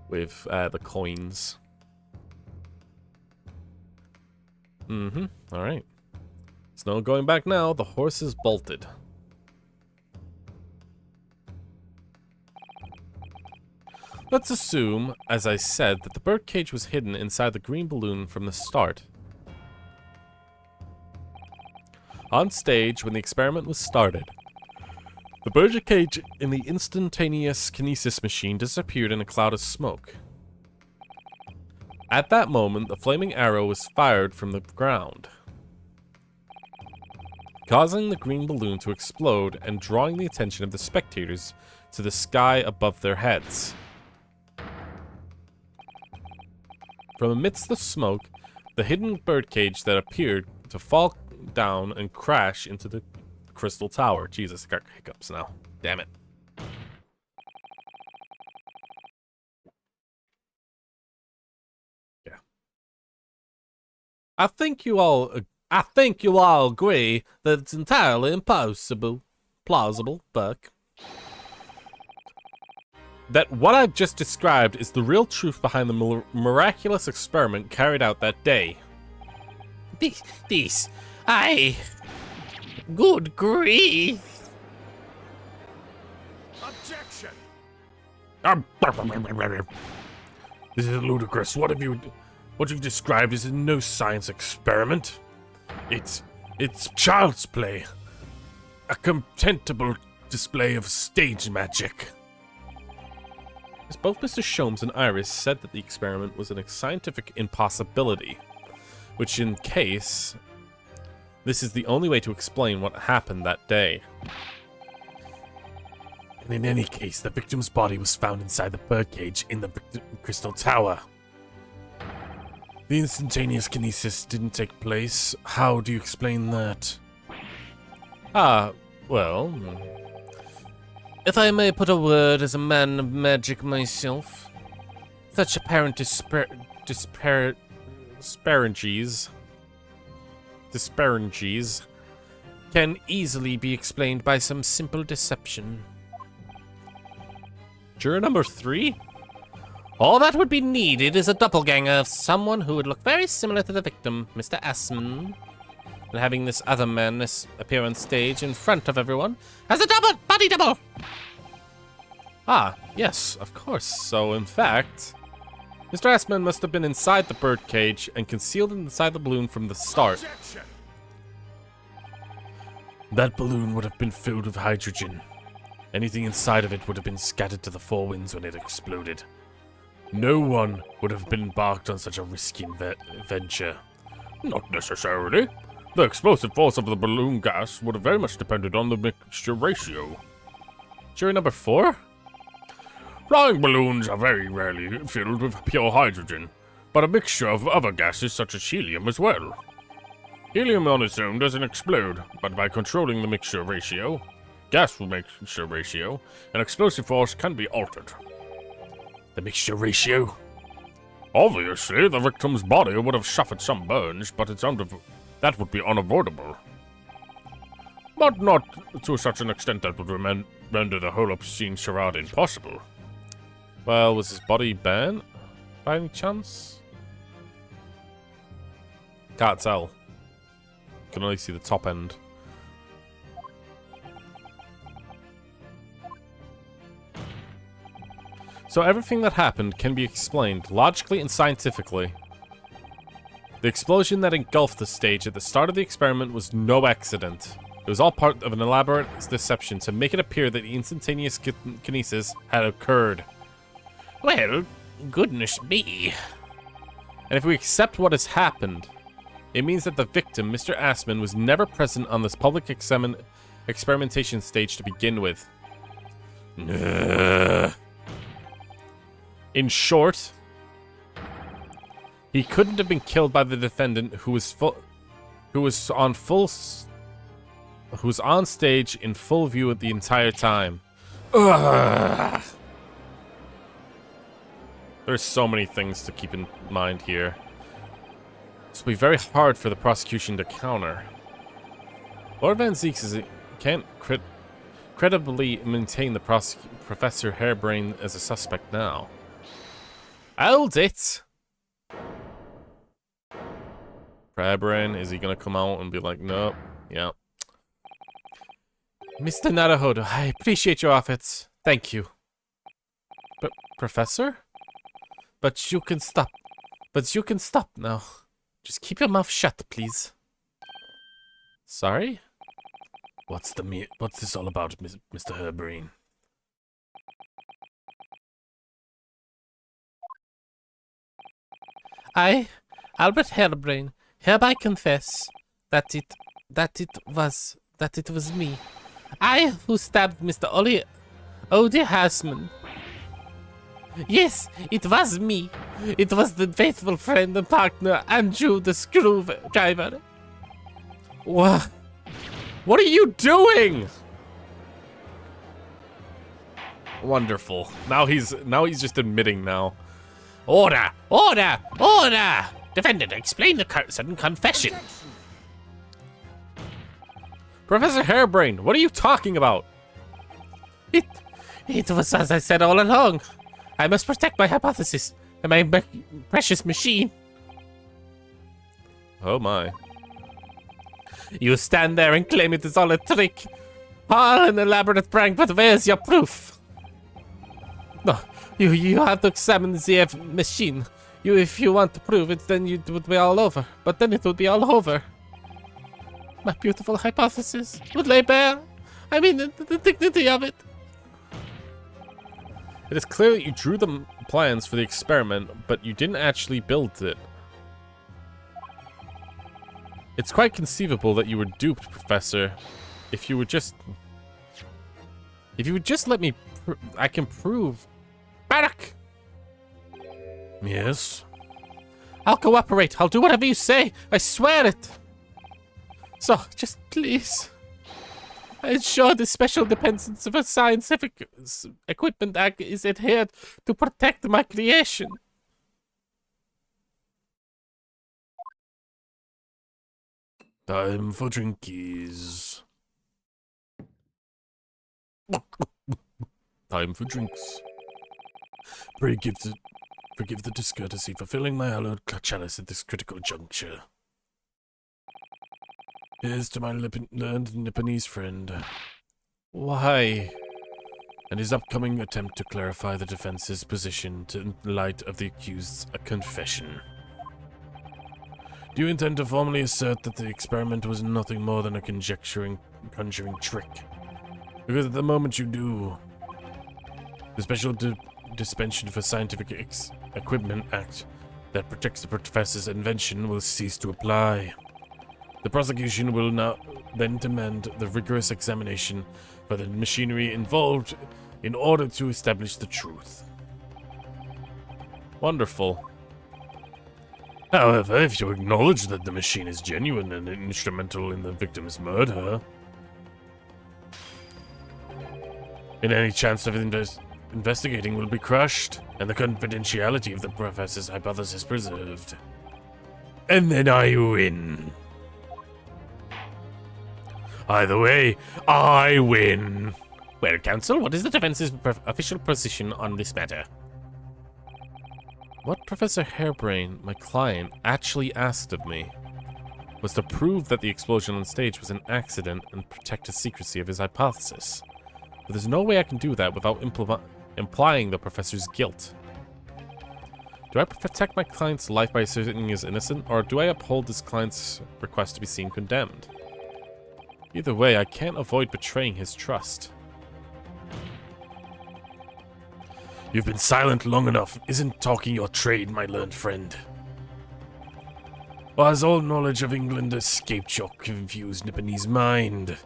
with the coins. Alright. There's no going back now. The horse is bolted. Let's assume, as I said, that the birdcage was hidden inside the green balloon from the start. On stage, when the experiment was started, the birdcage in the instantaneous kinesis machine disappeared in a cloud of smoke. At that moment, the flaming arrow was fired from the ground, causing the green balloon to explode and drawing the attention of the spectators to the sky above their heads. From amidst the smoke, the hidden birdcage that appeared to fall down and crash into the crystal tower. Jesus, I got hiccups now. Damn it. Yeah. I think you all agree that it's entirely plausible, Buck, that what I've just described is the real truth behind the miraculous experiment carried out that day. Good grief! Objection! This is ludicrous. What you've described is no science experiment. It's child's play. A contemptible display of stage magic. As both Mr. Sholmes and Iris said that the experiment was a scientific impossibility, which in case, this is the only way to explain what happened that day. And in any case, the victim's body was found inside the birdcage in the crystal tower. The instantaneous kinesis didn't take place. How do you explain that? Well... If I may put a word as a man of magic myself, such apparent disparities can easily be explained by some simple deception. Juror number 3? All that would be needed is a doppelganger of someone who would look very similar to the victim, Mr. Assman. And having this other man appear on stage in front of everyone as a body double! Ah, yes, of course. So, in fact, Mr. Assman must have been inside the birdcage and concealed inside the balloon from the start. Objection. That balloon would have been filled with hydrogen. Anything inside of it would have been scattered to the four winds when it exploded. No one would have been embarked on such a risky venture. Not necessarily. The explosive force of the balloon gas would have very much depended on the mixture ratio. Jury number 4? Flying balloons are very rarely filled with pure hydrogen, but a mixture of other gases such as helium as well. Helium on its own doesn't explode, but by controlling the mixture ratio, gas-mixture ratio, an explosive force can be altered. The mixture ratio? Obviously, the victim's body would have suffered some burns, but that would be unavoidable. But not to such an extent that would render the whole obscene charade impossible. Well, was his body burnt by any chance? Can't tell. Can only see the top end. So everything that happened can be explained logically and scientifically. The explosion that engulfed the stage at the start of the experiment was no accident. It was all part of an elaborate deception to make it appear that the instantaneous kinesis had occurred. Well, goodness me. And if we accept what has happened, it means that the victim, Mr. Assman, was never present on this public experimentation stage to begin with. In short, he couldn't have been killed by the defendant who was on stage in full view at the entire time. Ugh. There's so many things to keep in mind here. This will be very hard for the prosecution to counter. Lord Van Zieks can't credibly maintain the Professor Harebrain as a suspect now. Hold it! Harebrain, is he gonna come out and be like, nope, yeah. Mr. Naruhodo, I appreciate your efforts. Thank you. But, Professor? But you can stop. But you can stop now. Just keep your mouth shut, please. Sorry? What's this all about, Mr. Harebrain? I, Albert Harebrain, hereby confess that it was me. I who stabbed Mr. Odie Hassman. Yes, it was me. It was the faithful friend and partner, Andrew the screwdriver. What? What are you doing? Wonderful. Now he's just admitting now. Order! Order! Order! Defendant, explain the sudden confession. Professor Harebrain, what are you talking about? It was as I said all along. I must protect my hypothesis and my precious machine. Oh my. You stand there and claim it is all a trick. All an elaborate prank, but where's your proof? No, you have to examine the machine. If you want to prove it, then it would be all over. But then it would be all over. My beautiful hypothesis would lay bare. I mean, the dignity of it. It is clear that you drew the plans for the experiment, but you didn't actually build it. It's quite conceivable that you were duped, Professor. If you would just let me, I can prove. Barak! Yes? I'll cooperate. I'll do whatever you say. I swear it. So, just please. Ensure the special dependence of a scientific equipment act is adhered to protect my creation. Time for drinkies. Time for drinks. Forgive the discourtesy for filling my hallowed chalice at this critical juncture. Here's to my learned Nipponese friend. Why? And his upcoming attempt to clarify the defense's position in light of the accused's confession. Do you intend to formally assert that the experiment was nothing more than a conjuring trick? Because at the moment you do, the Special Dispensation for Scientific Equipment Act that protects the professor's invention will cease to apply. The prosecution will now then demand the rigorous examination for the machinery involved in order to establish the truth. Wonderful. However, if you acknowledge that the machine is genuine and instrumental in the victim's murder, in any chance of investigating will be crushed, and the confidentiality of the professor's hypothesis preserved. And then I win. Either way, I win. Well, counsel, what is the defense's official position on this matter? What Professor Harebrain, my client, actually asked of me was to prove that the explosion on stage was an accident and protect the secrecy of his hypothesis. But there's no way I can do that without implying the professor's guilt. Do I protect my client's life by asserting he is innocent, or do I uphold this client's request to be seen condemned? Either way, I can't avoid betraying his trust. You've been silent long enough. Isn't talking your trade, my learned friend? Or has all knowledge of England escaped your confused Nipponese mind?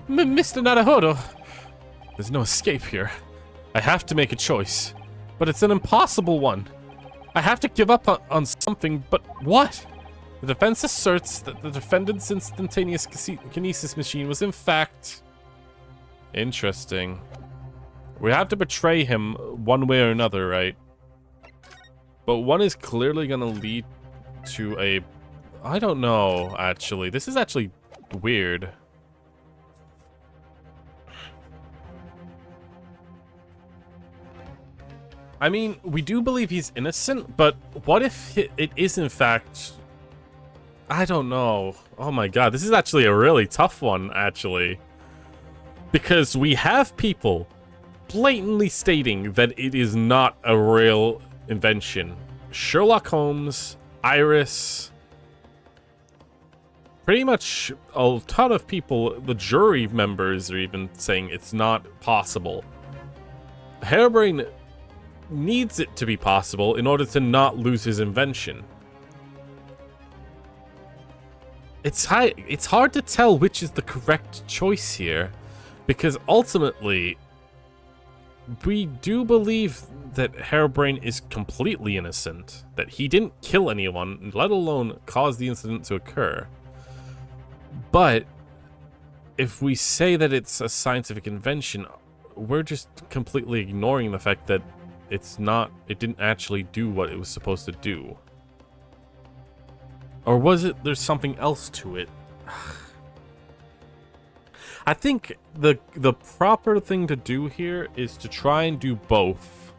Mr. Naruhodo, there's no escape here. I have to make a choice, but it's an impossible one. I have to give up on something, but what? The defense asserts that the defendant's instantaneous kinesis machine was in fact... Interesting. We have to betray him one way or another, right? But one is clearly gonna lead to a... I don't know, actually. This is actually weird. I mean, we do believe he's innocent, but what if it is in fact... I don't know. Oh my god, this is actually a really tough one, actually. Because we have people blatantly stating that it is not a real invention. Sherlock Holmes, Iris, pretty much a ton of people, the jury members are even saying it's not possible. Harebrain needs it to be possible in order to not lose his invention. It's hard to tell which is the correct choice here, because ultimately we do believe that Harebrain is completely innocent, that he didn't kill anyone, let alone cause the incident to occur. But if we say that it's a scientific invention, we're just completely ignoring the fact that it didn't actually do what it was supposed to do. Or was it there's something else to it? I think the proper thing to do here is to try and do both.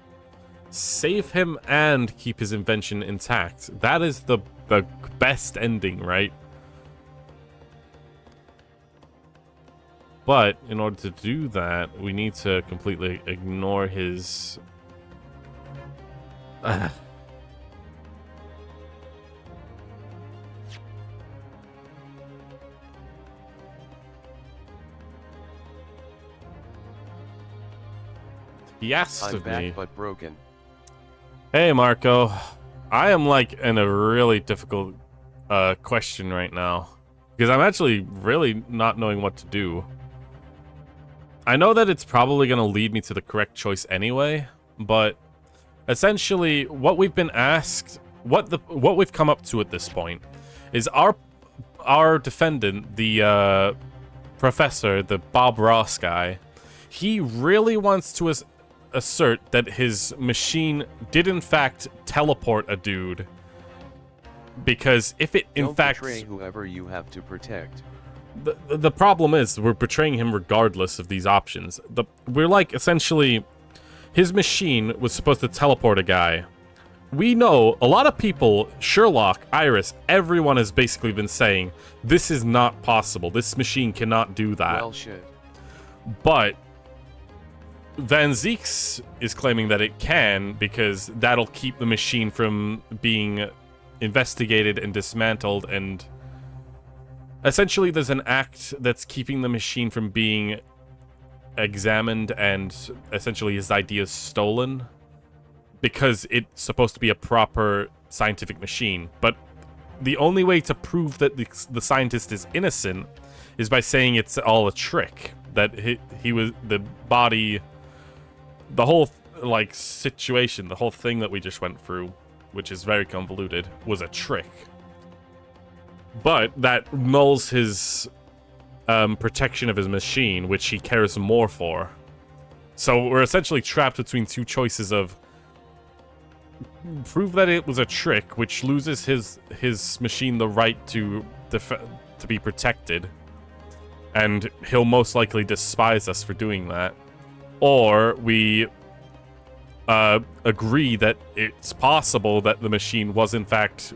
Save him and keep his invention intact. That is the best ending, right? But in order to do that, we need to completely ignore his... He asked I'm of back me. but broken. Hey, Marco. I am like in a really difficult question right now. Because I'm actually really not knowing what to do. I know that it's probably going to lead me to the correct choice anyway. But essentially, what we've been asked, what we've come up to at this point, is our defendant, the professor, the Bob Ross guy, he really wants to assert that his machine did in fact teleport a dude Because if it, in Don't fact... betray whoever you have to protect. The problem is, we're betraying him regardless of these options. We're like, essentially, his machine was supposed to teleport a guy. We know, a lot of people, Sherlock, Iris, everyone has basically been saying, this is not possible. This machine cannot do that. Well, shit. But Van Zieks is claiming that it can, because that'll keep the machine from being investigated and dismantled, and essentially there's an act that's keeping the machine from being examined and essentially his ideas stolen, because it's supposed to be a proper scientific machine. But the only way to prove that the scientist is innocent is by saying it's all a trick, that he was the body, the whole like situation, the whole thing that we just went through, which is very convoluted, was a trick. But that nulls his protection of his machine, which he cares more for. So we're essentially trapped between two choices of prove that it was a trick, which loses his machine the right to be protected, and he'll most likely despise us for doing that, or we agree that it's possible that the machine was in fact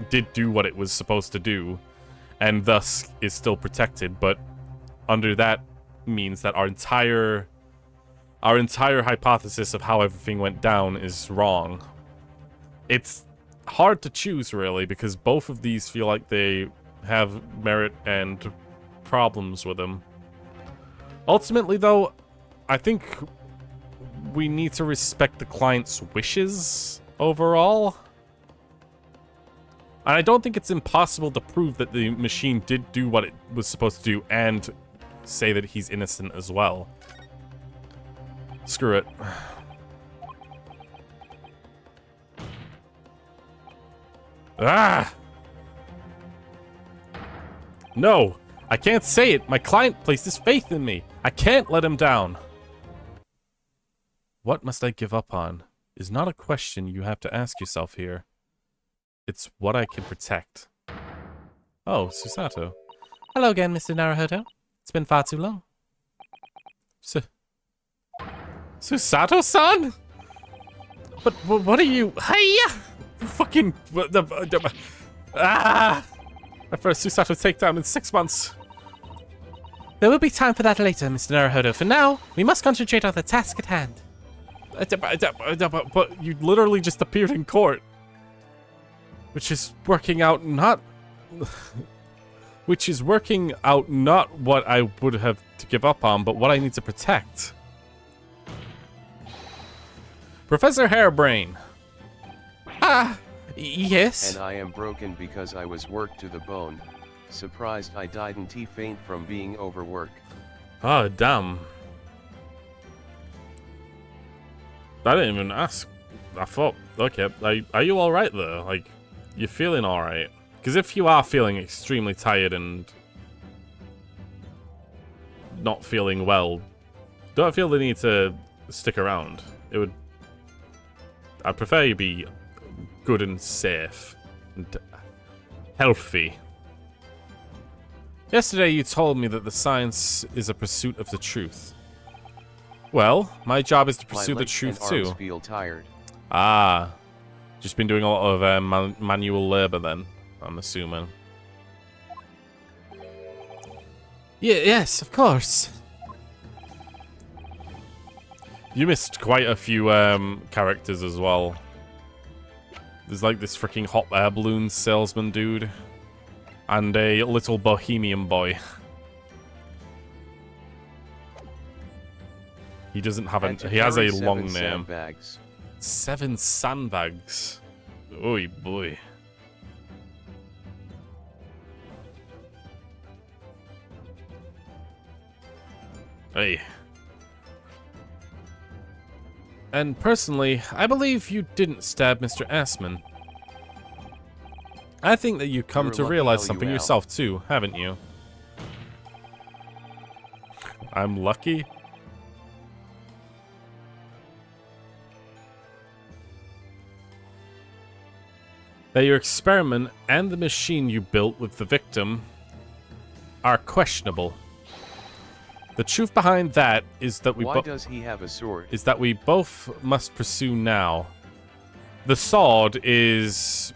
did do what it was supposed to do, and thus is still protected, but under that means that our entire hypothesis of how everything went down is wrong. It's hard to choose, really, because both of these feel like they have merit and problems with them. Ultimately, though, I think we need to respect the client's wishes overall. And I don't think it's impossible to prove that the machine did do what it was supposed to do and say that he's innocent as well. Screw it. Ah! No! I can't say it! My client placed his faith in me! I can't let him down! What must I give up on is not a question you have to ask yourself here. It's what I can protect. Oh, Susato. Hello again, Mr. Naruhodo. It's been far too long. Susato-san? But what are you... Hiya! Fucking... Ah! My first Susato takedown in 6 months. There will be time for that later, Mr. Naruhodo. For now, we must concentrate on the task at hand. But you literally just appeared in court. Which is working out not... Which is working out not what I would have to give up on, but what I need to protect. Professor Hairbrain. Ah, yes? And I am broken because I was worked to the bone. Surprised I didn't faint from being overworked. Oh, damn. I didn't even ask. I thought, okay, are you alright though? Like, you're feeling alright? Because if you are feeling extremely tired and not feeling well, don't feel the need to stick around. I'd prefer you be good and safe and healthy. Yesterday you told me that the science is a pursuit of the truth. Well, my job is to pursue the truth My legs and arms feel tired. Ah, just been doing a lot of manual labor then, I'm assuming. Yes, of course. You missed quite a few characters as well. There's like this freaking hot air balloon salesman dude. And a little bohemian boy. He doesn't have a... He has a long name. Sandbags. 7 sandbags. Oy boy. Hey. And personally, I believe you didn't stab Mr. Assman. I think that you've come You're to lucky realize how you something out. yourself too, haven't you? I'm lucky? that your experiment and the machine you built with the victim are questionable. The truth behind that is that Why does he have a sword? is that we both must pursue now. The sword is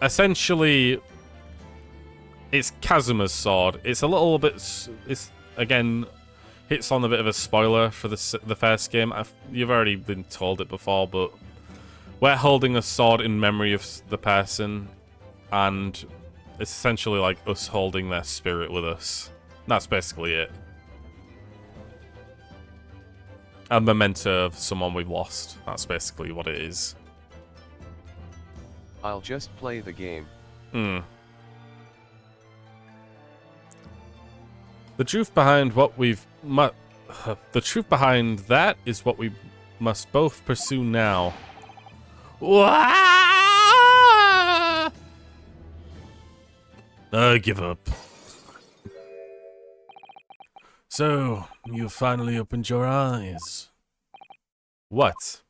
essentially it's Kazuma's sword. It's a little bit. It's again hits on a bit of a spoiler for the first game. You've already been told it before, but we're holding a sword in memory of the person, and it's essentially like us holding their spirit with us. That's basically it. A memento of someone we've lost. That's basically what it is. I'll just play the game. The truth behind what the truth behind that is what we must both pursue now. I give up. So, you finally opened your eyes. What?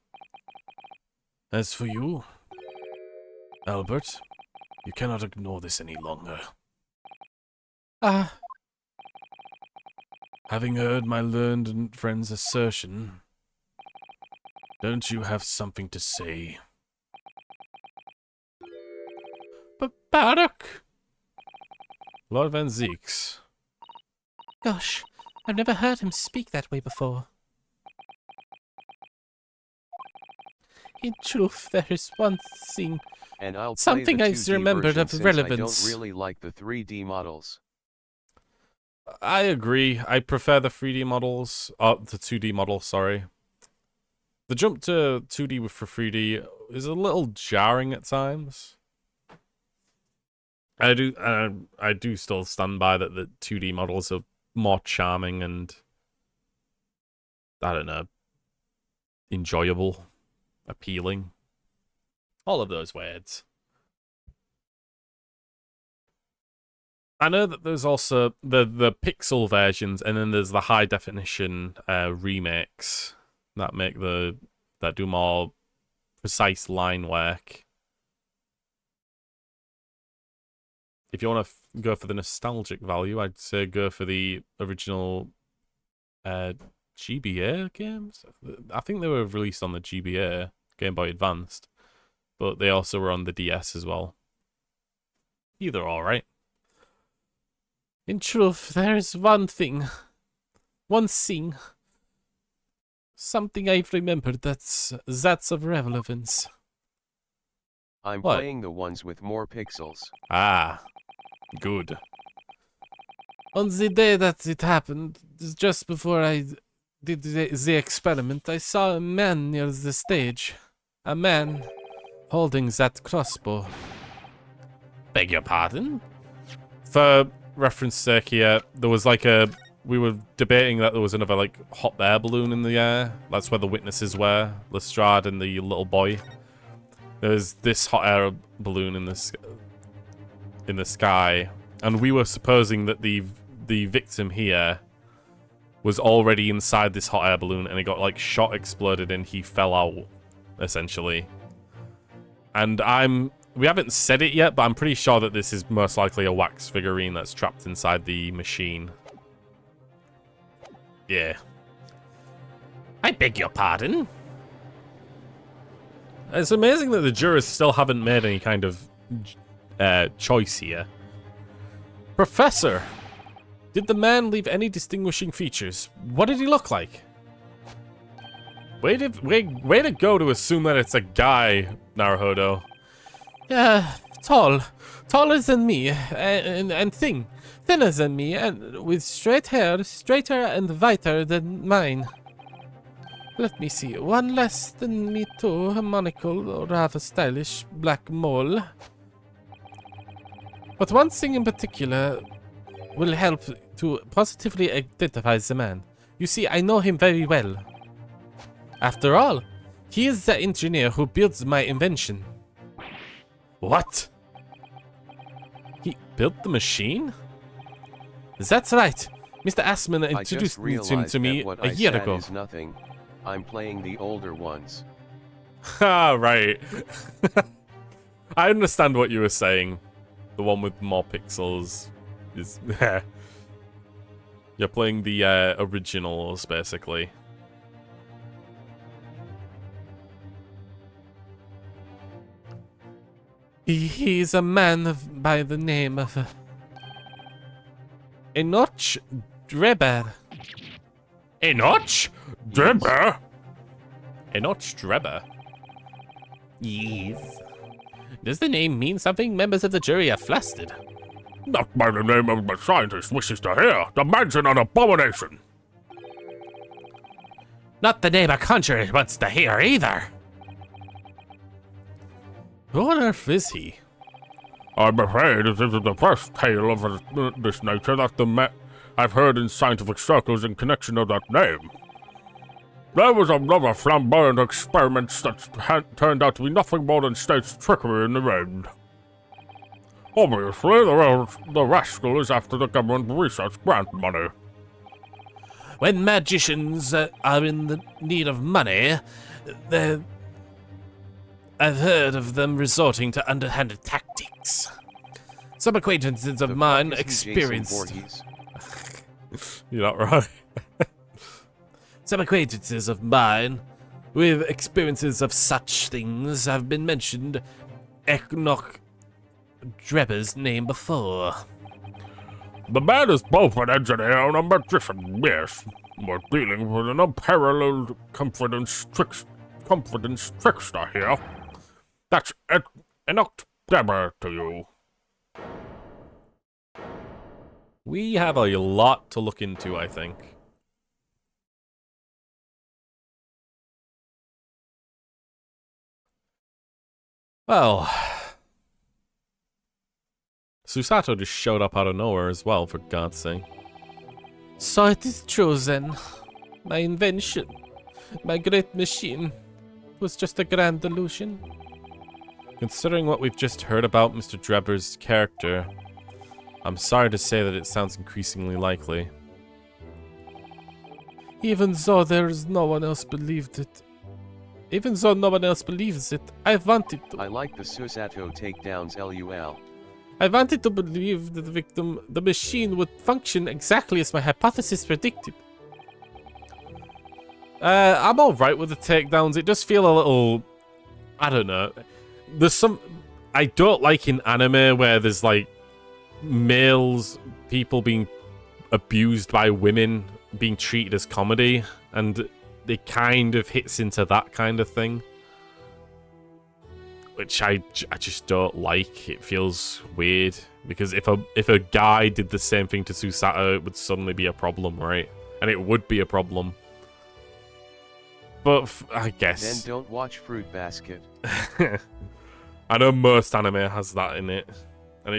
As for you, Albert, you cannot ignore this any longer. Having heard my learned friend's assertion, don't you have something to say? Barak! Lord Van Zeeks. Gosh, I've never heard him speak that way before. In truth, there is one thing, And I'll play something the I 2D remembered version of since relevance. I don't really like the 3D models. I agree. I prefer the 3D models. The 2D model, sorry. The jump to 2D for 3D is a little jarring at times. I do still stand by that the 2D models are more charming and, I don't know, enjoyable, appealing. All of those words. I know that there's also the pixel versions, and then there's the high definition remakes that do more precise line work. If you want to go for the nostalgic value, I'd say go for the original GBA games. I think they were released on the GBA, Game Boy Advanced, but they also were on the DS as well. Either alright. In truth, there is one thing, something I've remembered that's of relevance. I'm What? playing the ones with more pixels. Ah, good. On the day that it happened, just before I did the experiment, I saw a man near the stage. A man holding that crossbow. Beg your pardon? For reference sake here, there was like we were debating that there was another like hot air balloon in the air. That's where the witnesses were, Lestrade and the little boy. There's this hot air balloon in the sky, and we were supposing that the victim here was already inside this hot air balloon, and it got like shot, exploded, and he fell out, essentially. And we haven't said it yet, but I'm pretty sure that this is most likely a wax figurine that's trapped inside the machine. Yeah. I beg your pardon? It's amazing that the jurors still haven't made any kind of choice here. Professor, did the man leave any distinguishing features? What did he look like? Way to go to assume that it's a guy, Naruhodo. Taller than me, and thinner than me, and with straight hair, straighter and whiter than mine. Let me see, one less than me too, a monocle or rather stylish black mole. But one thing in particular will help to positively identify the man. You see, I know him very well. After all, he is the engineer who built my invention. What? He built the machine? That's right. Mr. Assman I introduced just him realized to me that what a I year said ago. is nothing. I'm playing the older ones. Ah, right. I understand what you were saying. The one with more pixels is... You're playing the originals, basically. He's a man by the name of Enoch Dreber. Enoch? Drebber? Enoch Drebber. Yes. Does the name mean something? Members of the jury are flustered. Not by the name of the scientist wishes to hear. The man's an abomination. Not the name a conjurer wants to hear either. Who on earth is he? I'm afraid this is the first tale of this nature that I've heard in scientific circles in connection of that name. There was another flamboyant experiment that turned out to be nothing more than state's trickery in the end. Obviously, the rascal is after the government research grant money. When magicians are in the need of money, I've heard of them resorting to underhanded tactics. Some acquaintances of mine experienced... You're not right. Some acquaintances of mine with experiences of such things have been mentioned Enoch Drebber's name before. The man is both an engineer and a magician, yes. We're dealing with an unparalleled confidence trickster here. That's Enoch Drebber to you. We have a lot to look into, I think. Well, Susato just showed up out of nowhere as well, for God's sake. So it is true then. My invention, my great machine, was just a grand illusion. Considering what we've just heard about Mr. Drebber's character, I'm sorry to say that it sounds increasingly likely. Even though there's no one else believed it. Even though no one else believes it, I wanted to. I like the Susato takedowns LUL. I wanted to believe that the machine would function exactly as my hypothesis predicted. I'm alright with the takedowns. It does feel a little... I don't know. There's some... I don't like in anime where there's like people being abused by women being treated as comedy, and it kind of hits into that kind of thing, which I just don't like. It feels weird, because if a guy did the same thing to Susato, it would suddenly be a problem, right? And it would be a problem. But I guess... Then don't watch Fruit Basket. I know most anime has that in it. And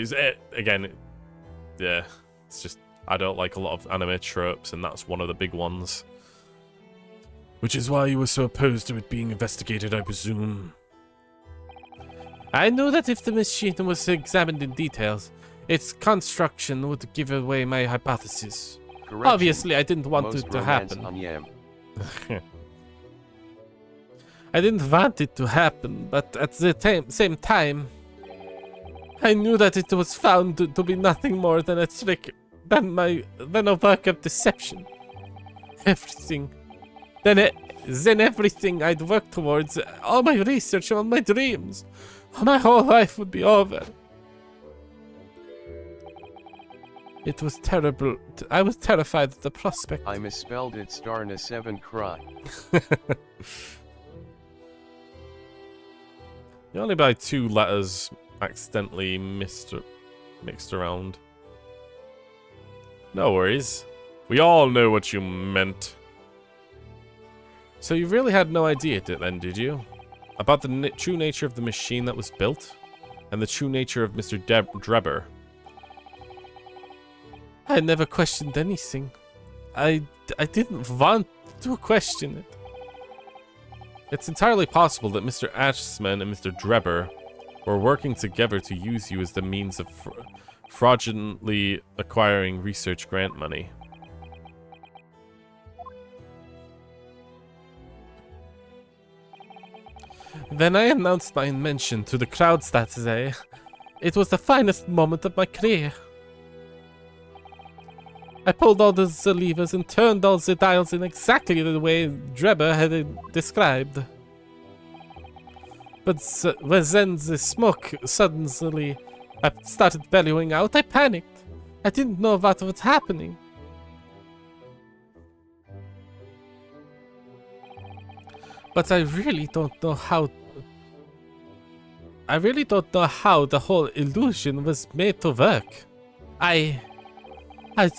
yeah, it's just, I don't like a lot of anime tropes, and that's one of the big ones. Which is why you were so opposed to it being investigated, I presume. I knew that if the machine was examined in details, its construction would give away my hypothesis. Correction. Obviously, I didn't want it to happen. I didn't want it to happen, but at the same time, I knew that it was found to be nothing more than a trick, than a work of deception. Everything. Then everything I'd worked towards, all my research, all my dreams, my whole life would be over. It was terrible. I was terrified at the prospect. I misspelled it Starna 7 cry. You only by 2 letters accidentally mixed around. No worries. We all know what you meant. So you really had no idea then, did you? About the true nature of the machine that was built? And the true nature of Mr. Drebber? I never questioned anything. I didn't want to question it. It's entirely possible that Mr. Ashman and Mr. Drebber were working together to use you as the means of fraudulently acquiring research grant money. When I announced my invention to the crowds that day, it was the finest moment of my career. I pulled all the levers and turned all the dials in exactly the way Drebber had it described. But when then the smoke suddenly started bellowing out, I panicked. I didn't know what was happening. But I really don't know how the whole illusion was made to work. I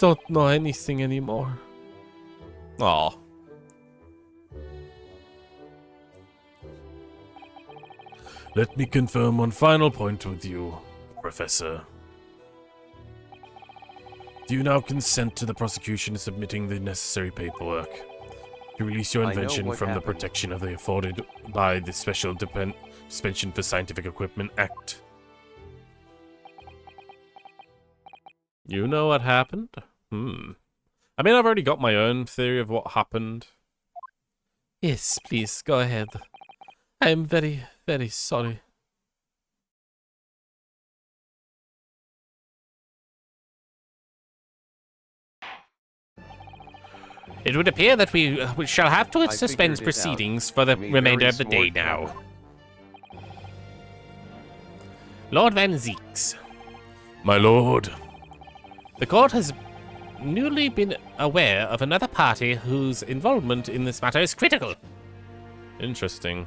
don't know anything anymore. Aw. Let me confirm one final point with you, Professor. Do you now consent to the prosecution submitting the necessary paperwork to release your I know invention what from the happened. protection of the afforded by the Special Suspension for Scientific Equipment Act? You know what happened? I mean, I've already got my own theory of what happened. Yes, please, go ahead. I am very, very sorry. It would appear that we shall have to I suspend figured it out. proceedings for the Me remainder very of the day smart now. clever. Lord Van Zeeks, My lord, the court has newly been aware of another party whose involvement in this matter is critical. Interesting.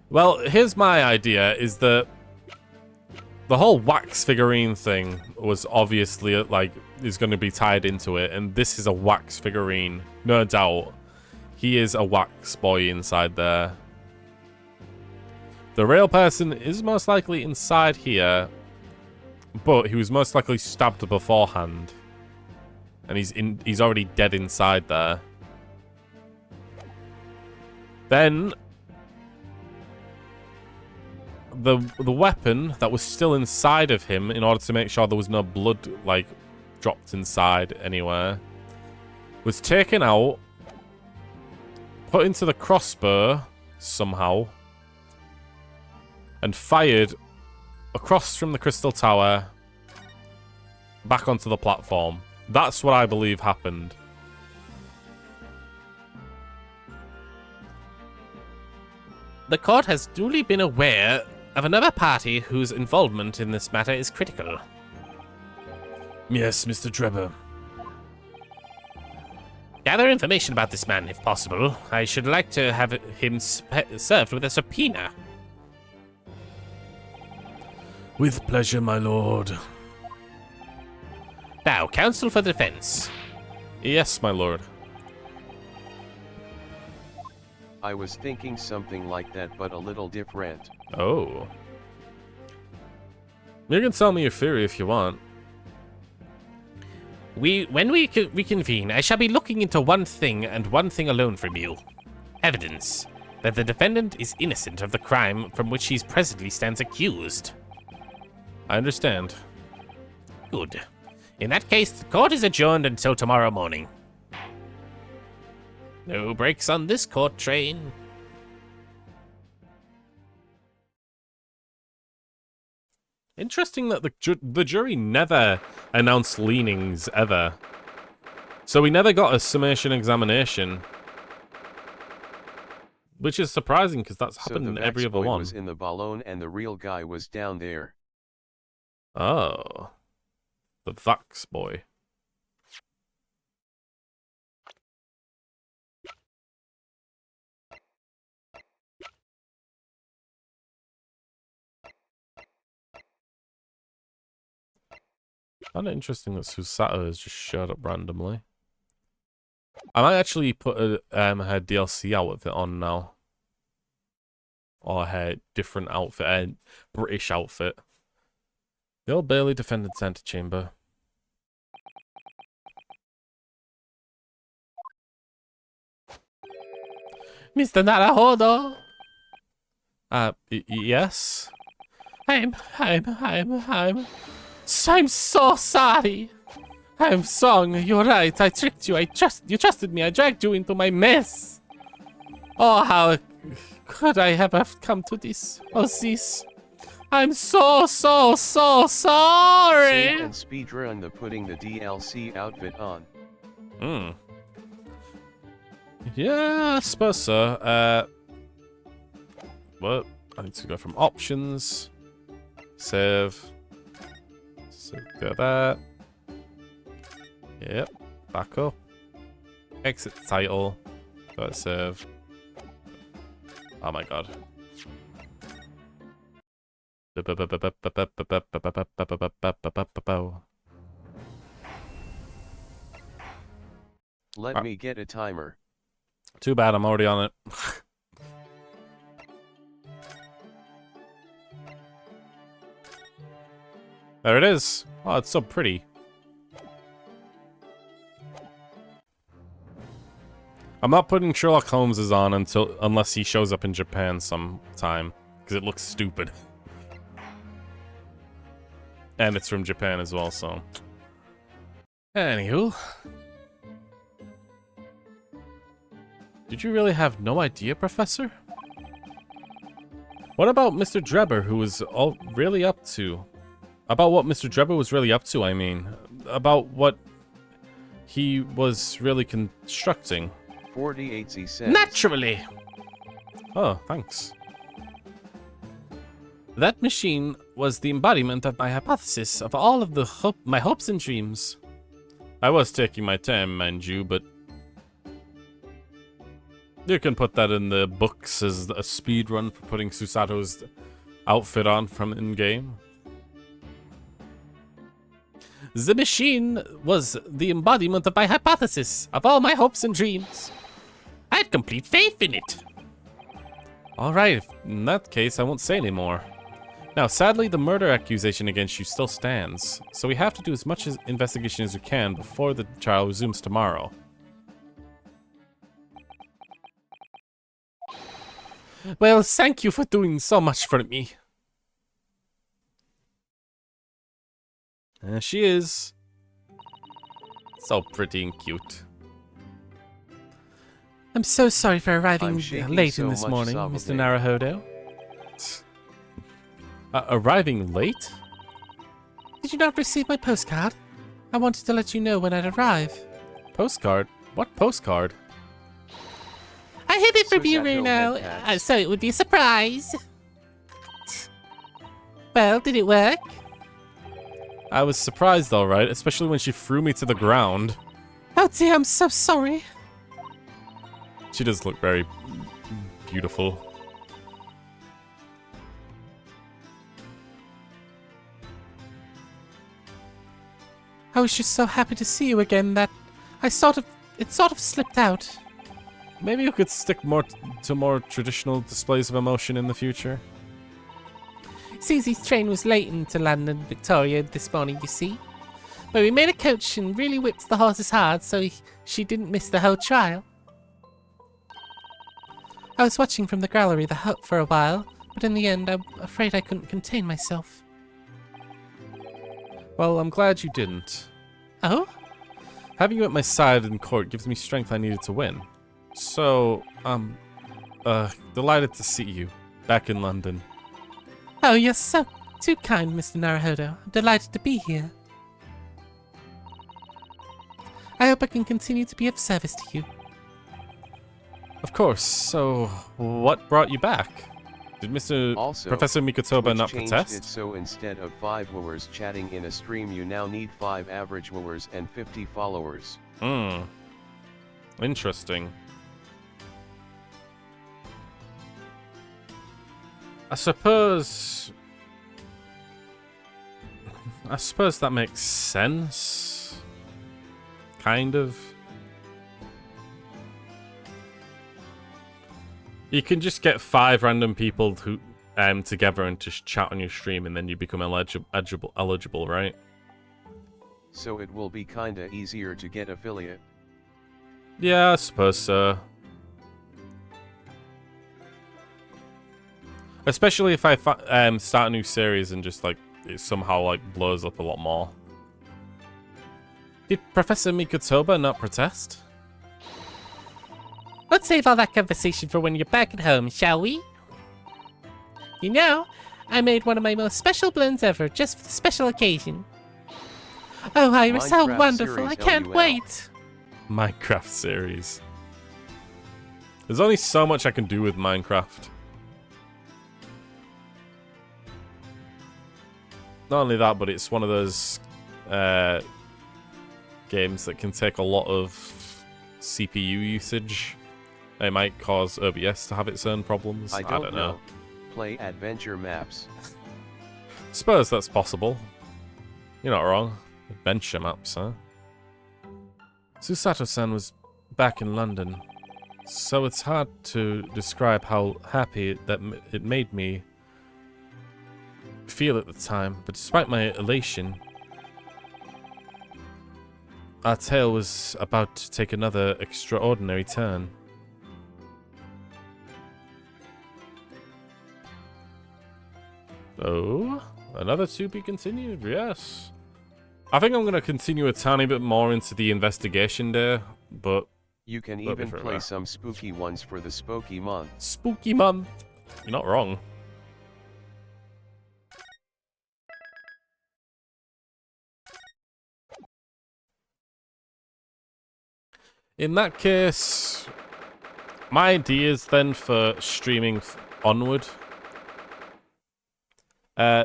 Well, here's my idea, is that the whole wax figurine thing was obviously, like, is going to be tied into it, and this is a wax figurine. No doubt. He is a wax boy inside there. The real person is most likely inside here, but he was most likely stabbed beforehand. And he's already dead inside there. Then the weapon that was still inside of him, in order to make sure there was no blood like dropped inside anywhere, was taken out, put into the crossbow somehow, and fired across from the crystal tower back onto the platform. That's what I believe happened. The court has duly been aware of another party whose involvement in this matter is critical. yes, Mr. Drebber. Gather information about this man, if possible. I should like to have him served with a subpoena. With pleasure, my lord. Now, counsel for the defense. Yes, my lord. I was thinking something like that, but a little different. Oh. You can tell me your theory if you want. When we reconvene, I shall be looking into one thing and one thing alone from you. Evidence that the defendant is innocent of the crime from which he presently stands accused. I understand. Good. In that case, the court is adjourned until tomorrow morning. No brakes on this court train. Interesting that the jury never announced leanings ever. So we never got a summation examination. Which is surprising because that's happened so in the every Vax other boy one. was in the balloon and the real guy was down there. Oh. The Vax boy. Kind of interesting that Susato has just showed up randomly. I might actually put her DLC outfit on now. Or her different outfit, her British outfit. The Old Bailey Defendant's Antechamber. Mr. Naruhodo, Yes? I'm so sorry. I'm wrong. You're right. I tricked you. You trusted me. I dragged you into my mess. Oh, could I ever come to this? Oh, this. I'm so sorry! Save and speedrun the putting the DLC outfit on. Hmm. Yeah, I suppose so. What? I need to go from options. Save. So go there. Yep. Back up. Exit title. Go to save. Oh my god. Let me get a timer. Too bad, I'm already on it. There it is. Oh, it's so pretty. I'm not putting Sherlock Holmes's on unless he shows up in Japan sometime, because it looks stupid. And it's from Japan as well, so. Anywho. Did you really have no idea, Professor? What about Mr. Drebber, who was all really up to? About what Mr. Drebber was really up to, I mean. About what he was really constructing. 48 says. Naturally! Oh, thanks. That machine was the embodiment of my hypothesis of all of my hopes and dreams. I was taking my time, mind you, but you can put that in the books as a speed run for putting Susato's outfit on from in-game. The machine was the embodiment of my hypothesis of all my hopes and dreams. I had complete faith in it. Alright, in that case, I won't say anymore. Now, sadly, the murder accusation against you still stands, so we have to do as much investigation as we can before the trial resumes tomorrow. Well, thank you for doing so much for me. There she is. So pretty and cute. I'm so sorry for arriving late so in this much morning, Saba Mr. Day. Naruhodo. Arriving late? Did you not receive my postcard? I wanted to let you know when I'd arrive. Postcard? What postcard? I hid it from you, Susato Bruno, headpats. so it would be a surprise. Well, did it work? I was surprised, alright, especially when she threw me to the ground. Oh dear, I'm so sorry. She does look very beautiful. I was just so happy to see you again that it sort of slipped out. Maybe you could stick more to more traditional displays of emotion in the future. Susie's train was late into London, Victoria this morning, you see. But we made a coach and really whipped the horses hard so she didn't miss the whole trial. I was watching from the gallery for a while, but in the end I'm afraid I couldn't contain myself. Well, I'm glad you didn't. Oh? Having you at my side in court gives me strength I needed to win. So, delighted to see you back in London. Oh, you're so too kind, Mr. Naruhodo. I'm delighted to be here. I hope I can continue to be of service to you. Of course. So, what brought you back? Did Also, Professor Mikotoba Twitch not changed protest? it so instead of 5 viewers chatting in a stream you now need 5 average viewers and 50 followers. Hmm. Interesting. I suppose that makes sense. Kind of. You can just get 5 random people who together and just chat on your stream, and then you become eligible, right? So it will be kinda easier to get affiliate. Yeah, I suppose so. Especially if I start a new series and just like it somehow like blows up a lot more. Did Professor Mikotoba not protest? Let's save all that conversation for when you're back at home, shall we? You know, I made one of my most special blends ever, just for the special occasion. Oh, Iris, how Minecraft wonderful! series I can't LUL. wait! Minecraft series. There's only so much I can do with Minecraft. Not only that, but it's one of those games that can take a lot of CPU usage. It might cause OBS to have its own problems. I don't know. Play adventure maps. Suppose that's possible. You're not wrong. Adventure maps, huh? Susato-san was back in London, so it's hard to describe how happy that it made me feel at the time, but despite my elation, our tale was about to take another extraordinary turn. Oh, another to be continued, yes. I think I'm going to continue a tiny bit more into the investigation there, but... You can Let me even figure play out. some spooky ones for the spooky month. Spooky month. You're not wrong. In that case, my ideas then for streaming onward.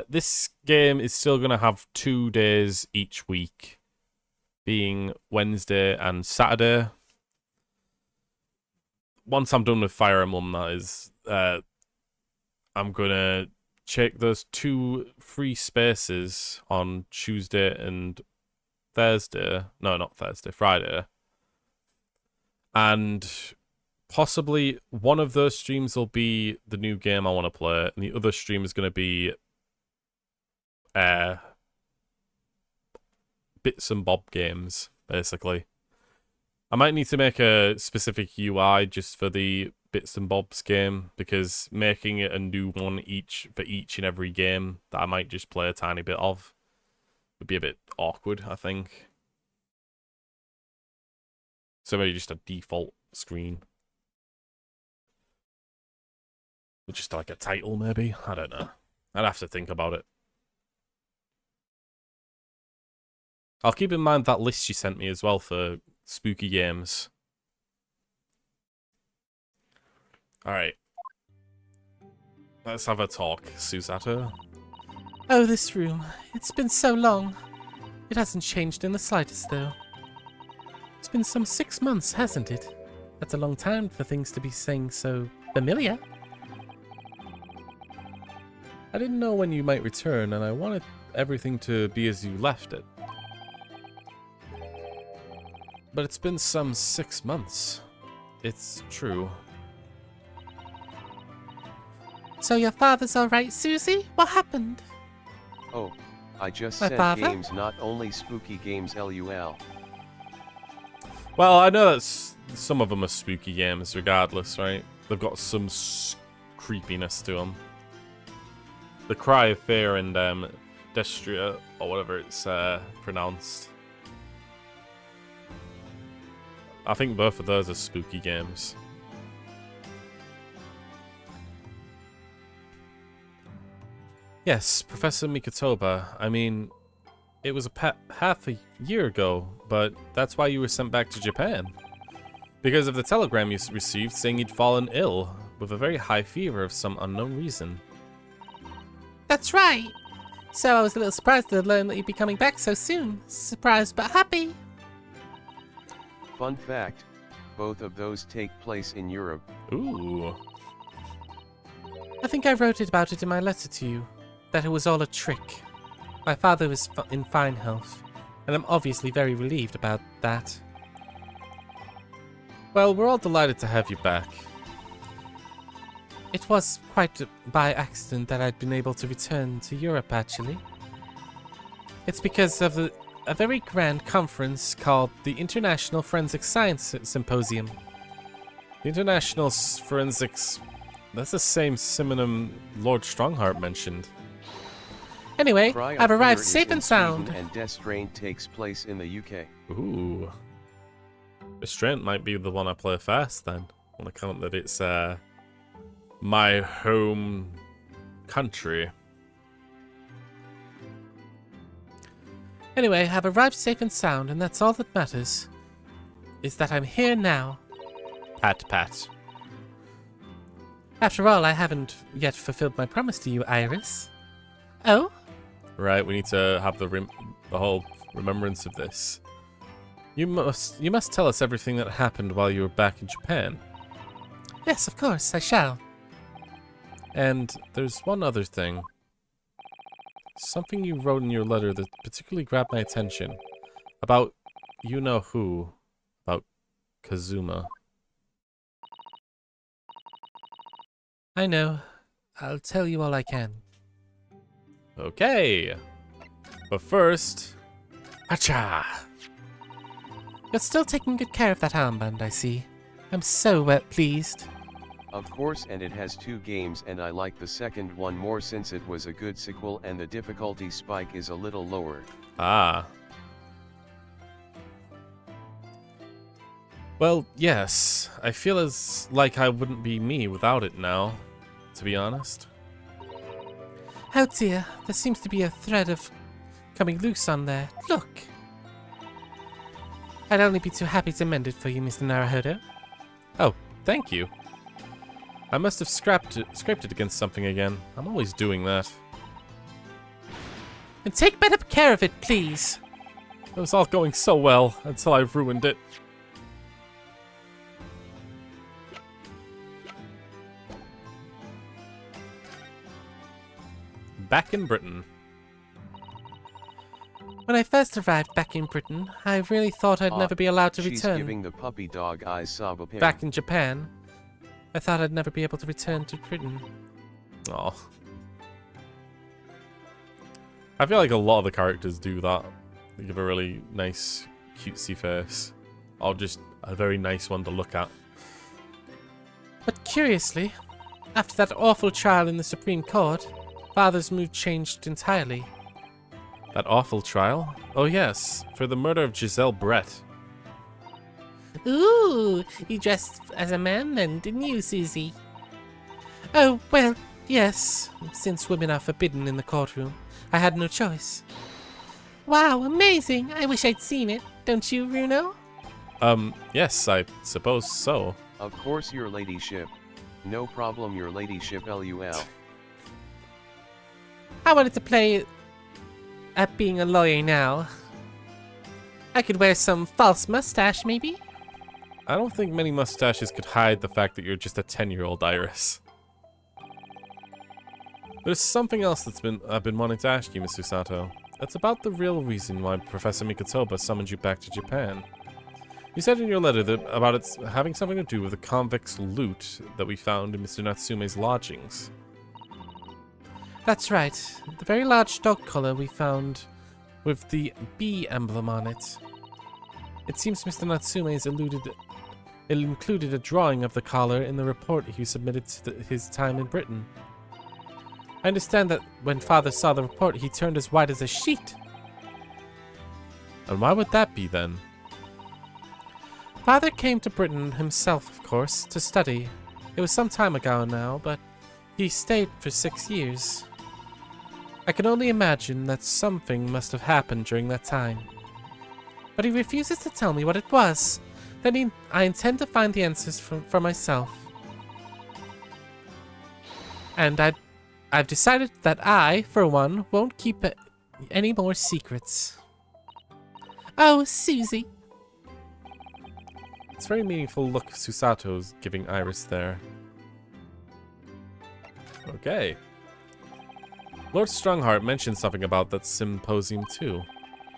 This game is still going to have 2 days each week, being Wednesday and Saturday. Once I'm done with Fire Emblem, that is, I'm going to check those 2 free spaces on Tuesday and Thursday. No, not Thursday, Friday. And possibly one of those streams will be the new game I want to play, and the other stream is going to be bits and bob games, basically. I might need to make a specific UI just for the bits and bobs game, because making it a new one for each and every game that I might just play a tiny bit of would be a bit awkward, I think. So maybe just a default screen. Or just like a title, maybe? I don't know. I'd have to think about it. I'll keep in mind that list you sent me as well for spooky games. Alright. Let's have a talk, Susato. Oh, this room. It's been so long. It hasn't changed in the slightest, though. It's been some 6 months, hasn't it? That's a long time for things to be saying so familiar. I didn't know when you might return, and I wanted everything to be as you left it. But it's been some 6 months. It's true. So your father's alright, Susie? What happened? Oh, I just My said father? games, not only spooky games LUL. Well, I know that some of them are spooky games, regardless, right? They've got some creepiness to them. The Cry of Fear and Destria, or whatever it's pronounced. I think both of those are spooky games. Yes, Professor Mikotoba. I mean, it was half a year ago, but that's why you were sent back to Japan. Because of the telegram you received saying you'd fallen ill with a very high fever of some unknown reason. That's right. So I was a little surprised to learn that you'd be coming back so soon. Surprised but happy. Fun fact, both of those take place in Europe. Ooh. I think I wrote about it in my letter to you. That it was all a trick. My father is in fine health, and I'm obviously very relieved about that. Well, we're all delighted to have you back. It was quite by accident that I'd been able to return to Europe, actually. It's because of a very grand conference called the International Forensic Science Symposium. The International Forensics... That's the same synonym Lord Strongheart mentioned. Anyway, Cry of I've arrived Fear is safe in and sound. Sweden, and Death Rain takes place in the UK. Ooh. Restraint might be the one I play first, then. on account that it's my home country. Anyway, I've arrived safe and sound, and that's all that matters. Is that I'm here now. Pat, pat. After all, I haven't yet fulfilled my promise to you, Iris. Oh? Right, we need to have the whole remembrance of this. You must tell us everything that happened while you were back in Japan. Yes, of course, I shall. And there's one other thing. Something you wrote in your letter that particularly grabbed my attention. About you-know-who. About Kazuma. I know. I'll tell you all I can. Okay. But first... Acha! You're still taking good care of that armband, I see. I'm so pleased. Of course, and it has 2 games, and I like the second one more since it was a good sequel and the difficulty spike is a little lower. Ah. Well, yes. I feel as like I wouldn't be me without it now, to be honest. Oh dear, there seems to be a thread of coming loose on there. Look! I'd only be too happy to mend it for you, Mr. Naruhodo. Oh, thank you. I must have scraped it against something again. I'm always doing that. And take better care of it, please. It was all going so well until I ruined it. Back in Britain. When I first arrived back in Britain, I really thought I'd never be allowed to She's return. giving the puppy dog eyes sob opinion. Back in Japan, I thought I'd never be able to return to Britain. Oh. I feel like a lot of the characters do that. They give a really nice, cutesy face. Or just a very nice one to look at. But curiously, after that awful trial in the Supreme Court, Father's mood changed entirely. That awful trial? Oh yes, for the murder of Giselle Brett. Ooh, you dressed as a man then, didn't you, Susie? Oh, well, yes. Since women are forbidden in the courtroom, I had no choice. Wow, amazing! I wish I'd seen it. Don't you, Bruno? Yes, I suppose so. Of course, your ladyship. No problem, your ladyship, LUL. I wanted to play at being a lawyer now. I could wear some false mustache, maybe? I don't think many mustaches could hide the fact that you're just a 10-year-old Iris. There's something else I've been wanting to ask you, Mr. Sato. It's about the real reason why Professor Mikotoba summoned you back to Japan. You said in your letter that about it having something to do with the convict's loot that we found in Mr. Natsume's lodgings. That's right. The very large dog collar we found with the bee emblem on it. It seems Mr. Natsume has included a drawing of the collar in the report he submitted to his time in Britain. I understand that when Father saw the report, he turned as white as a sheet. And why would that be then? Father came to Britain himself, of course, to study. It was some time ago now, but he stayed for 6 years. I can only imagine that something must have happened during that time. But he refuses to tell me what it was. Then I intend to find the answers for myself. And I've decided that I, for one, won't keep any more secrets. Oh, Susie. It's a very meaningful look Susato's giving Iris there. Okay. Lord Strongheart mentioned something about that symposium too.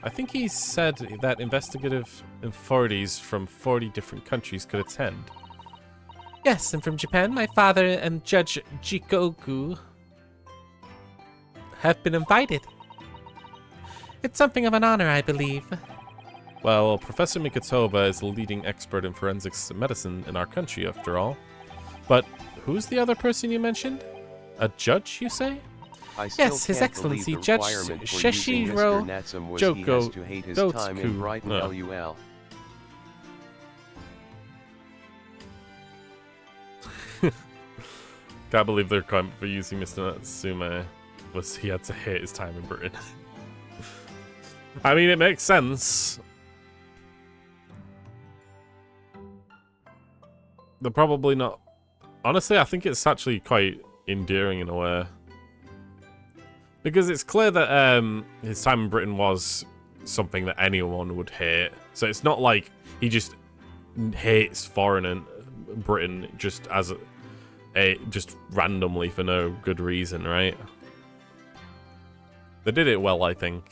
I think he said that investigative authorities from 40 different countries could attend. Yes, and from Japan, my father and Judge Jikoku have been invited. It's something of an honor, I believe. Well, Professor Mikotoba is the leading expert in forensics medicine in our country, after all. But who's the other person you mentioned? A judge, you say? I still Yes, His can't Excellency, believe the Judge requirement for using Sheshiro Mr. Natsum was Joko he has to hate his time in Dotsuku. Brighton, No. LUL. Can't believe their comment for using Mr. Natsume was he had to hate his time in Britain. I mean, it makes sense. They're probably not... Honestly, I think it's actually quite endearing in a way. Because it's clear that his time in Britain was something that anyone would hate. So it's not like he just hates foreign Britain just as just randomly for no good reason, right? They did it well, I think.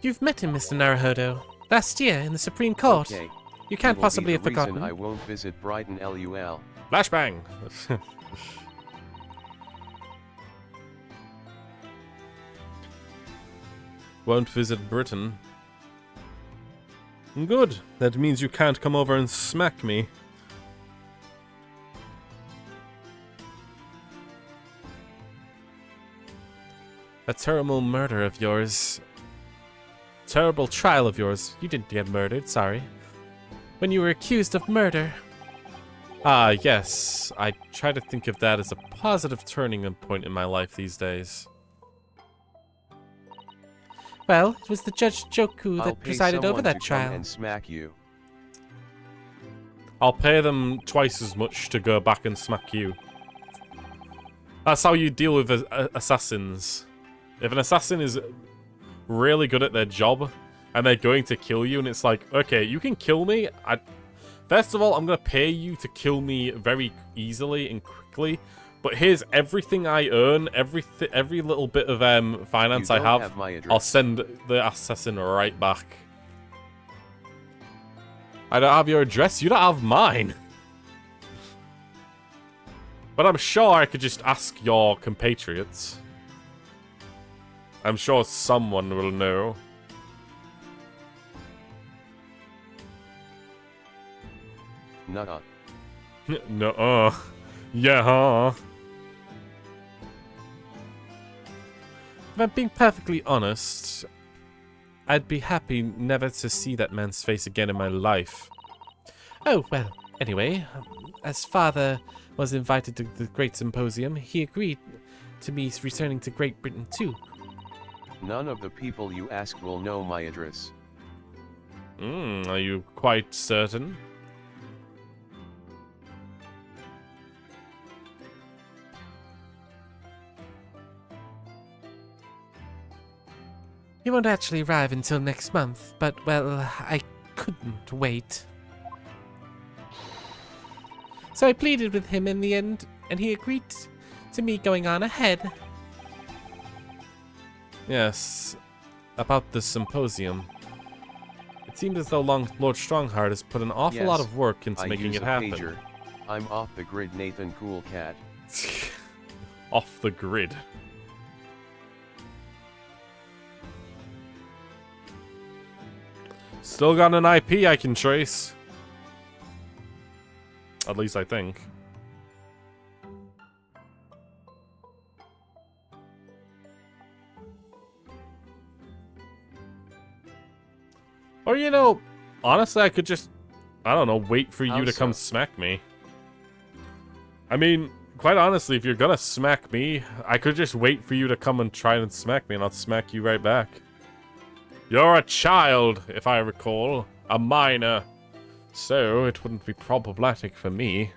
You've met him, Mr. Naruhodo. Last year in the Supreme Court. Okay. You can't He will be possibly the have forgotten. reason I won't visit Brighton LUL. Flashbang! Won't visit Britain. Good. That means you can't come over and smack me. A terrible murder of yours. Terrible trial of yours. You didn't get murdered, sorry. When you were accused of murder. Ah, yes. I try to think of that as a positive turning point in my life these days. Well, it was the Judge Joku I'll that pay presided over someone that to come trial. and smack you. I'll pay them twice as much to go back and smack you. That's how you deal with assassins. If an assassin is really good at their job and they're going to kill you and it's like, okay, you can kill me. First of all, I'm going to pay you to kill me very easily and quickly. But here's everything I earn, every little bit of finance I have, my address. I'll send the assassin right back. I don't have your address, you don't have mine. But I'm sure I could just ask your compatriots. I'm sure someone will know. Nuh-uh. No. Yeah, huh? If I'm being perfectly honest, I'd be happy never to see that man's face again in my life. Oh, well, anyway, as father was invited to the Great Symposium, he agreed to me returning to Great Britain too. None of the people you ask will know my address. Are you quite certain? He won't actually arrive until next month, but, well, I couldn't wait. So I pleaded with him in the end, and he agreed to me going on ahead. Yes, about the symposium. It seems as though Lord Strongheart has put an awful lot Yes, of work into I making use it a happen. pager. I'm off the grid, Nathan Cool Cat. Off the grid. Still got an IP I can trace. At least I think. Or, you know, honestly, I could just, I don't know, wait for you How to come so? smack me. I mean, quite honestly, if you're gonna smack me, I could just wait for you to come and try and smack me, and I'll smack you right back. You're a child, if I recall. A minor. So, it wouldn't be problematic for me.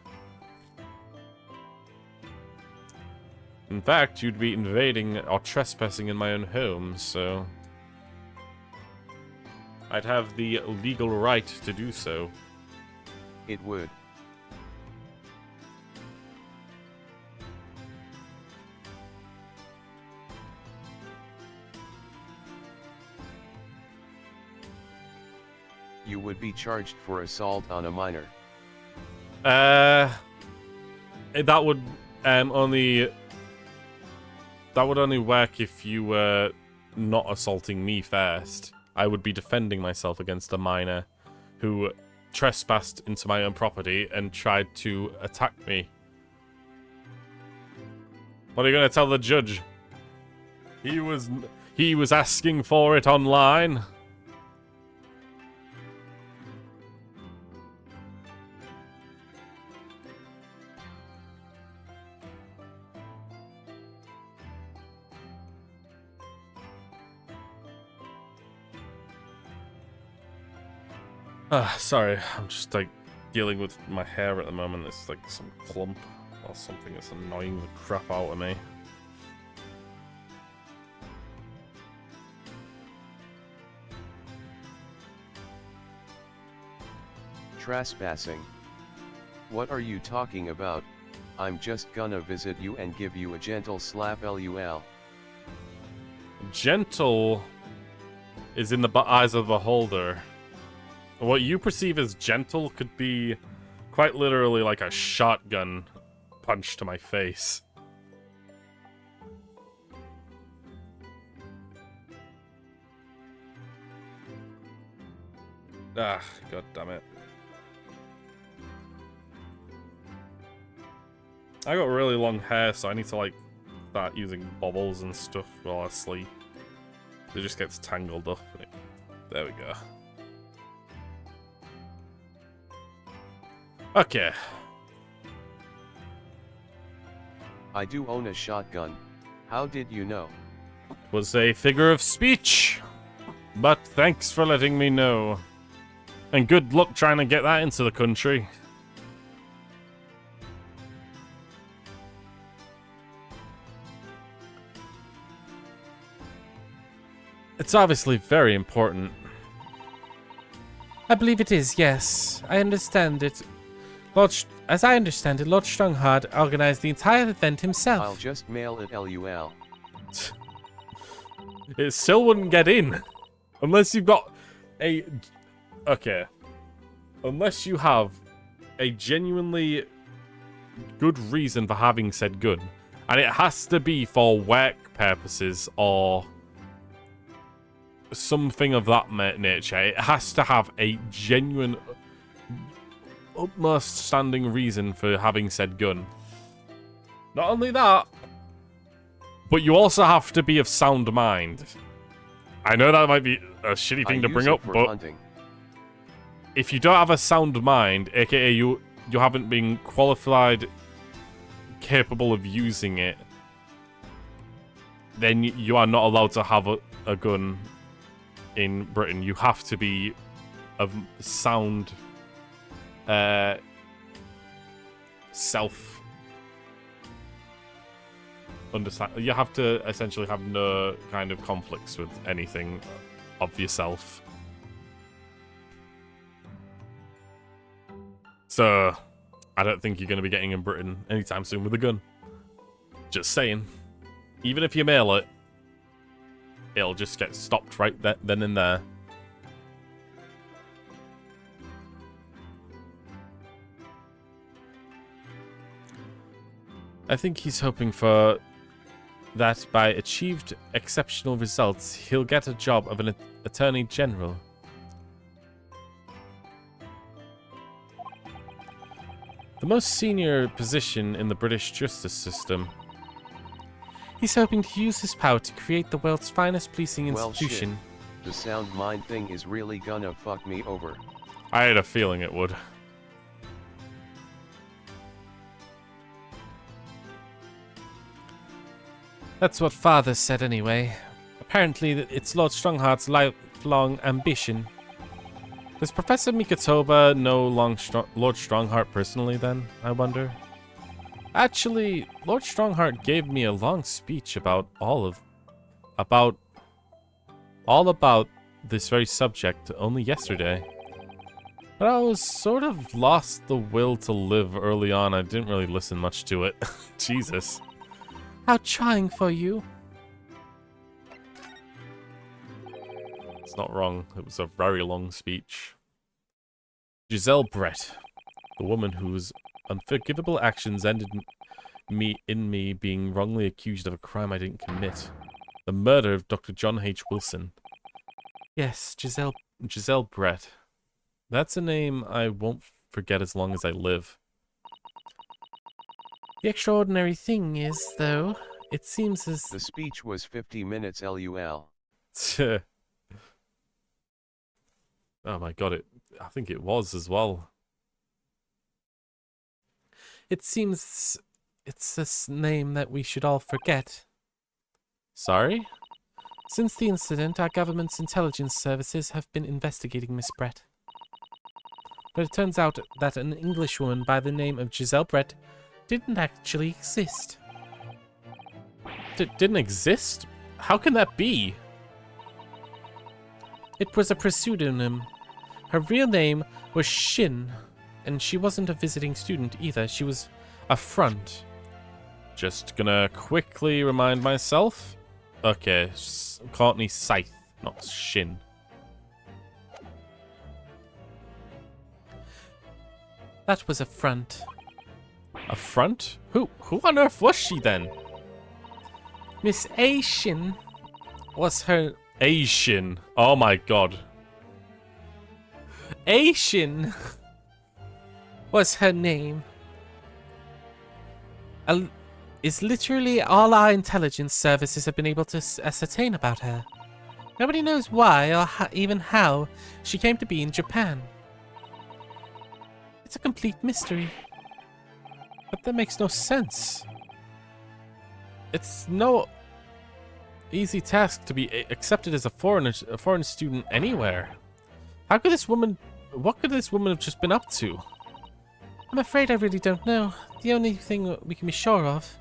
In fact, you'd be invading or trespassing in my own home, so... I'd have the legal right to do so. It would. You would be charged for assault on a minor. That would only work if you were not assaulting me first. I would be defending myself against a minor who trespassed into my own property and tried to attack me. What are you gonna tell the judge? He was asking for it online. Sorry, I'm just like dealing with my hair at the moment. It's like some clump or something that's annoying the crap out of me. Trespassing. What are you talking about? I'm just gonna visit you and give you a gentle slap lol. Gentle is in the eyes of the beholder. What you perceive as gentle could be quite literally like a shotgun punch to my face. Ah, god damn it. I got really long hair, so I need to like start using bobbles and stuff while I sleep. It just gets tangled up. There we go. Okay. I do own a shotgun. How did you know? Was a figure of speech. But thanks for letting me know. And good luck trying to get that into the country. It's obviously very important. I believe it is, yes. I understand it. As I understand it, Lord Strongheart organized the entire event himself. I'll just mail it lol. It still wouldn't get in. Unless you've got a... Okay. Unless you have a genuinely good reason for having said gun. And it has to be for work purposes or something of that nature. It has to have a genuine, utmost standing reason for having said gun. Not only that, but you also have to be of sound mind. I know that might be a shitty thing to bring up, but hunting. If you don't have a sound mind, aka you haven't been qualified, capable of using it, then you are not allowed to have a gun in Britain. You have to be of sound, self understand. You have to essentially have no kind of conflicts with anything of yourself. So, I don't think you're going to be getting in Britain anytime soon with a gun. Just saying. Even if you mail it, it'll just get stopped right then and there. I think he's hoping for that by achieved exceptional results, he'll get a job of an attorney general. The most senior position in the British justice system. He's hoping to use his power to create the world's finest policing Well, institution. shit. The sound mind thing is really gonna fuck me over. I had a feeling it would. That's what Father said anyway. Apparently it's Lord Strongheart's lifelong ambition. Does Professor Mikotoba know Lord Strongheart personally then, I wonder? Actually, Lord Strongheart gave me a long speech about all about this very subject only yesterday. But I was sort of lost the will to live early on. I didn't really listen much to it. Jesus. How trying for you. It's not wrong. It was a very long speech. Giselle Brett, the woman whose unforgivable actions ended in me being wrongly accused of a crime I didn't commit. The murder of Dr. John H. Wilson. Yes, Giselle Brett. That's a name I won't forget as long as I live. The extraordinary thing is, though, it seems as... The speech was 50 minutes lol. Oh my god, I think it was as well. It seems it's this name that we should all forget. Sorry? Since the incident, our government's intelligence services have been investigating Miss Brett. But it turns out that an Englishwoman by the name of Giselle Brett didn't actually exist. Didn't exist? How can that be? It was a pseudonym. Her real name was Shin, and she wasn't a visiting student either. She was a front. Just gonna quickly remind myself. Okay, Courtney Scythe, not Shin. That was a front. A front? Who on earth was she then? Miss A. Shin was her... Asian. Oh my god. A. Shin was her name. Is literally all our intelligence services have been able to ascertain about her. Nobody knows why or even how she came to be in Japan. It's a complete mystery. But that makes no sense. It's no easy task to be accepted as a foreign student anywhere. How could this woman... What could this woman have just been up to? I'm afraid I really don't know. The only thing we can be sure of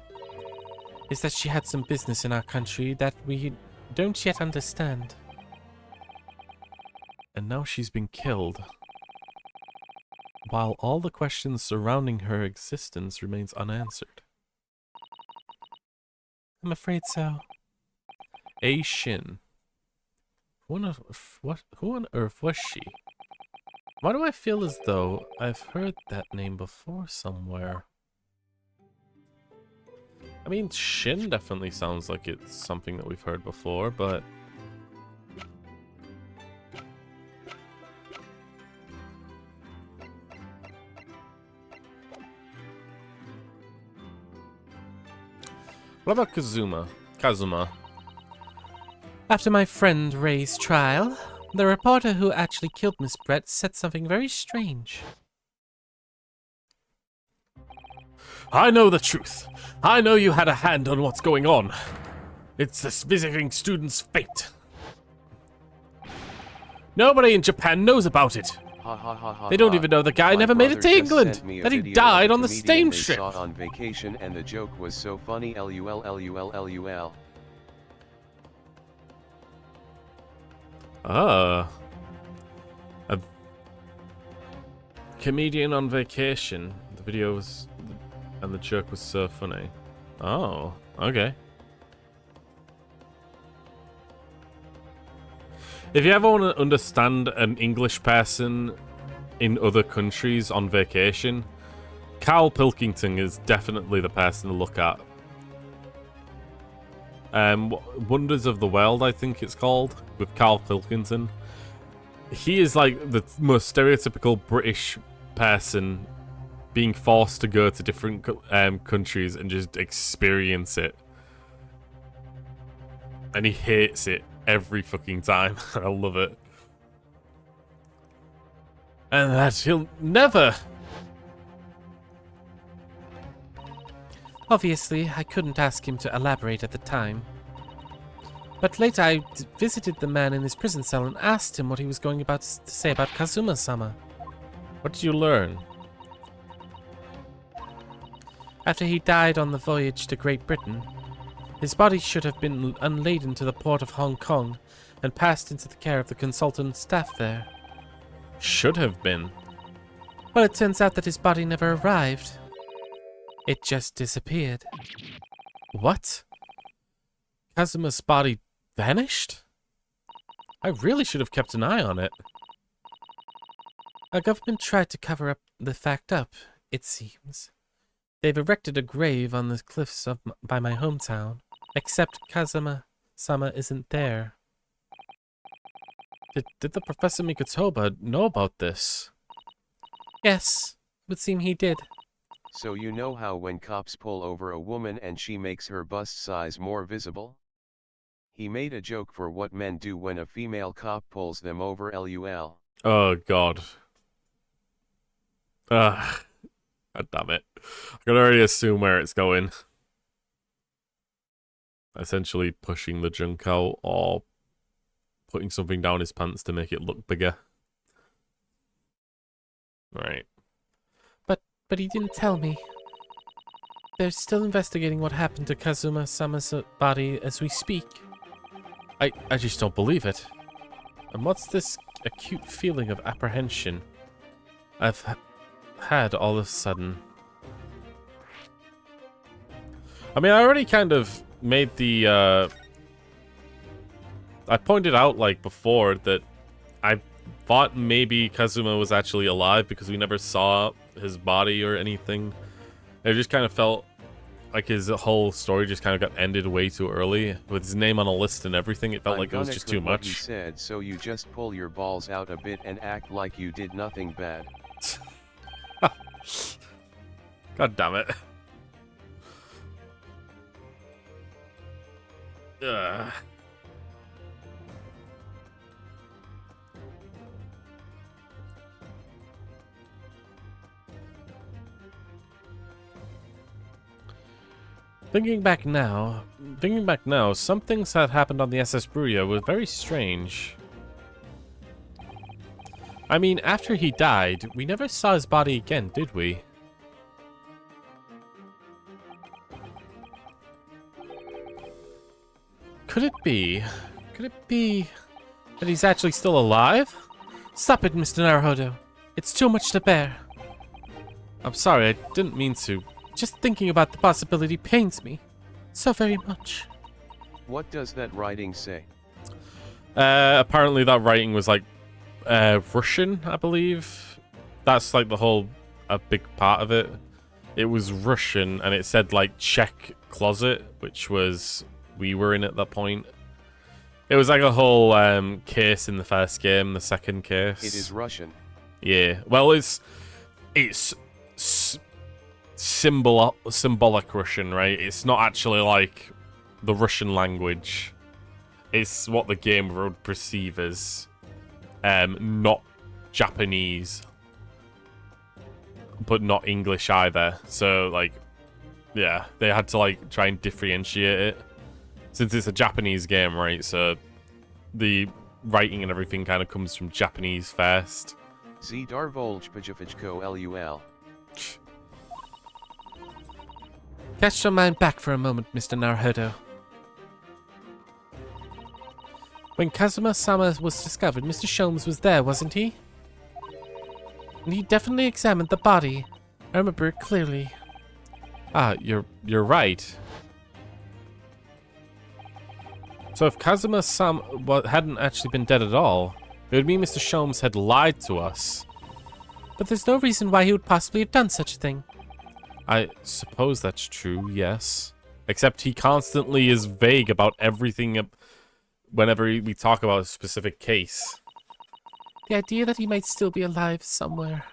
is that she had some business in our country that we don't yet understand. And now she's been killed. While all the questions surrounding her existence remains unanswered. I'm afraid so. A. Shin. Who on earth was she? Why do I feel as though I've heard that name before somewhere? I mean, Shin definitely sounds like it's something that we've heard before, but... What about Kazuma? After my friend Ray's trial, the reporter who actually killed Miss Brett said something very strange. I know the truth. I know you had a hand on what's going on. It's this visiting student's fate. Nobody in Japan knows about it. They don't even know the guy never made it to England. That he died on the same ship. On vacation, and the joke was so funny. LUL. Ah. A comedian on vacation. The video was... And the joke was so funny. Oh, okay. If you ever want to understand an English person in other countries on vacation, Carl Pilkington is definitely the person to look at. Wonders of the World, I think it's called, with Carl Pilkington. He is like the most stereotypical British person being forced to go to different countries and just experience it. And he hates it every fucking time. I love it. And that he'll never... Obviously, I couldn't ask him to elaborate at the time. But later I visited the man in his prison cell and asked him what he was going about to say about Kazuma-sama. What did you learn? After he died on the voyage to Great Britain, his body should have been unladen to the port of Hong Kong and passed into the care of the consultant staff there. Should have been. Well, it turns out that his body never arrived. It just disappeared. What? Kazuma's body vanished? I really should have kept an eye on it. Our government tried to cover up the fact up, it seems. They've erected a grave on the cliffs by my hometown, except Kazuma-sama isn't there. Did the Professor Mikotoba know about this? Yes, it would seem he did. So you know how when cops pull over a woman and she makes her bust size more visible? He made a joke for what men do when a female cop pulls them over. LUL. Oh god. Ugh. God damn it. I can already assume where it's going. Essentially pushing the junk out or putting something down his pants to make it look bigger. Right. But he didn't tell me. They're still investigating what happened to Kazuma-sama's body as we speak. I just don't believe it. And what's this acute feeling of apprehension I've had all of a sudden? I mean, I already kind of made the, I pointed out, like, before that I thought maybe Kazuma was actually alive because we never saw his body or anything. It just kind of felt like his whole story just kind of got ended way too early. With his name on a list and everything, it felt like it was just too much. He said, so you just pull your balls out a bit and act like you did nothing bad. God damn it. Ugh. Thinking back now, some things that happened on the SS Bruya were very strange. I mean, after he died, we never saw his body again, did we? Could it be that he's actually still alive? Stop it, Mr. Naruhodo. It's too much to bear. I'm sorry, I didn't mean to. Just thinking about the possibility pains me so very much. What does that writing say? Apparently that writing was like Russian, I believe. That's like the whole, a big part of it. It was Russian, and it said like check closet, which was, we were in at that point. It was like a whole case in the first game, the second case. It is Russian. Yeah, well, it's symbolic Russian, right? It's not actually like the Russian language. It's what the game would perceive as not Japanese, but not English either. So like, yeah, they had to like try and differentiate it since it's a Japanese game, right? So the writing and everything kind of comes from Japanese first. Z Darvolchpajafijko LUL. Cast your mind back for a moment, Mr. Naruhodo. When Kazuma-sama was discovered, Mr. Sholmes was there, wasn't he? And he definitely examined the body. I remember it clearly. Ah, you're right. So if Kazuma-sama hadn't actually been dead at all, it would mean Mr. Sholmes had lied to us. But there's no reason why he would possibly have done such a thing. I suppose that's true, yes. Except he constantly is vague about everything whenever we talk about a specific case. The idea that he might still be alive somewhere.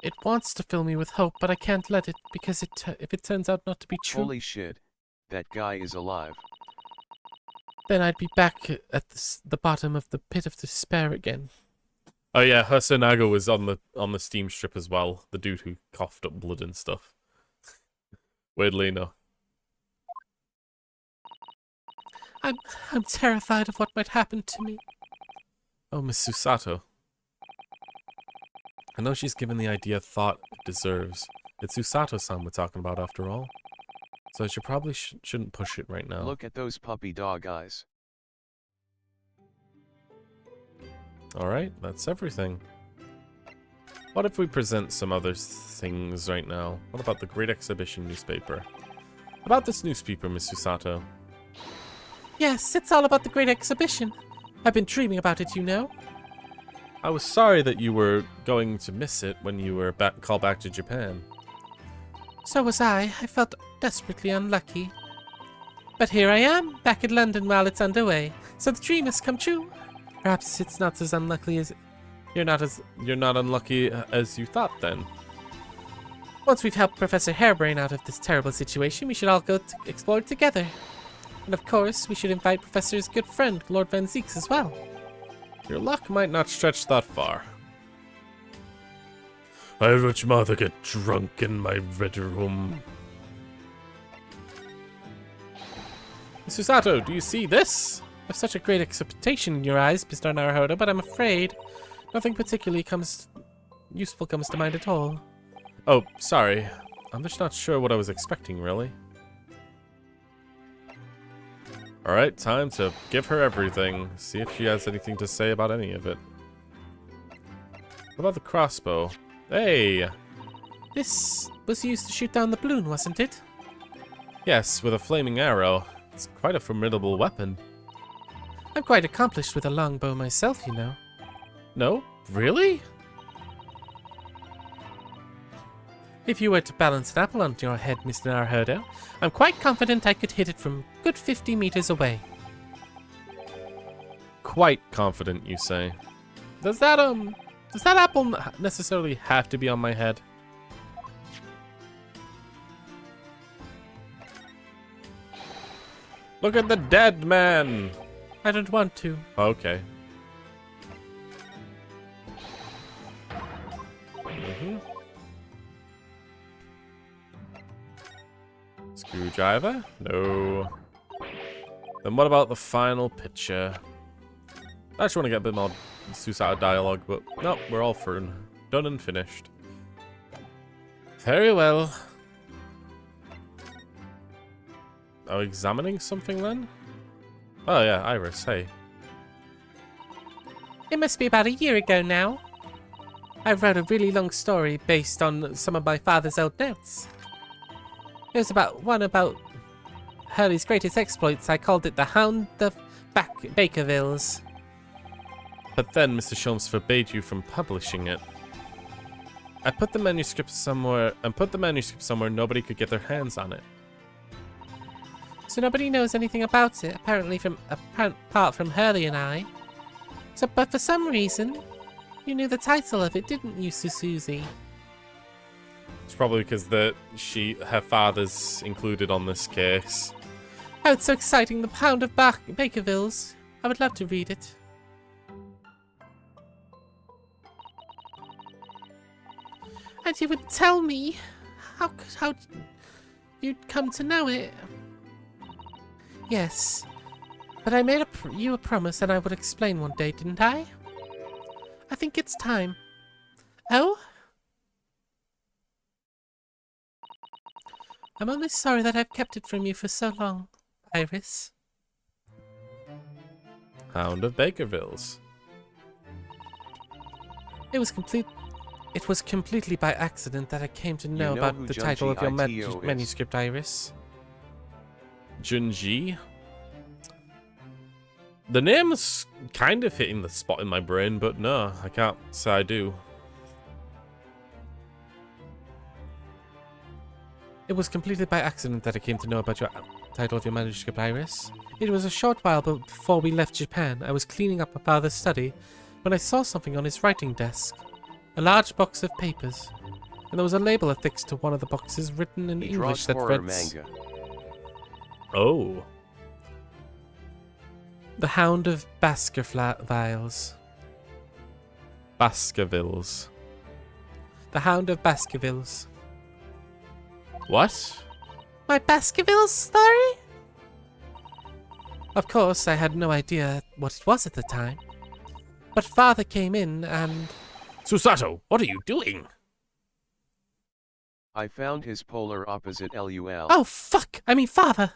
It wants to fill me with hope, but I can't let it, because if it turns out not to be true... Holy shit, that guy is alive. Then I'd be back at the bottom of the pit of despair again. Oh yeah, Hasanaga was on the Steam strip as well. The dude who coughed up blood and stuff. Weirdly enough. I'm terrified of what might happen to me. Oh, Miss Susato. I know she's given the idea thought it deserves. It's Susato-san we're talking about after all. So she probably shouldn't push it right now. Look at those puppy dog eyes. Alright, that's everything. What if we present some other things right now? What about the Great Exhibition newspaper? About this newspaper, Miss Susato. Yes, it's all about the Great Exhibition. I've been dreaming about it, you know. I was sorry that you were going to miss it when you were called back to Japan. So was I. I felt desperately unlucky. But here I am, back in London while it's underway. So the dream has come true. Perhaps it's not as unlucky as... You're not unlucky as you thought then. Once we've helped Professor Harebrain out of this terrible situation, we should all go to explore it together. And of course, we should invite Professor's good friend, Lord Van Zeeks, as well. Your luck might not stretch that far. I'd much rather get drunk in my red room. Susato, do you see this? You have such a great expectation in your eyes, Mr. Naruhodo, but I'm afraid nothing particularly comes useful comes to mind at all. Oh, sorry. I'm just not sure what I was expecting, really. Alright, time to give her everything. See if she has anything to say about any of it. What about the crossbow? Hey! This was used to shoot down the balloon, wasn't it? Yes, with a flaming arrow. It's quite a formidable weapon. I'm quite accomplished with a longbow myself, you know. No? Really? If you were to balance an apple on your head, Mr. Narherdo, I'm quite confident I could hit it from good 50 meters away. Quite confident, you say. Does that apple necessarily have to be on my head? Look at the dead man! I don't want to. Okay. Mm-hmm. Screwdriver? No. Then what about the final picture? I just want to get a bit more suicide dialogue, but no, we're all through. Done and finished. Very well. Are we examining something then? Oh yeah, Iris, hey. It must be about a year ago now. I wrote a really long story based on some of my father's old notes. It was about Hurley's greatest exploits. I called it The Hound of Bakervilles. But then Mr. Sholmes forbade you from publishing it. I put the manuscript somewhere nobody could get their hands on it. So nobody knows anything about it, apart from Hurley and I. But for some reason, you knew the title of it, didn't you, Susie? It's probably because her father's included on this case. Oh, it's so exciting, The Hound of Bakervilles. I would love to read it. And you would tell me how you'd come to know it. Yes, but I made you a promise and I would explain one day, didn't I? I think it's time. Oh? I'm only sorry that I've kept it from you for so long, Iris. Hound of Bakervilles. It was completely by accident that I came to know about the title of your manuscript, Iris. Junji? The name's kind of hitting the spot in my brain, but no, I can't say I do. It was completely by accident that I came to know about your title of your manuscript, Iris. It was a short while before we left Japan. I was cleaning up my father's study when I saw something on his writing desk. A large box of papers. And there was a label affixed to one of the boxes written in English that read... manga. Oh. The Hound of Baskervilles. Baskervilles. The Hound of Baskervilles. What? My Baskervilles story? Of course, I had no idea what it was at the time. But Father came in and... Susato, what are you doing? I found his polar opposite LUL. Oh, fuck! I mean, Father!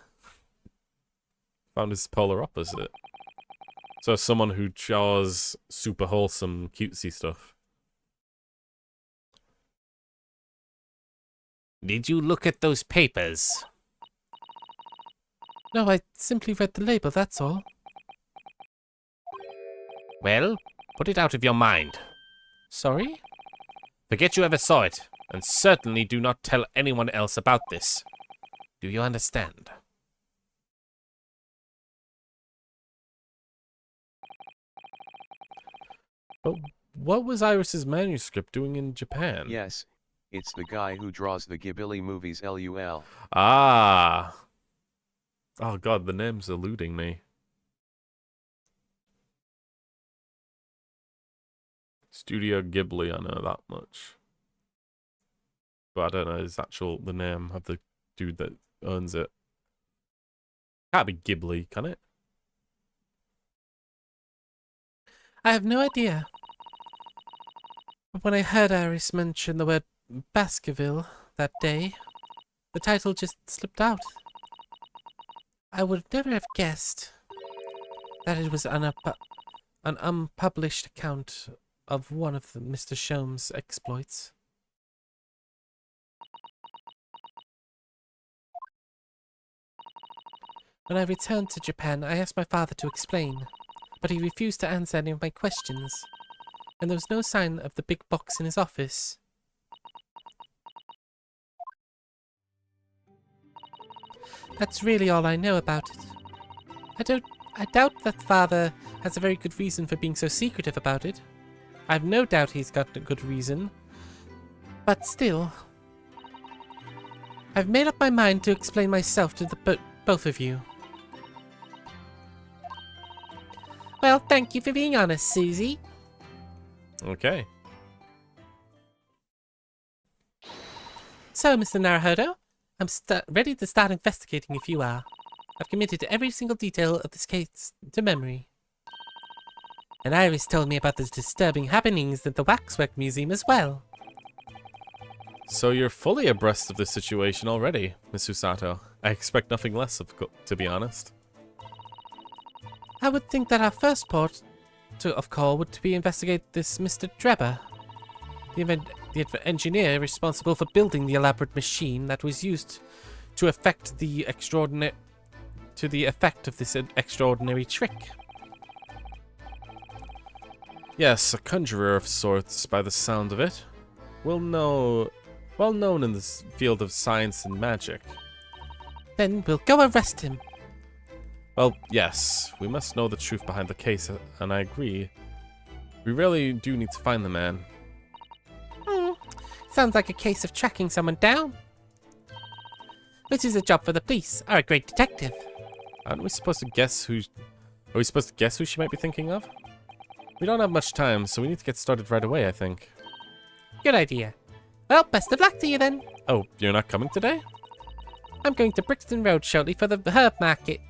Found his polar opposite. So someone who draws super wholesome, cutesy stuff. Did you look at those papers? No, I simply read the label, that's all. Well, put it out of your mind. Sorry? Forget you ever saw it, and certainly do not tell anyone else about this. Do you understand? But what was Iris's manuscript doing in Japan? Yes, it's the guy who draws the Ghibli movies LUL. Ah. Oh god, the name's eluding me. Studio Ghibli, I know that much. But I don't know the name of the dude that owns it. Can't be Ghibli, can it? I have no idea. But when I heard Iris mention the word Baskerville that day, the title just slipped out. I would never have guessed that it was an unpublished account of one of Mr. Sholmes' exploits. When I returned to Japan, I asked my father to explain, but he refused to answer any of my questions, and there was no sign of the big box in his office. That's really all I know about it. I doubt that father has a very good reason for being so secretive about it. I have no doubt he's got a good reason. But still, I've made up my mind to explain myself to the both of you. Well, thank you for being honest, Susie. Okay. So, Mr. Naruhodo, I'm ready to start investigating if you are. I've committed every single detail of this case to memory. And Iris told me about the disturbing happenings at the Waxwork Museum as well. So you're fully abreast of the situation already, Miss Usato. I expect nothing less, to be honest. I would think that our first port of call would be investigate this Mr. Drebber, the engineer responsible for building the elaborate machine that was used to effect the effect of this extraordinary trick. Yes, a conjurer of sorts, by the sound of it. Well known in this field of science and magic. Then we'll go arrest him. Well, yes, we must know the truth behind the case, and I agree. We really do need to find the man. Sounds like a case of tracking someone down. Which is a job for the police, or a great detective. Aren't we supposed to guess who... Are we supposed to guess who she might be thinking of? We don't have much time, so we need to get started right away, I think. Good idea. Well, best of luck to you then. Oh, you're not coming today? I'm going to Brixton Road shortly for the herb market.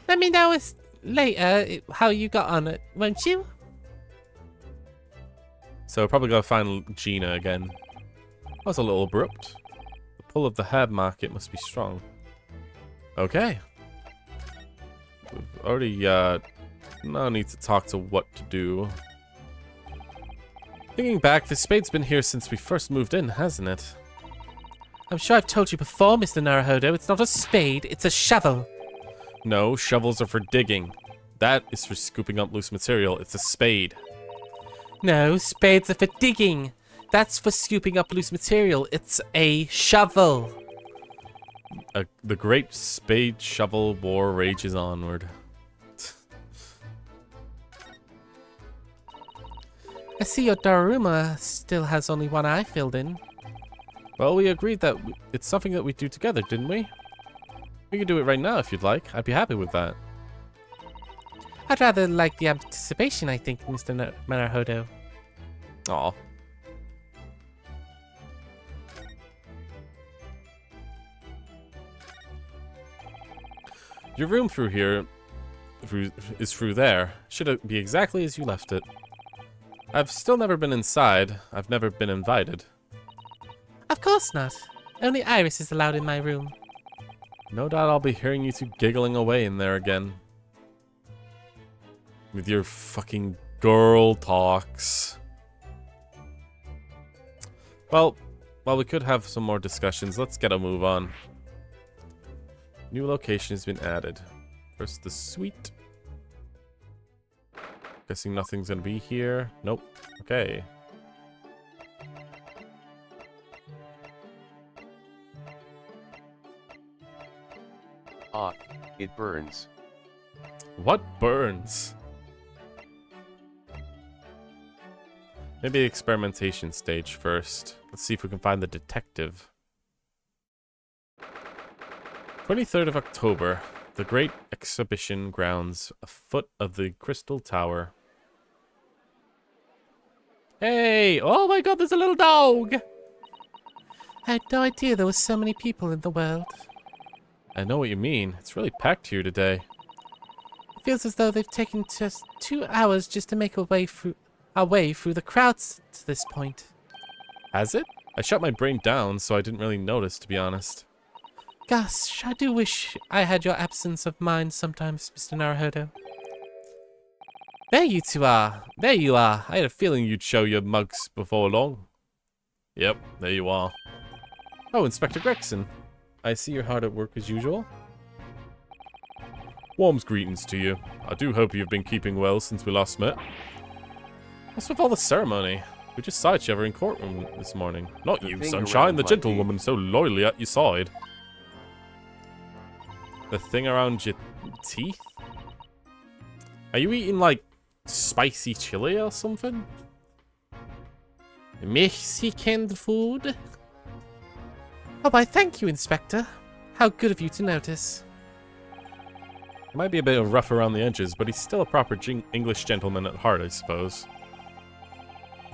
Let me know later how you got on it, won't you? So we're probably gonna find Gina again. That was a little abrupt. The pull of the herb market must be strong. Okay. We've already, no need to talk to what to do. Thinking back, the spade's been here since we first moved in, hasn't it? I'm sure I've told you before, Mr. Naruhodo, it's not a spade, it's a shovel. No, shovels are for digging. That is for scooping up loose material. It's a spade. No, spades are for digging. That's for scooping up loose material. It's a shovel. The great spade shovel war rages onward. I see your Daruma still has only one eye filled in. Well, we agreed that it's something that we do together, didn't we? We can do it right now if you'd like. I'd be happy with that. I'd rather like the anticipation, I think, Mr. Naruhodo. Aw. Your room through here is through there. Should be exactly as you left it. I've still never been inside. I've never been invited. Of course not. Only Iris is allowed in my room. No doubt I'll be hearing you two giggling away in there again. With your fucking girl talks. Well, while we could have some more discussions, let's get a move on. New location has been added. First, the suite. Guessing nothing's gonna be here. Nope. Okay. Ah, it burns. What burns? Maybe the experimentation stage first. Let's see if we can find the detective. 23rd of October. The Great Exhibition Grounds, afoot of the Crystal Tower. Hey! Oh my god, there's a little dog! I had no idea there were so many people in the world. I know what you mean. It's really packed here today. It feels as though they've taken just 2 hours just to make a way through our way through the crowds to this point. Has it? I shut my brain down, so I didn't really notice, to be honest. Gosh, I do wish I had your absence of mind sometimes, Mr. Naruhodo. There you two are. There you are. I had a feeling you'd show your mugs before long. Yep, there you are. Oh, Inspector Gregson. I see you're hard at work as usual. Warm's greetings to you. I do hope you've been keeping well since we last met. What's with all the ceremony? We just saw each other in courtroom this morning. Not you, Sunshine, the gentlewoman so loyally at your side. The thing around your teeth? Are you eating, like, spicy chili or something? Mexican food? Oh, why, thank you, Inspector. How good of you to notice. He might be a bit rough around the edges, but he's still a proper English gentleman at heart, I suppose.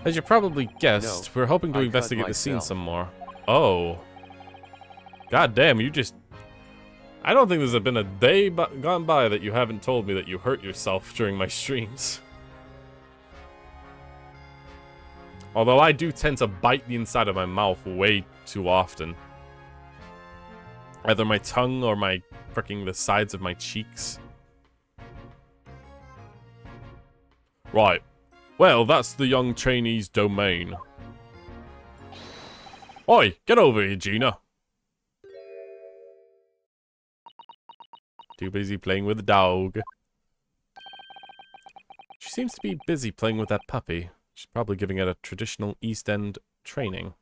As you probably guessed, we're hoping to investigate the scene some more. Oh. God damn, you just... I don't think there's been a day gone by that you haven't told me that you hurt yourself during my streams. Although I do tend to bite the inside of my mouth way too often. Either my tongue or my fricking the sides of my cheeks. Right. Well, that's the young trainee's domain. Oi, get over here, Gina. Too busy playing with the dog. She seems to be busy playing with that puppy. She's probably giving it a traditional East End training.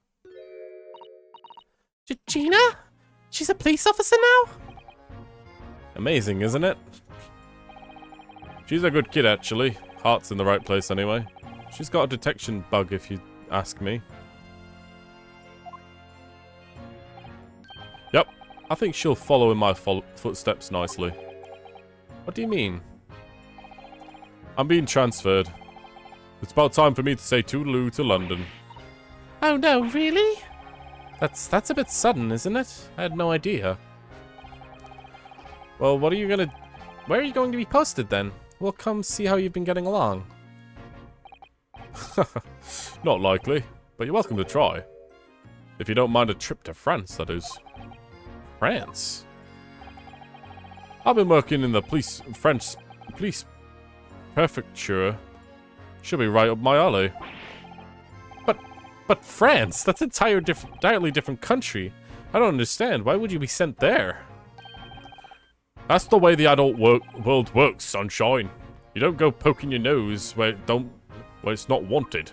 Gina? She's a police officer now? Amazing, isn't it? She's a good kid, actually. Heart's in the right place, anyway. She's got a detection bug, if you ask me. Yep, I think she'll follow in my footsteps nicely. What do you mean? I'm being transferred. It's about time for me to say toodaloo to London. Oh no, really? That's a bit sudden, isn't it? I had no idea. Well, what are you gonna... Where are you going to be posted, then? We'll come see how you've been getting along. Not likely, but you're welcome to try. If you don't mind a trip to France, that is. France? I've been working in the French police prefecture. Should be right up my alley. But France? That's an entirely different country. I don't understand. Why would you be sent there? That's the way the adult world works, Sunshine. You don't go poking your nose where it's not wanted.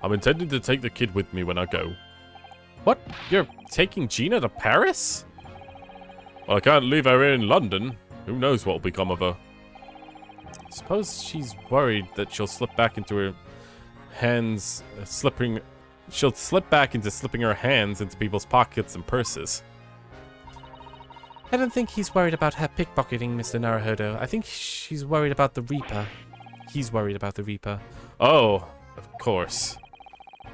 I'm intending to take the kid with me when I go. What? You're taking Gina to Paris? Well, I can't leave her here in London. Who knows what'll become of her. Suppose she's worried that she'll slip back into her hands, she'll slip back into slipping her hands into people's pockets and purses. I don't think he's worried about her pickpocketing, Mr. Naruhodo. I think she's worried about the Reaper. He's worried about the Reaper. Oh, of course.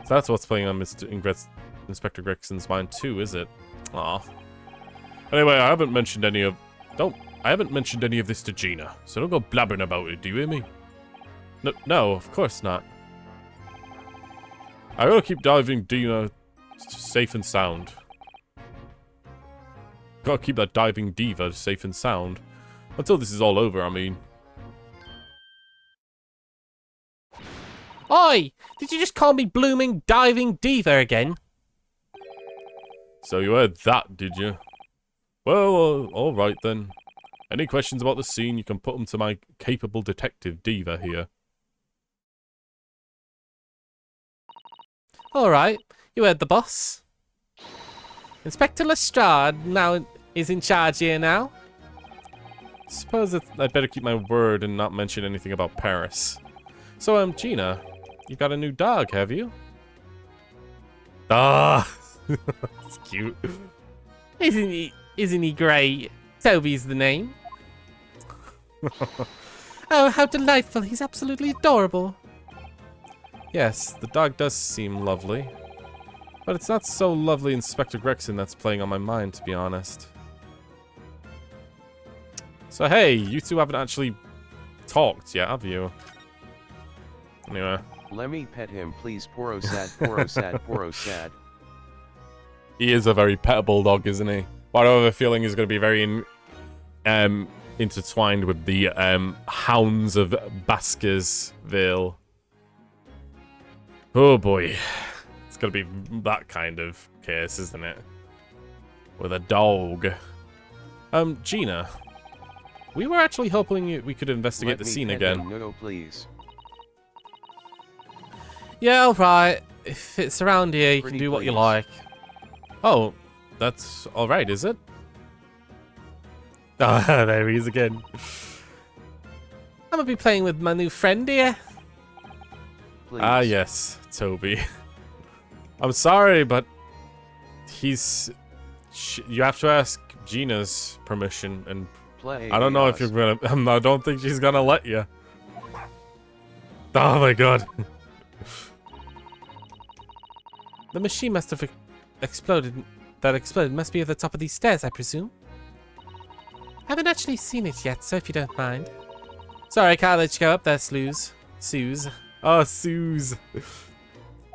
So that's what's playing on Inspector Gregson's mind too, is it? Aw. Anyway, I haven't mentioned any of this to Gina, so don't go blabbering about it, do you hear me? No, of course not. I gotta keep diving Dina safe and sound. Gotta keep that diving diva safe and sound. Until this is all over, I mean. Oi! Did you just call me blooming diving diva again? So you heard that, did you? Well, alright then. Any questions about the scene, you can put them to my capable detective diva here. Alright, you heard the boss. Inspector Lestrade now is in charge here now. Suppose I'd better keep my word and not mention anything about Paris. So, Gina, you got a new dog, have you? Ah! That's cute. Isn't he great? Toby's the name. Oh, how delightful. He's absolutely adorable. Yes, the dog does seem lovely. But it's not so lovely Inspector Gregson that's playing on my mind, to be honest. So hey, you two haven't actually talked yet, have you? Anyway. Let me pet him please, poro sad, poro sad, poro sad. He is a very pettable dog, isn't he? But I have a feeling he's going to be very intertwined with the hounds of Baskersville. Oh boy. It's going to be that kind of case, isn't it? With a dog. Gina. We were actually hoping we could investigate the scene again. No, please. Yeah, alright. If it's around here, you can do what you like. Oh, that's alright, is it? Ah, there he is again. I'm gonna be playing with my new friend here. Please. Ah, yes, Toby. I'm sorry, but you have to ask Gina's permission, and Play I don't know if you're gonna. I don't think she's gonna let you. Oh my god. The machine must have exploded. That exploded must be at the top of these stairs, I presume. I haven't actually seen it yet, so if you don't mind. Sorry, I can't let you go up there, Suze. Oh, Suze.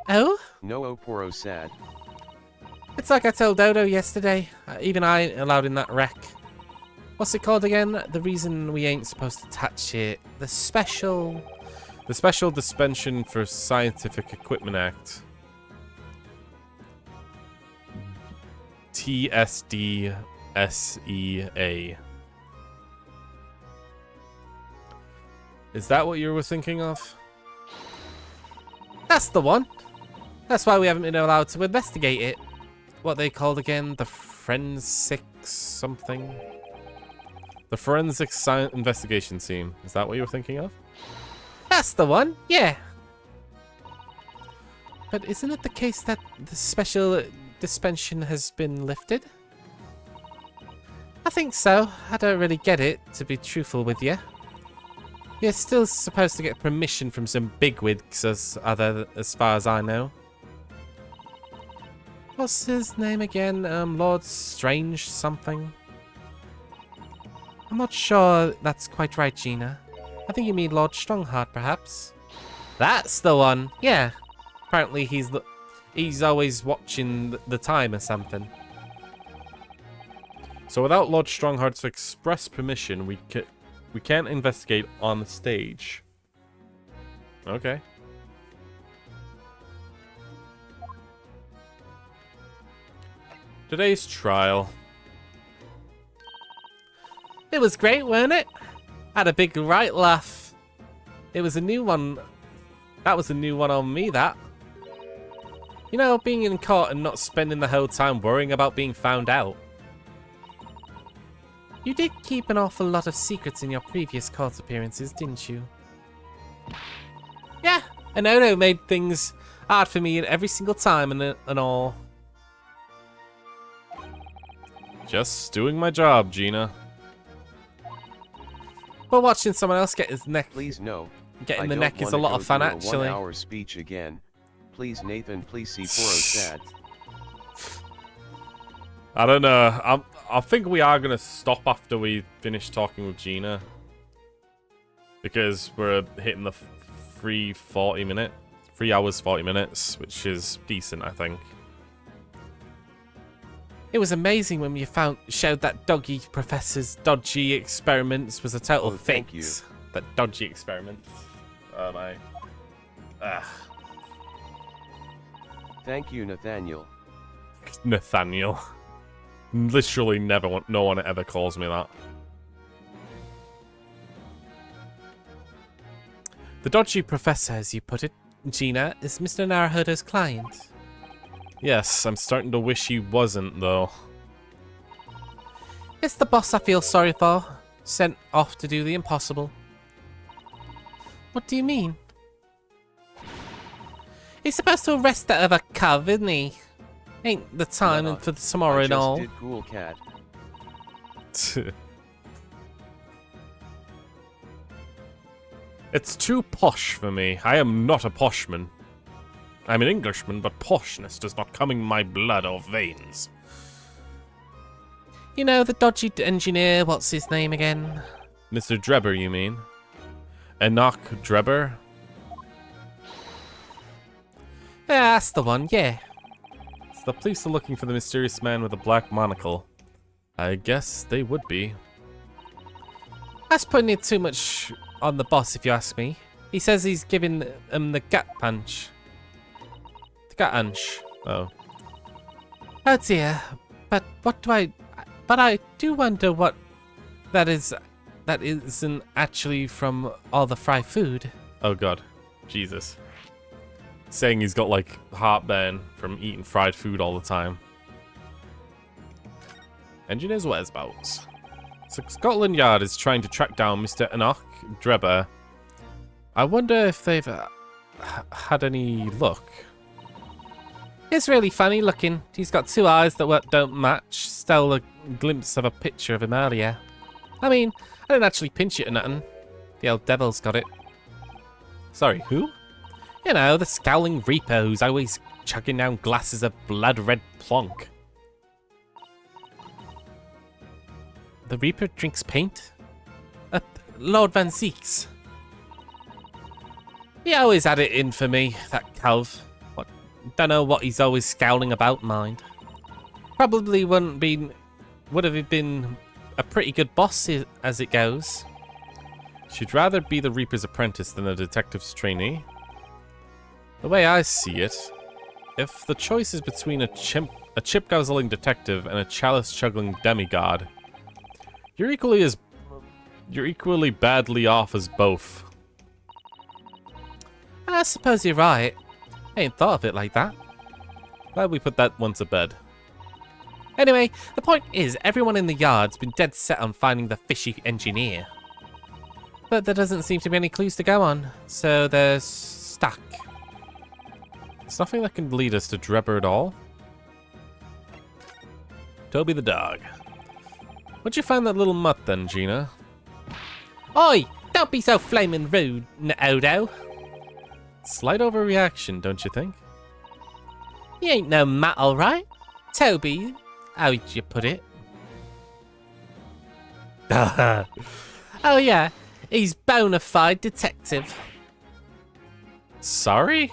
Oh? No, poro sad. It's like I told Dodo yesterday. Even I ain't allowed in that wreck. What's it called again? The reason we ain't supposed to touch it. The Special Dispensation for Scientific Equipment Act. TSDSEA. Is that what you were thinking of? That's the one. That's why we haven't been allowed to investigate it. What they called again? The forensic something? The Forensic Science Investigation Team. Is that what you were thinking of? That's the one, yeah. But isn't it the case that the special dispensation has been lifted? I think so. I don't really get it, to be truthful with you. You're still supposed to get permission from some bigwigs, as far as I know. What's his name again? Lord Strange something? I'm not sure that's quite right, Gina. I think you mean Lord Strongheart, perhaps? That's the one, yeah. Apparently he's always watching the time or something. So without Lord Strongheart's express permission, we can't investigate on the stage. Okay. Today's trial. It was great, weren't it? Had a big right laugh. It was a new one. That was a new one on me, that. You know, being in court and not spending the whole time worrying about being found out. You did keep an awful lot of secrets in your previous court appearances, didn't you? Yeah, and Ono made things hard for me every single time and all. Just doing my job, Gina. But watching someone else get his neck, Please no. get I in the don't neck is a wanna lot go of fun, through a actually. 1-hour speech again. Please, Nathan, please see poro sad. I don't know. I think we are going to stop after we finish talking with Gina. Because we're hitting the 3 hours 40 minutes, which is decent, I think. It was amazing when you showed that doggy professor's dodgy experiments was a total thank you. fix. That dodgy experiments. Oh my. Thank you, Nathaniel. Nathaniel. Literally no one ever calls me that. The dodgy professor, as you put it, Gina, is Mr. Naruhodo's client. Yes, I'm starting to wish he wasn't, though. It's the boss I feel sorry for, sent off to do the impossible. What do you mean? He's supposed to arrest that other cov, isn't he? Ain't the time Nah, for tomorrow I and all. just did cool, cat. It's too posh for me. I am not a poshman. I'm an Englishman, but poshness does not come in my blood or veins. You know, the dodgy engineer, what's his name again? Mr. Drebber, you mean? Enoch Drebber? Yeah, that's the one, yeah. So the police are looking for the mysterious man with a black monocle. I guess they would be. That's putting it too much on the boss, if you ask me. He says he's giving him the gut punch. The gut punch. Oh. Oh dear. But what do I... But I do wonder what that is... That isn't actually from all the fried food. Oh god. Jesus. Saying he's got like heartburn from eating fried food all the time. Engineer's whereabouts. So Scotland Yard is trying to track down Mr. Enoch Drebber. I wonder if they've had any luck. It's really funny looking. He's got two eyes that don't match. Stole a glimpse of a picture of him earlier. I mean, I didn't actually pinch it or nothing. The old devil's got it. Sorry, who? You know, the scowling reaper who's always chugging down glasses of blood-red plonk. The reaper drinks paint? Lord Van Zeeks. He always had it in for me, that calv. Don't know what he's always scowling about, mind. Probably would have been a pretty good boss as it goes. She'd rather be the Reaper's apprentice than a detective's trainee. The way I see it, if the choice is between a chip-guzzling detective and a chalice-chuggling demigod, you're equally badly off as both. I suppose you're right. I ain't thought of it like that. Glad we put that one to bed. Anyway, the point is, everyone in the yard's been dead set on finding the fishy engineer. But there doesn't seem to be any clues to go on, so they're stuck. There's nothing that can lead us to Drebber at all. Toby the dog. Where'd you find that little mutt then, Gina? Oi! Don't be so flaming rude, Odo. Slight overreaction, don't you think? You ain't no mutt, alright? Toby, how'd you put it? Oh yeah, he's bona fide detective. Sorry?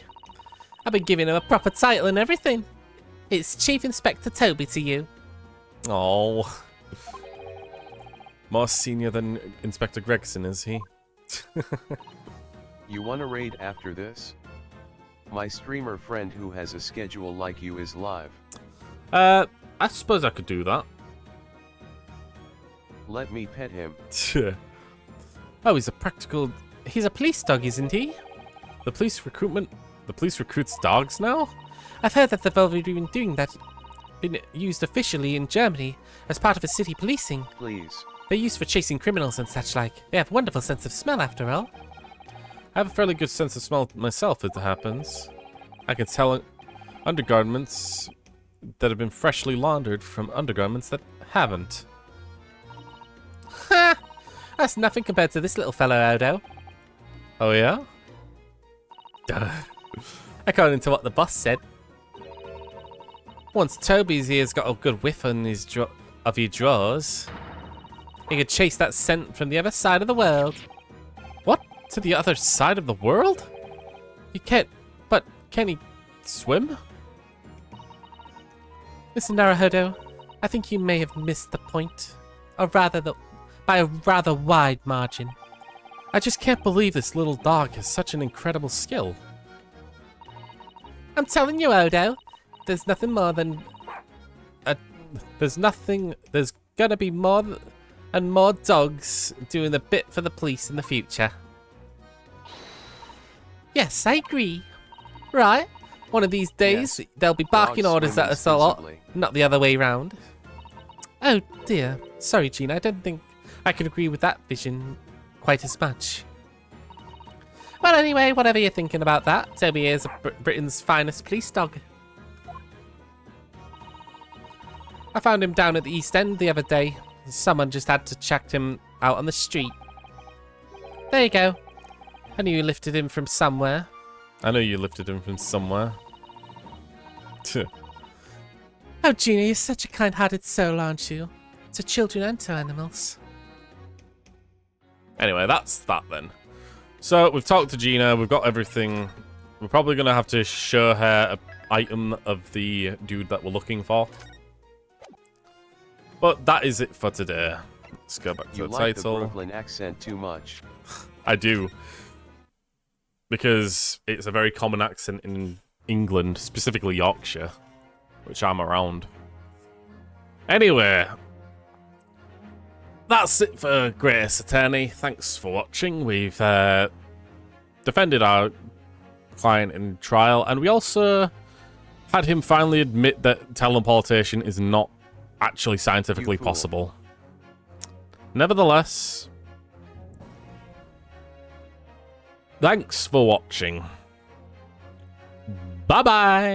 I've been giving him a proper title and everything. It's Chief Inspector Toby to you. Oh. More senior than Inspector Gregson, is he? You wanna raid after this? My streamer friend who has a schedule like you is live. I suppose I could do that. Let me pet him. Oh, He's a police dog, isn't he? The police recruits dogs now? I've heard that they've already been doing that. Been used officially in Germany as part of a city policing. Please. They're used for chasing criminals and such like. They have a wonderful sense of smell after all. I have a fairly good sense of smell myself, if it happens. I can tell undergarments that have been freshly laundered from undergarments that haven't. Ha! That's nothing compared to this little fellow, Odo. Oh yeah? According to what the boss said. Once Toby's ears got a good whiff on of your drawers, he could chase that scent from the other side of the world. What? To the other side of the world? You can't, but can he swim? Listen, Naruhodo, I think you may have missed the point. Or rather, by a rather wide margin. I just can't believe this little dog has such an incredible skill. I'm telling you, Odo, there's nothing more than... There's gonna be more and more dogs doing a bit for the police in the future. Yes, I agree. Right, one of these days, Yes. they'll be barking Dogs orders swim at us a lot, instinctively. not the other way round. Oh dear, sorry Gina, I don't think I can agree with that vision quite as much. Well anyway, whatever you're thinking about that, Toby is Britain's finest police dog. I found him down at the East End the other day. Someone just had to chuck him out on the street. There you go. I knew you lifted him from somewhere. I know you lifted him from somewhere. Oh, Gina, you're such a kind-hearted soul, aren't you? To children and to animals. Anyway, that's that then. So, we've talked to Gina, we've got everything. We're probably going to have to show her an item of the dude that we're looking for. But that is it for today. Let's go back to You the like title. the Brooklyn accent too much. I do. Because it's a very common accent in England, specifically Yorkshire, which I'm around. Anyway, that's it for Grace Attorney. Thanks for watching. We've defended our client in trial, and we also had him finally admit that teleportation is not actually scientifically possible. Nevertheless, thanks for watching. Bye-bye!